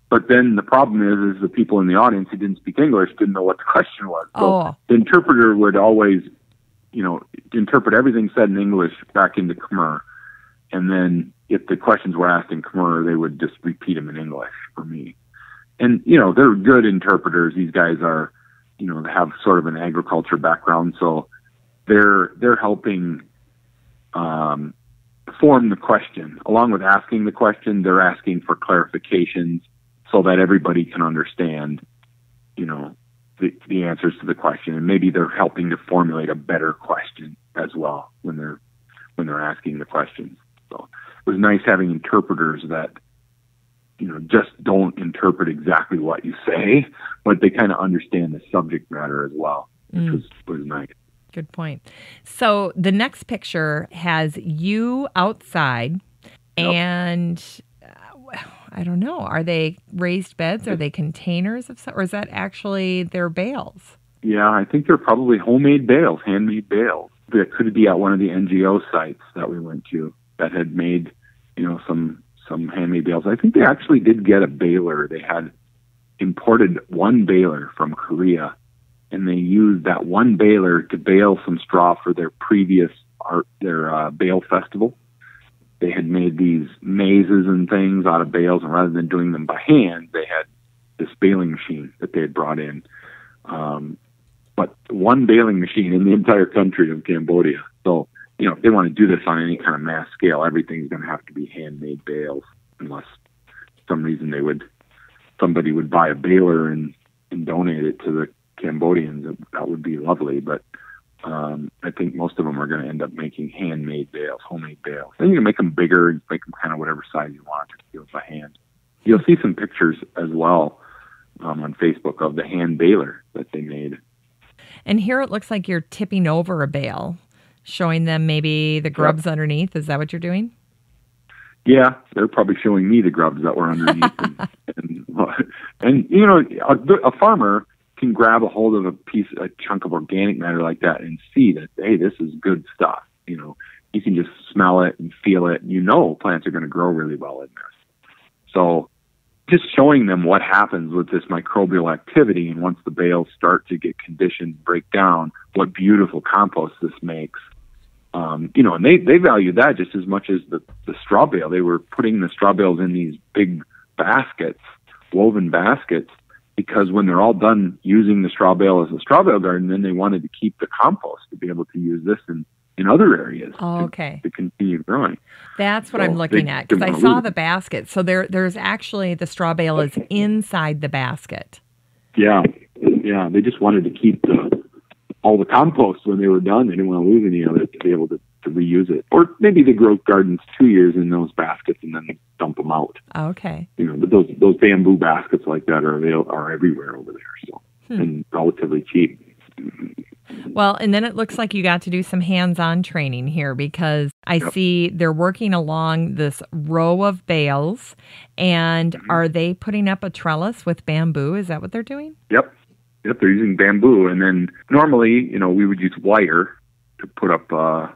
But then the problem is the people in the audience who didn't speak English didn't know what the question was. So the interpreter would always, you know, interpret everything said in English back into Khmer. And then if the questions were asked in Khmer, they would just repeat them in English for me. And, you know, they're good interpreters. These guys are, you know, they have sort of an agriculture background. So they're helping form the question. Along with asking the question, they're asking for clarifications so that everybody can understand, you know, the answers to the question. And maybe they're helping to formulate a better question as well when they're asking the questions. So it was nice having interpreters that, you know, just don't interpret exactly what you say, but they kind of understand the subject matter as well, which was nice. Good point. So the next picture has you outside, and I don't know, are they raised beds? Are they containers of some, or is that actually their bales? Yeah, I think they're probably homemade bales, handmade bales. That could be at one of the NGO sites that we went to that had made, you know, some handmade bales. I think they actually did get a baler. They had imported one baler from Korea, and they used that one baler to bale some straw for their previous bale festival. They had made these mazes and things out of bales, and rather than doing them by hand, they had this baling machine that they had brought in. But one baling machine in the entire country of Cambodia. So, you know, if they want to do this on any kind of mass scale, everything's going to have to be handmade bales, unless for some reason somebody would buy a baler and donate it to the Cambodians. That would be lovely, but I think most of them are going to end up making handmade bales, homemade bales. Then you can make them bigger and make them kind of whatever size you want to do it by hand. You'll see some pictures as well on Facebook of the hand baler that they made. And here it looks like you're tipping over a bale, showing them maybe the grubs underneath. Is that what you're doing? Yeah, they're probably showing me the grubs that were underneath. and you know, a farmer can grab a hold of a chunk of organic matter like that and see that, hey, this is good stuff. You know, you can just smell it and feel it. You know, plants are going to grow really well in this. So just showing them what happens with this microbial activity, and once the bales start to get conditioned, break down, what beautiful compost this makes. You know, and they value that just as much as the straw bale. They were putting the straw bales in these big baskets, woven baskets, because when they're all done using the straw bale as a straw bale garden, then they wanted to keep the compost to be able to use this in other areas to continue growing. That's what I'm looking at, because I saw the basket. So there's actually the straw bale is inside the basket. Yeah. They just wanted to keep all the compost when they were done. They didn't want to lose any of it to be able to reuse it. Or maybe they grow gardens 2 years in those baskets and then dump them out. Okay. You know, but those bamboo baskets like that are everywhere over there, so and relatively cheap. Well, and then it looks like you got to do some hands-on training here, because I see they're working along this row of bales, and are they putting up a trellis with bamboo? Is that what they're doing? Yep, they're using bamboo, and then normally, you know, we would use wire to put up a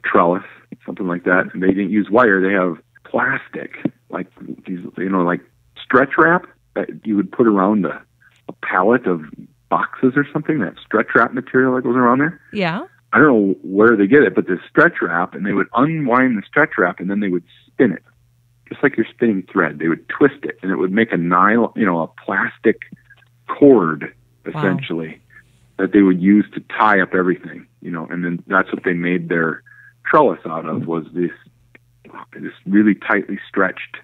trellis, something like that, and they didn't use wire. They have plastic, like these, you know, like stretch wrap that you would put around a pallet of boxes or something, that stretch wrap material that goes around there. Yeah. I don't know where they get it, but the stretch wrap, and they would unwind the stretch wrap, and then they would spin it, just like you're spinning thread. They would twist it, and it would make a nylon, you know, a plastic cord, essentially, that they would use to tie up everything, you know, and then that's what they made their trellis out of, was this really tightly stretched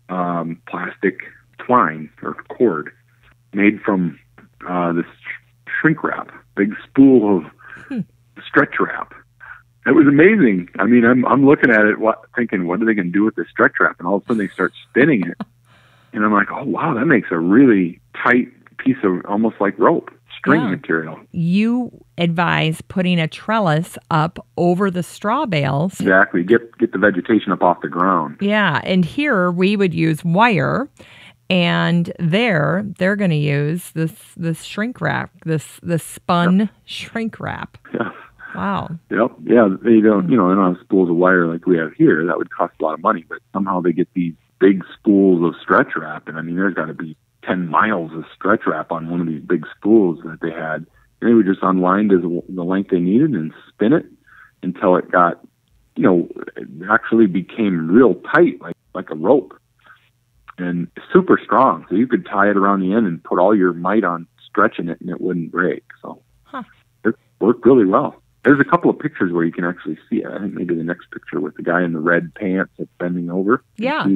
plastic twine or cord made from this shrink wrap, big spool of stretch wrap. It was amazing. I mean, I'm looking at it, thinking, what are they going to do with this stretch wrap? And all of a sudden they start spinning it. And I'm like, oh, wow, that makes a really tight piece of almost like rope, string material. You advise putting a trellis up over the straw bales. Exactly. Get the vegetation up off the ground. Yeah. And here we would use wire. And they're going to use this shrink wrap, this spun shrink wrap. Yeah. Wow. Yep. Yeah. They don't, you know, they don't have spools of wire like we have here. That would cost a lot of money. But somehow they get these big spools of stretch wrap, and I mean, there's got to be 10 miles of stretch wrap on one of these big spools that they had. And they would just unwind the length they needed and spin it until it got, you know, it actually became real tight, like a rope. And super strong, so you could tie it around the end and put all your might on stretching it, and it wouldn't break. So it worked really well. There's a couple of pictures where you can actually see it. I think maybe the next picture with the guy in the red pants that's bending over. Yeah.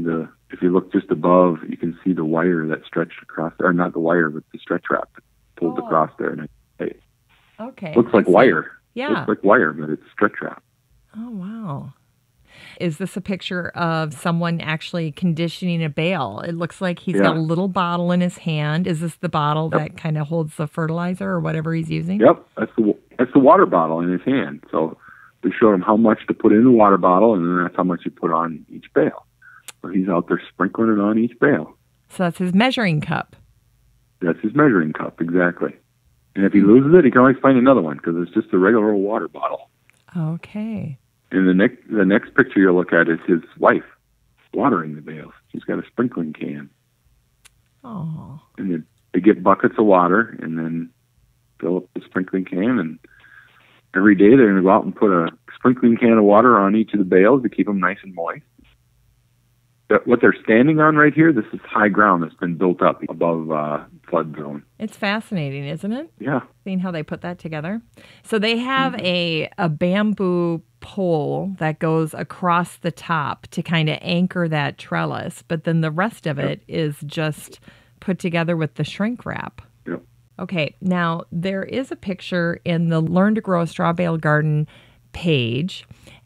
If you look just above, you can see the wire that stretched across, or not the wire, but the stretch wrap that pulled across there. And okay, looks like wire. Yeah, looks like wire, but it's stretch wrap. Oh wow. Is this a picture of someone actually conditioning a bale? It looks like he's got a little bottle in his hand. Is this the bottle that kind of holds the fertilizer or whatever he's using? Yep, that's the water bottle in his hand. So we showed him how much to put in the water bottle, and then that's how much you put on each bale. So he's out there sprinkling it on each bale. So that's his measuring cup. That's his measuring cup, exactly. And if he loses it, he can always find another one, because it's just a regular old water bottle. Okay. And the next picture you'll look at is his wife watering the bales. She's got a sprinkling can. Oh. And they get buckets of water and then fill up the sprinkling can. And every day they're going to go out and put a sprinkling can of water on each of the bales to keep them nice and moist. What they're standing on right here, this is high ground that's been built up above flood zone. It's fascinating, isn't it? Yeah. Seeing how they put that together. So they have a bamboo pole that goes across the top to kind of anchor that trellis, but then the rest of it is just put together with the shrink wrap. Yep. Okay, now there is a picture in the Learn to Grow a Straw Bale Garden page,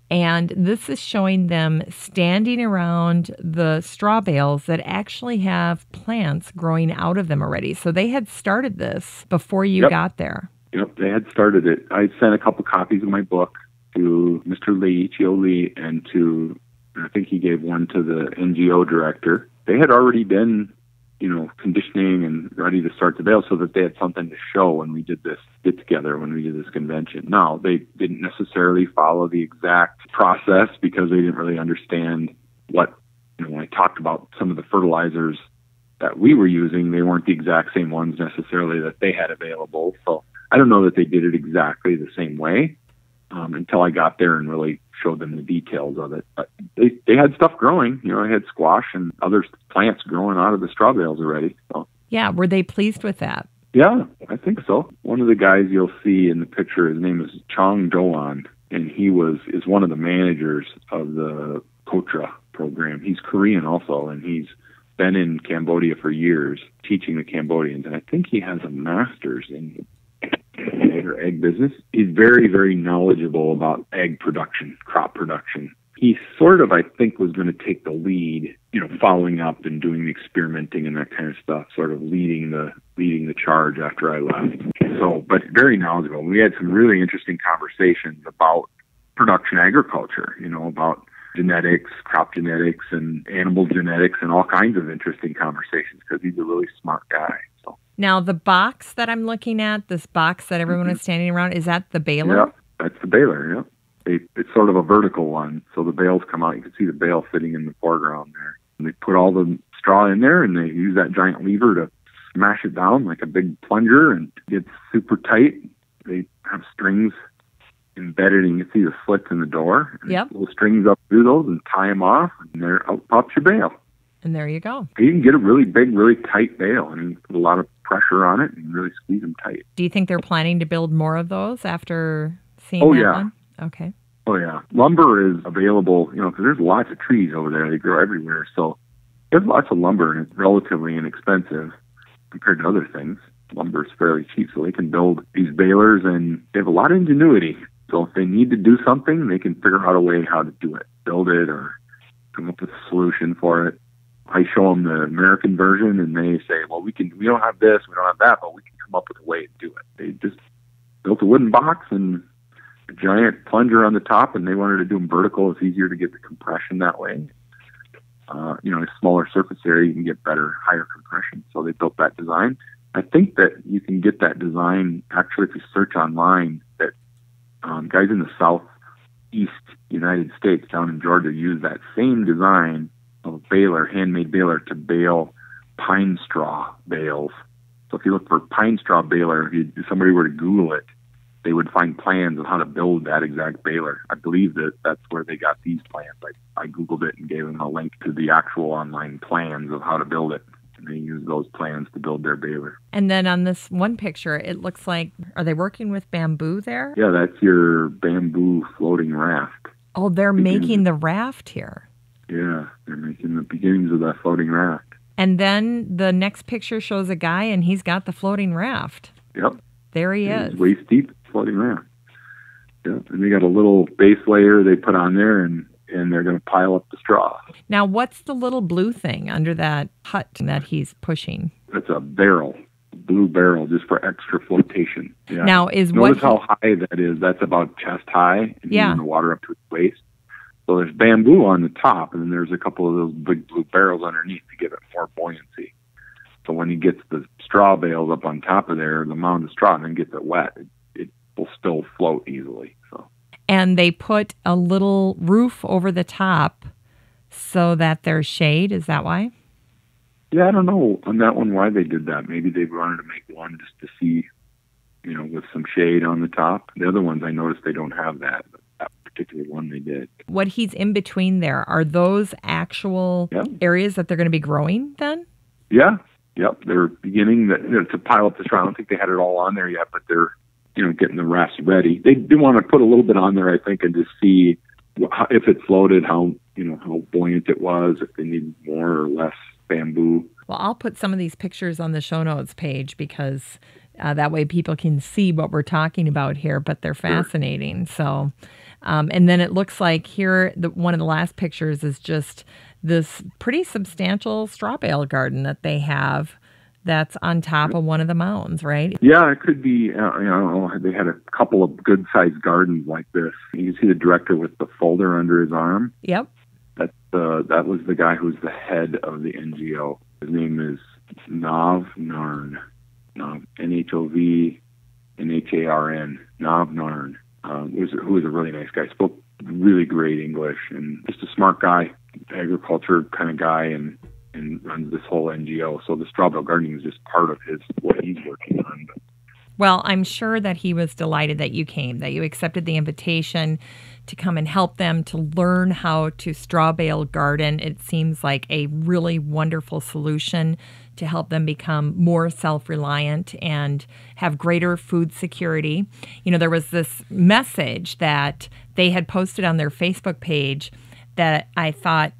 and this is showing them standing around the straw bales that actually have plants growing out of them already. So they had started this before you got there. Yep, they had started it. I sent a couple copies of my book to Mr. Lee, Chio Lee, and I think he gave one to the NGO director. They had already been conditioning and ready to start the bale so that they had something to show when we did this get together, when we did this convention. Now, they didn't necessarily follow the exact process because they didn't really understand what, when I talked about some of the fertilizers that we were using, they weren't the exact same ones necessarily that they had available. So I don't know that they did it exactly the same way until I got there and really showed them the details of it. But they had stuff growing. I had squash and other plants growing out of the straw bales already. So. Yeah, were they pleased with that? Yeah, I think so. One of the guys you'll see in the picture, his name is Chong Doan, and he is one of the managers of the KOTRA program. He's Korean also, and he's been in Cambodia for years teaching the Cambodians, and I think he has a master's in egg business. He's very, very knowledgeable about egg production, crop production. He sort of, I think, was going to take the lead, following up and doing the experimenting and that kind of stuff, sort of leading the charge after I left. So, but very knowledgeable. We had some really interesting conversations about production agriculture, about genetics, crop genetics, and animal genetics, and all kinds of interesting conversations because he's a really smart guy. So. Now, the box that I'm looking at, this box that everyone is standing around, is that the baler? Yeah, that's the baler, yeah. It's sort of a vertical one, so the bales come out. You can see the bale sitting in the foreground there. And they put all the straw in there, and they use that giant lever to smash it down like a big plunger, and it gets super tight. They have strings embedded, and you can see the slits in the door. And little strings up through those and tie them off, and there out pops your bale. And there you go. You can get a really big, really tight bale, and put a lot of pressure on it and really squeeze them tight. Do you think they're planning to build more of those after seeing that one? Okay. Oh, yeah. Lumber is available, because there's lots of trees over there. They grow everywhere. So there's lots of lumber, and it's relatively inexpensive compared to other things. Lumber is fairly cheap, so they can build these balers, and they have a lot of ingenuity. So if they need to do something, they can figure out a way how to do it, build it, or come up with a solution for it. I show them the American version, and they say, well, we don't have this, we don't have that, but we can come up with a way to do it. They just built a wooden box and a giant plunger on the top, and they wanted to do them vertical. It's easier to get the compression that way. A smaller surface area, you can get better, higher compression. So they built that design. I think that you can get that design, actually, if you search online, that guys in the southeast United States, down in Georgia, use that same design of a baler, handmade baler, to bale pine straw bales. So if you look for pine straw baler, if somebody were to Google it, they would find plans of how to build that exact baler. I believe that's where they got these plans. I Googled it and gave them a link to the actual online plans of how to build it. And they use those plans to build their baler. And then on this one picture, it looks like, are they working with bamboo there? Yeah, that's your bamboo floating raft. Oh, they're making the raft here. Yeah, they're making the beginnings of that floating raft. And then the next picture shows a guy, and he's got the floating raft. Yep. There he is. It's waist deep, floating raft. Yeah, and they got a little base layer they put on there, and they're going to pile up the straw. Now, what's the little blue thing under that hut that he's pushing? It's a barrel, blue barrel, just for extra flotation. Yeah. Now, notice how high that is. That's about chest high, and the water up to its waist. So there's bamboo on the top, and then there's a couple of those big blue barrels underneath to give it more buoyancy. So when he gets the straw bales up on top of there, the mound of straw, and then gets it wet, it will still float easily. So. And they put a little roof over the top so that there's shade. Is that why? Yeah, I don't know on that one why they did that. Maybe they wanted to make one just to see, with some shade on the top. The other ones I noticed they don't have that. But that particular one they did. What he's in between there, are those actual areas that they're going to be growing then? Yeah. Yep, they're beginning to pile up the straw. I don't think they had it all on there yet, but they're, getting the rest ready. They do want to put a little bit on there, I think, and just see if it floated, how buoyant it was, if they need more or less bamboo. Well, I'll put some of these pictures on the show notes page because that way people can see what we're talking about here, but they're fascinating. Sure. So, and then it looks like here, one of the last pictures is just this pretty substantial straw bale garden that they have that's on top of one of the mounds, right? Yeah, it could be, they had a couple of good-sized gardens like this. You can see the director with the folder under his arm. Yep. That was the guy who's the head of the NGO. His name is Navnarn. Nhovnharn. Navnarn. Who was a really nice guy. Spoke really great English and just a smart guy, agriculture kind of guy, and runs this whole NGO. So the Straw Bale Gardening is just part of what he's working on. Well, I'm sure that he was delighted that you came, that you accepted the invitation to come and help them to learn how to straw bale garden. It seems like a really wonderful solution to help them become more self-reliant and have greater food security. You know, there was this message that they had posted on their Facebook page that I thought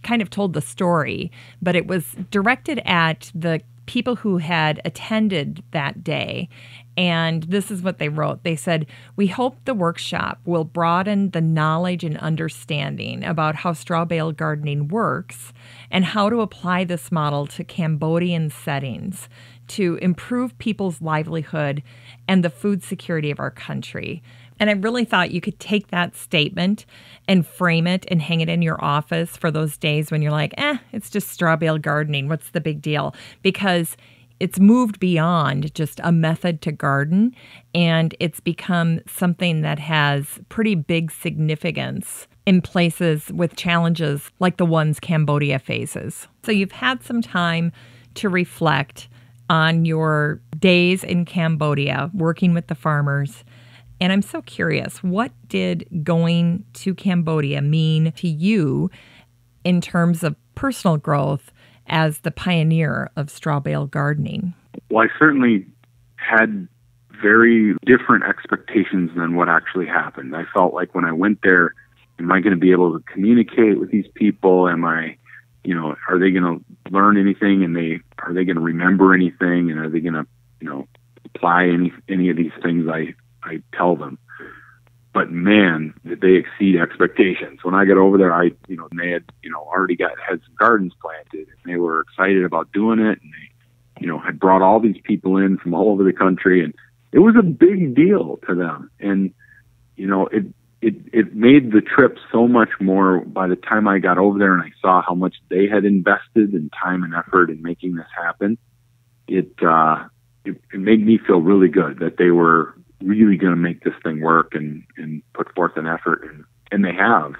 kind of told the story, but it was directed at the people who had attended that day. And this is what they wrote. They said, "We hope the workshop will broaden the knowledge and understanding about how straw bale gardening works and how to apply this model to Cambodian settings to improve people's livelihood and the food security of our country." And I really thought you could take that statement and frame it and hang it in your office for those days when you're like, it's just straw bale gardening. What's the big deal? Because it's moved beyond just a method to garden, and it's become something that has pretty big significance in places with challenges like the ones Cambodia faces. So you've had some time to reflect on your days in Cambodia working with the farmers. And I'm so curious, what did going to Cambodia mean to you in terms of personal growth as the pioneer of straw bale gardening? Well, I certainly had very different expectations than what actually happened. I felt like when I went there, am I going to be able to communicate with these people? Am I, are they going to learn anything, and are they going to remember anything, and are they going to, apply any of these things I tell them? But man, did they exceed expectations. When I got over there, they had, already had some gardens planted, and they were excited about doing it. And they, had brought all these people in from all over the country, and it was a big deal to them. And, it made the trip so much more. By the time I got over there and I saw how much they had invested in time and effort in making this happen, it made me feel really good that they were really going to make this thing work and put forth an effort, and they have,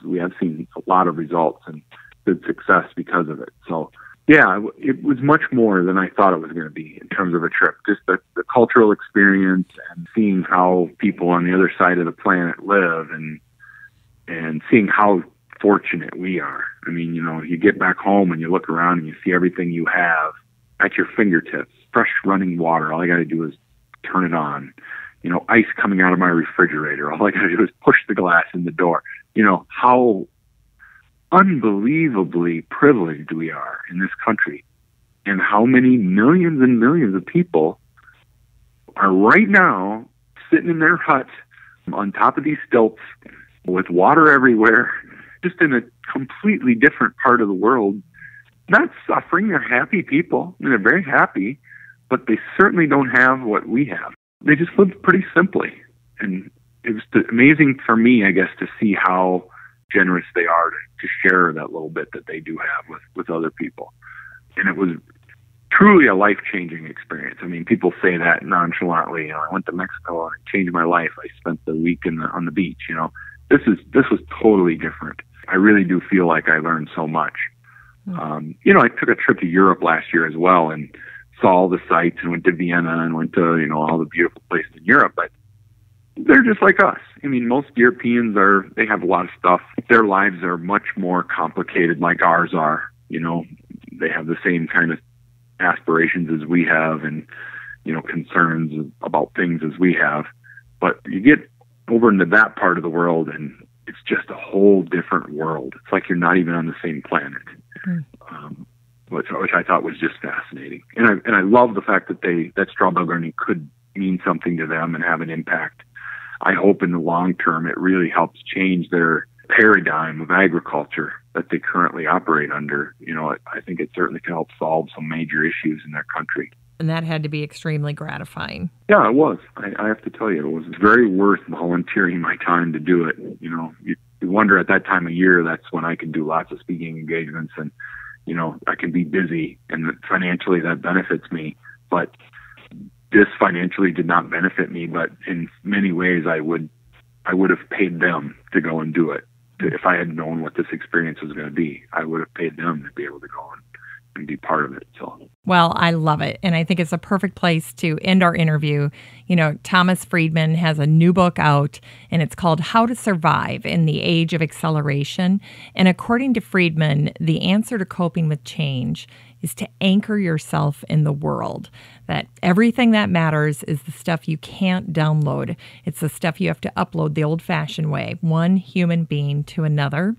we have seen a lot of results and good success because of it. So yeah, it was much more than I thought it was going to be in terms of a trip. Just the cultural experience and seeing how people on the other side of the planet live, and seeing how fortunate we are. I mean, you get back home and you look around and you see everything you have at your fingertips, fresh running water. All I got to do is turn it on, ice coming out of my refrigerator. All I got to do is push the glass in the door. How unbelievably privileged we are in this country, and how many millions and millions of people are right now sitting in their hut on top of these stilts with water everywhere, just in a completely different part of the world, not suffering. They're happy people. I mean, they're very happy, but they certainly don't have what we have. They just live pretty simply. And it was amazing for me, I guess, to see how generous they are to share that little bit that they do have with other people. And it was truly a life-changing experience. I mean, people say that nonchalantly. I went to Mexico and it changed my life. I spent the week on the beach. This was totally different. I really do feel like I learned so much. I took a trip to Europe last year as well, and saw all the sites, and went to Vienna and went to, all the beautiful places in Europe. But they're just like us. I mean, most Europeans they have a lot of stuff. Their lives are much more complicated like ours are. They have the same kind of aspirations as we have, and, concerns about things as we have. But you get over into that part of the world, and it's just a whole different world. It's like you're not even on the same planet. Which I thought was just fascinating. And I love the fact that straw bale gardening could mean something to them and have an impact. I hope in the long term it really helps change their paradigm of agriculture that they currently operate under. I think it certainly can help solve some major issues in their country. And that had to be extremely gratifying. Yeah, it was. I have to tell you, it was very worth volunteering my time to do it. You wonder at that time of year, that's when I could do lots of speaking engagements and I can be busy and financially that benefits me, but this financially did not benefit me, but in many ways I would have paid them to go and do it. If I had known what this experience was going to be, I would have paid them to be able to go and be part of it. So, well, I love it. And I think it's a perfect place to end our interview. Thomas Friedman has a new book out, and it's called How to Survive in the Age of Acceleration. And according to Friedman, the answer to coping with change is to anchor yourself in the world. That everything that matters is the stuff you can't download. It's the stuff you have to upload the old-fashioned way, one human being to another.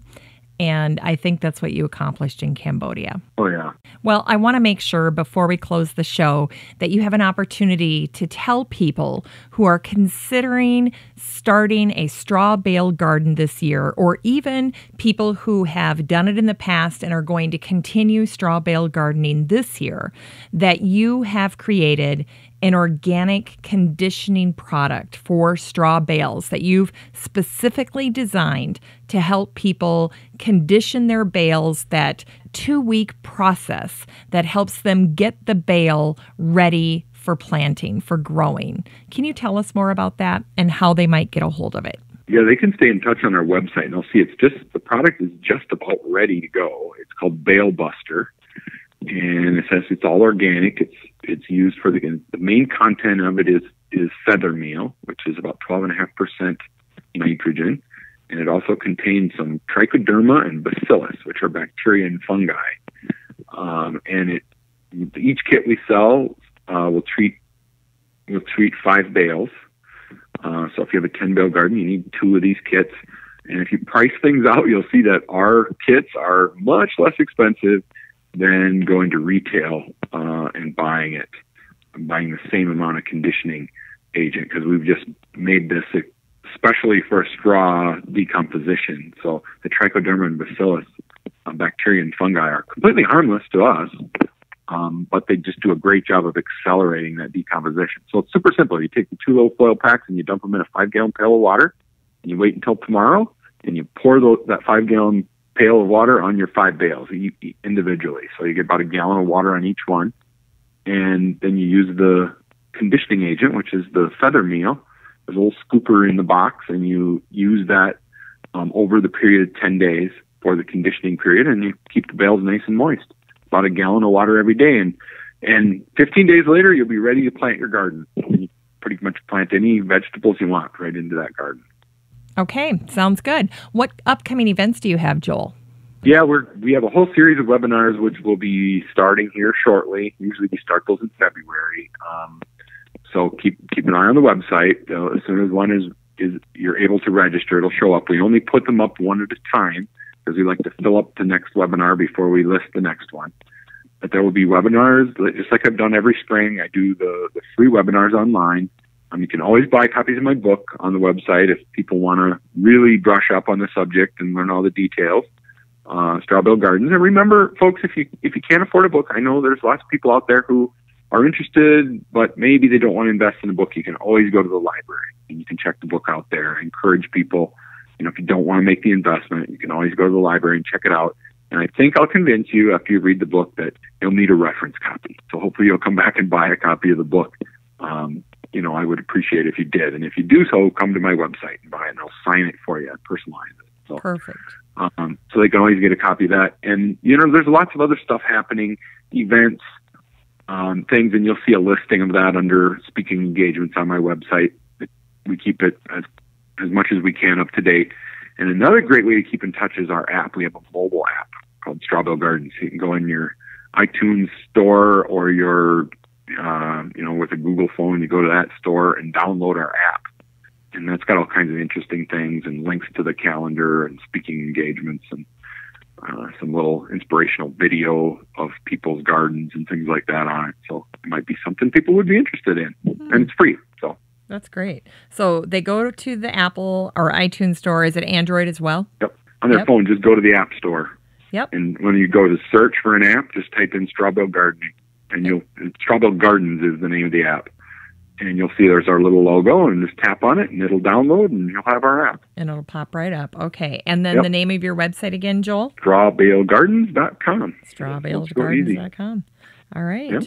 And I think that's what you accomplished in Cambodia. Oh, yeah. Well, I want to make sure before we close the show that you have an opportunity to tell people who are considering starting a straw bale garden this year, or even people who have done it in the past and are going to continue straw bale gardening this year, that you have created an organic conditioning product for straw bales that you've specifically designed to help people condition their bales, that 2-week process that helps them get the bale ready for planting, for growing. Can you tell us more about that and how they might get a hold of it? Yeah, they can stay in touch on our website, and they'll see the product is just about ready to go. It's called Bale Buster. And essentially, it's all organic. It's used for the main content of it is feather meal, which is about 12.5% nitrogen, and it also contains some trichoderma and bacillus, which are bacteria and fungi. And each kit we sell will treat 5 bales. So if you have a 10 bale garden, you need 2 of these kits. And if you price things out, you'll see that our kits are much less expensive than going to retail and buying the same amount of conditioning agent, because we've just made this especially for straw decomposition. So the trichoderma and bacillus bacteria and fungi are completely harmless to us, but they just do a great job of accelerating that decomposition. So it's super simple. You take the 2 little foil packs and you dump them in a 5-gallon pail of water, and you wait until tomorrow, and you pour that 5-gallon pail of water on your 5 bales individually. So you get about a gallon of water on each one. And then you use the conditioning agent, which is the feather meal. There's a little scooper in the box, and you use that over the period of 10 days for the conditioning period, and you keep the bales nice and moist. About a gallon of water every day. And 15 days later, you'll be ready to plant your garden. And you pretty much plant any vegetables you want right into that garden. Okay, sounds good. What upcoming events do you have, Joel? Yeah, we have a whole series of webinars which will be starting here shortly. Usually we start those in February. So keep an eye on the website. As soon as one is you're able to register, it'll show up. We only put them up one at a time because we like to fill up the next webinar before we list the next one. But there will be webinars, just like I've done every spring. I do the free webinars online. You can always buy copies of my book on the website if people want to really brush up on the subject and learn all the details. Straw Bale Gardens. And remember, folks, if you can't afford a book, I know there's lots of people out there who are interested, but maybe they don't want to invest in a book. You can always go to the library and you can check the book out there. I encourage people, if you don't want to make the investment, you can always go to the library and check it out. And I think I'll convince you after you read the book that you'll need a reference copy. So hopefully you'll come back and buy a copy of the book. I would appreciate it if you did. And if you do so, come to my website and buy it, and I'll sign it for you and personalize it. So, perfect. So they can always get a copy of that. And, there's lots of other stuff happening, events, things, and you'll see a listing of that under speaking engagements on my website. We keep it as much as we can up to date. And another great way to keep in touch is our app. We have a mobile app called Straw Bale Garden. So you can go in your iTunes store or your with a Google phone, you go to that store and download our app. And that's got all kinds of interesting things and links to the calendar and speaking engagements and some little inspirational video of people's gardens and things like that on it. So it might be something people would be interested in. Mm-hmm. And it's free. So that's great. So they go to the Apple or iTunes store. Is it Android as well? Yep. On their phone, just go to the App Store. Yep. And when you go to search for an app, just type in Straw Bale Gardening. And Straw Bale Gardens is the name of the app. and you'll see there's our little logo, and just tap on it and it'll download and you'll have our app. And it'll pop right up. Okay. And then the name of your website again, Joel? StrawBaleGardens.com. StrawBaleGardens.com. All right. Yep.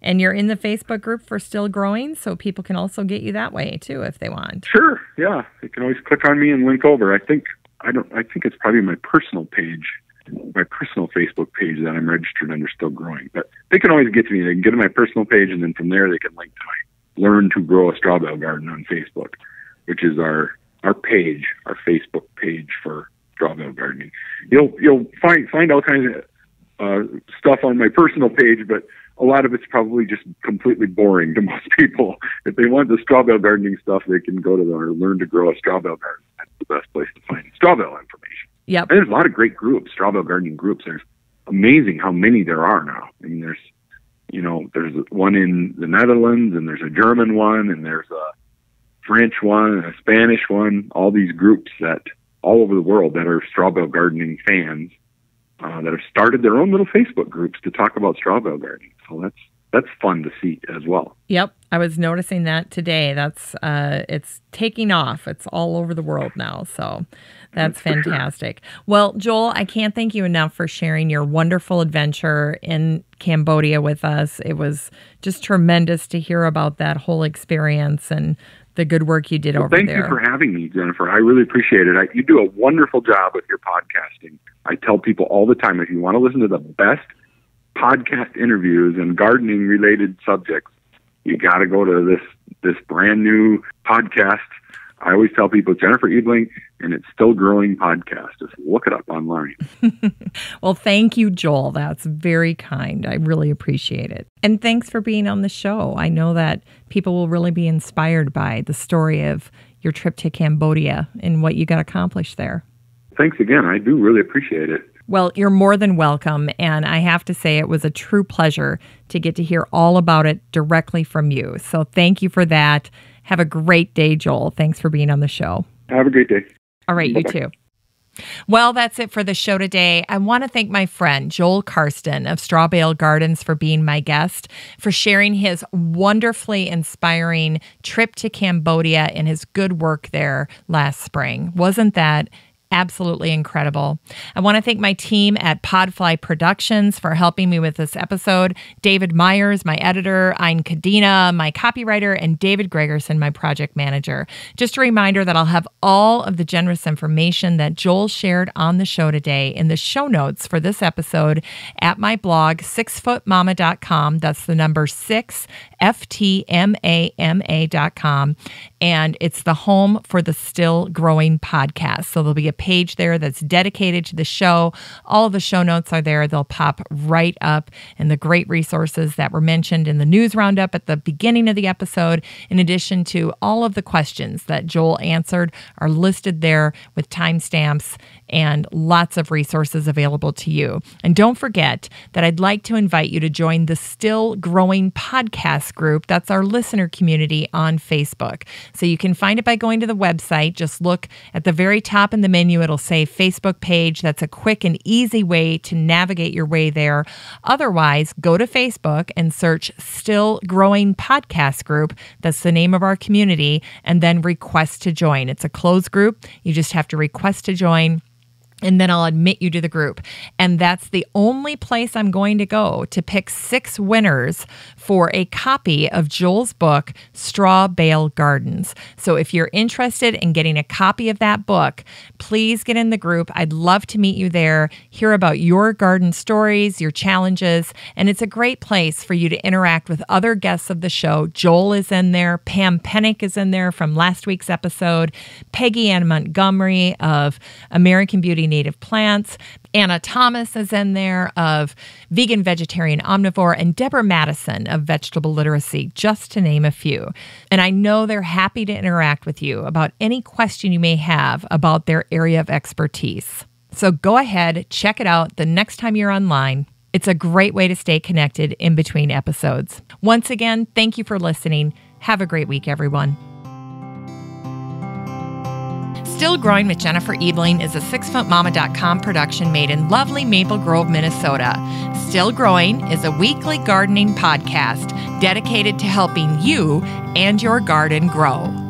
And you're in the Facebook group for Still Growing, so people can also get you that way too if they want. Sure. Yeah. You can always click on me and link over. I think it's probably my personal page, my personal Facebook page that I'm registered under Still Growing. But they can always get to me. They can get to my personal page, and then from there they can link to my Learn to Grow a Straw Bale Garden on Facebook, which is our page, our Facebook page for Straw Bale Gardening. You'll find all kinds of stuff on my personal page, but a lot of it's probably just completely boring to most people. If they want the straw bale gardening stuff, they can go to our Learn to Grow a Straw Bale Garden. That's the best place to find straw bale information. Yep. And there's a lot of great groups, straw bale gardening groups. There's amazing how many there are now. I mean, there's one in the Netherlands, and there's a German one, and there's a French one, and a Spanish one. All these groups that all over the world that are straw bale gardening fans that have started their own little Facebook groups to talk about straw bale gardening. So that's fun to see as well. Yep, I was noticing that today. That's it's taking off. It's all over the world now. So that's fantastic. Sure. Well, Joel, I can't thank you enough for sharing your wonderful adventure in Cambodia with us. It was just tremendous to hear about that whole experience and the good work you did over there. Thank you for having me, Jennifer. I really appreciate it. You do a wonderful job with your podcasting. I tell people all the time, if you want to listen to the best podcast interviews and gardening related subjects, you got to go to this brand new podcast. I always tell people, Jennifer Ebling, and it's Still Growing podcast. Just look it up online. Well, thank you, Joel. That's very kind. I really appreciate it. And thanks for being on the show. I know that people will really be inspired by the story of your trip to Cambodia and what you got accomplished there. Thanks again. I do really appreciate it. Well, you're more than welcome. And I have to say it was a true pleasure to get to hear all about it directly from you. So thank you for that. Have a great day, Joel. Thanks for being on the show. Have a great day. All right, bye-bye. You too. Well, that's it for the show today. I want to thank my friend Joel Karsten of Straw Bale Gardens for being my guest, for sharing his wonderfully inspiring trip to Cambodia and his good work there last spring. Wasn't that absolutely incredible? I want to thank my team at Podfly Productions for helping me with this episode. David Myers, my editor, Ein Kadena, my copywriter, and David Gregerson, my project manager. Just a reminder that I'll have all of the generous information that Joel shared on the show today in the show notes for this episode at my blog, 6footmama.com. That's the number 6, FTMAMA.com. And it's the home for the Still Growing podcast. So there'll be a page there that's dedicated to the show. All of the show notes are there. They'll pop right up, and the great resources that were mentioned in the news roundup at the beginning of the episode, in addition to all of the questions that Joel answered, are listed there with timestamps and lots of resources available to you. And don't forget that I'd like to invite you to join the Still Growing podcast group. That's our listener community on Facebook. So you can find it by going to the website. Just look at the very top in the menu. It'll say Facebook page. That's a quick and easy way to navigate your way there. Otherwise, go to Facebook and search Still Growing Podcast Group. That's the name of our community. And then request to join. It's a closed group. You just have to request to join, and then I'll admit you to the group. And that's the only place I'm going to go to pick 6 winners for a copy of Joel's book, Straw Bale Gardens. So if you're interested in getting a copy of that book, please get in the group. I'd love to meet you there, hear about your garden stories, your challenges, and it's a great place for you to interact with other guests of the show. Joel is in there. Pam Pennick is in there from last week's episode. Peggy Ann Montgomery of American Beauty Native Plants. Anna Thomas is in there of Vegan, Vegetarian, Omnivore, and Deborah Madison of Vegetable Literacy, just to name a few. And I know they're happy to interact with you about any question you may have about their area of expertise. So go ahead, check it out the next time you're online. It's a great way to stay connected in between episodes. Once again, thank you for listening. Have a great week, everyone. Still Growing with Jennifer Ebling is a 6footmama.com production made in lovely Maple Grove, Minnesota. Still Growing is a weekly gardening podcast dedicated to helping you and your garden grow.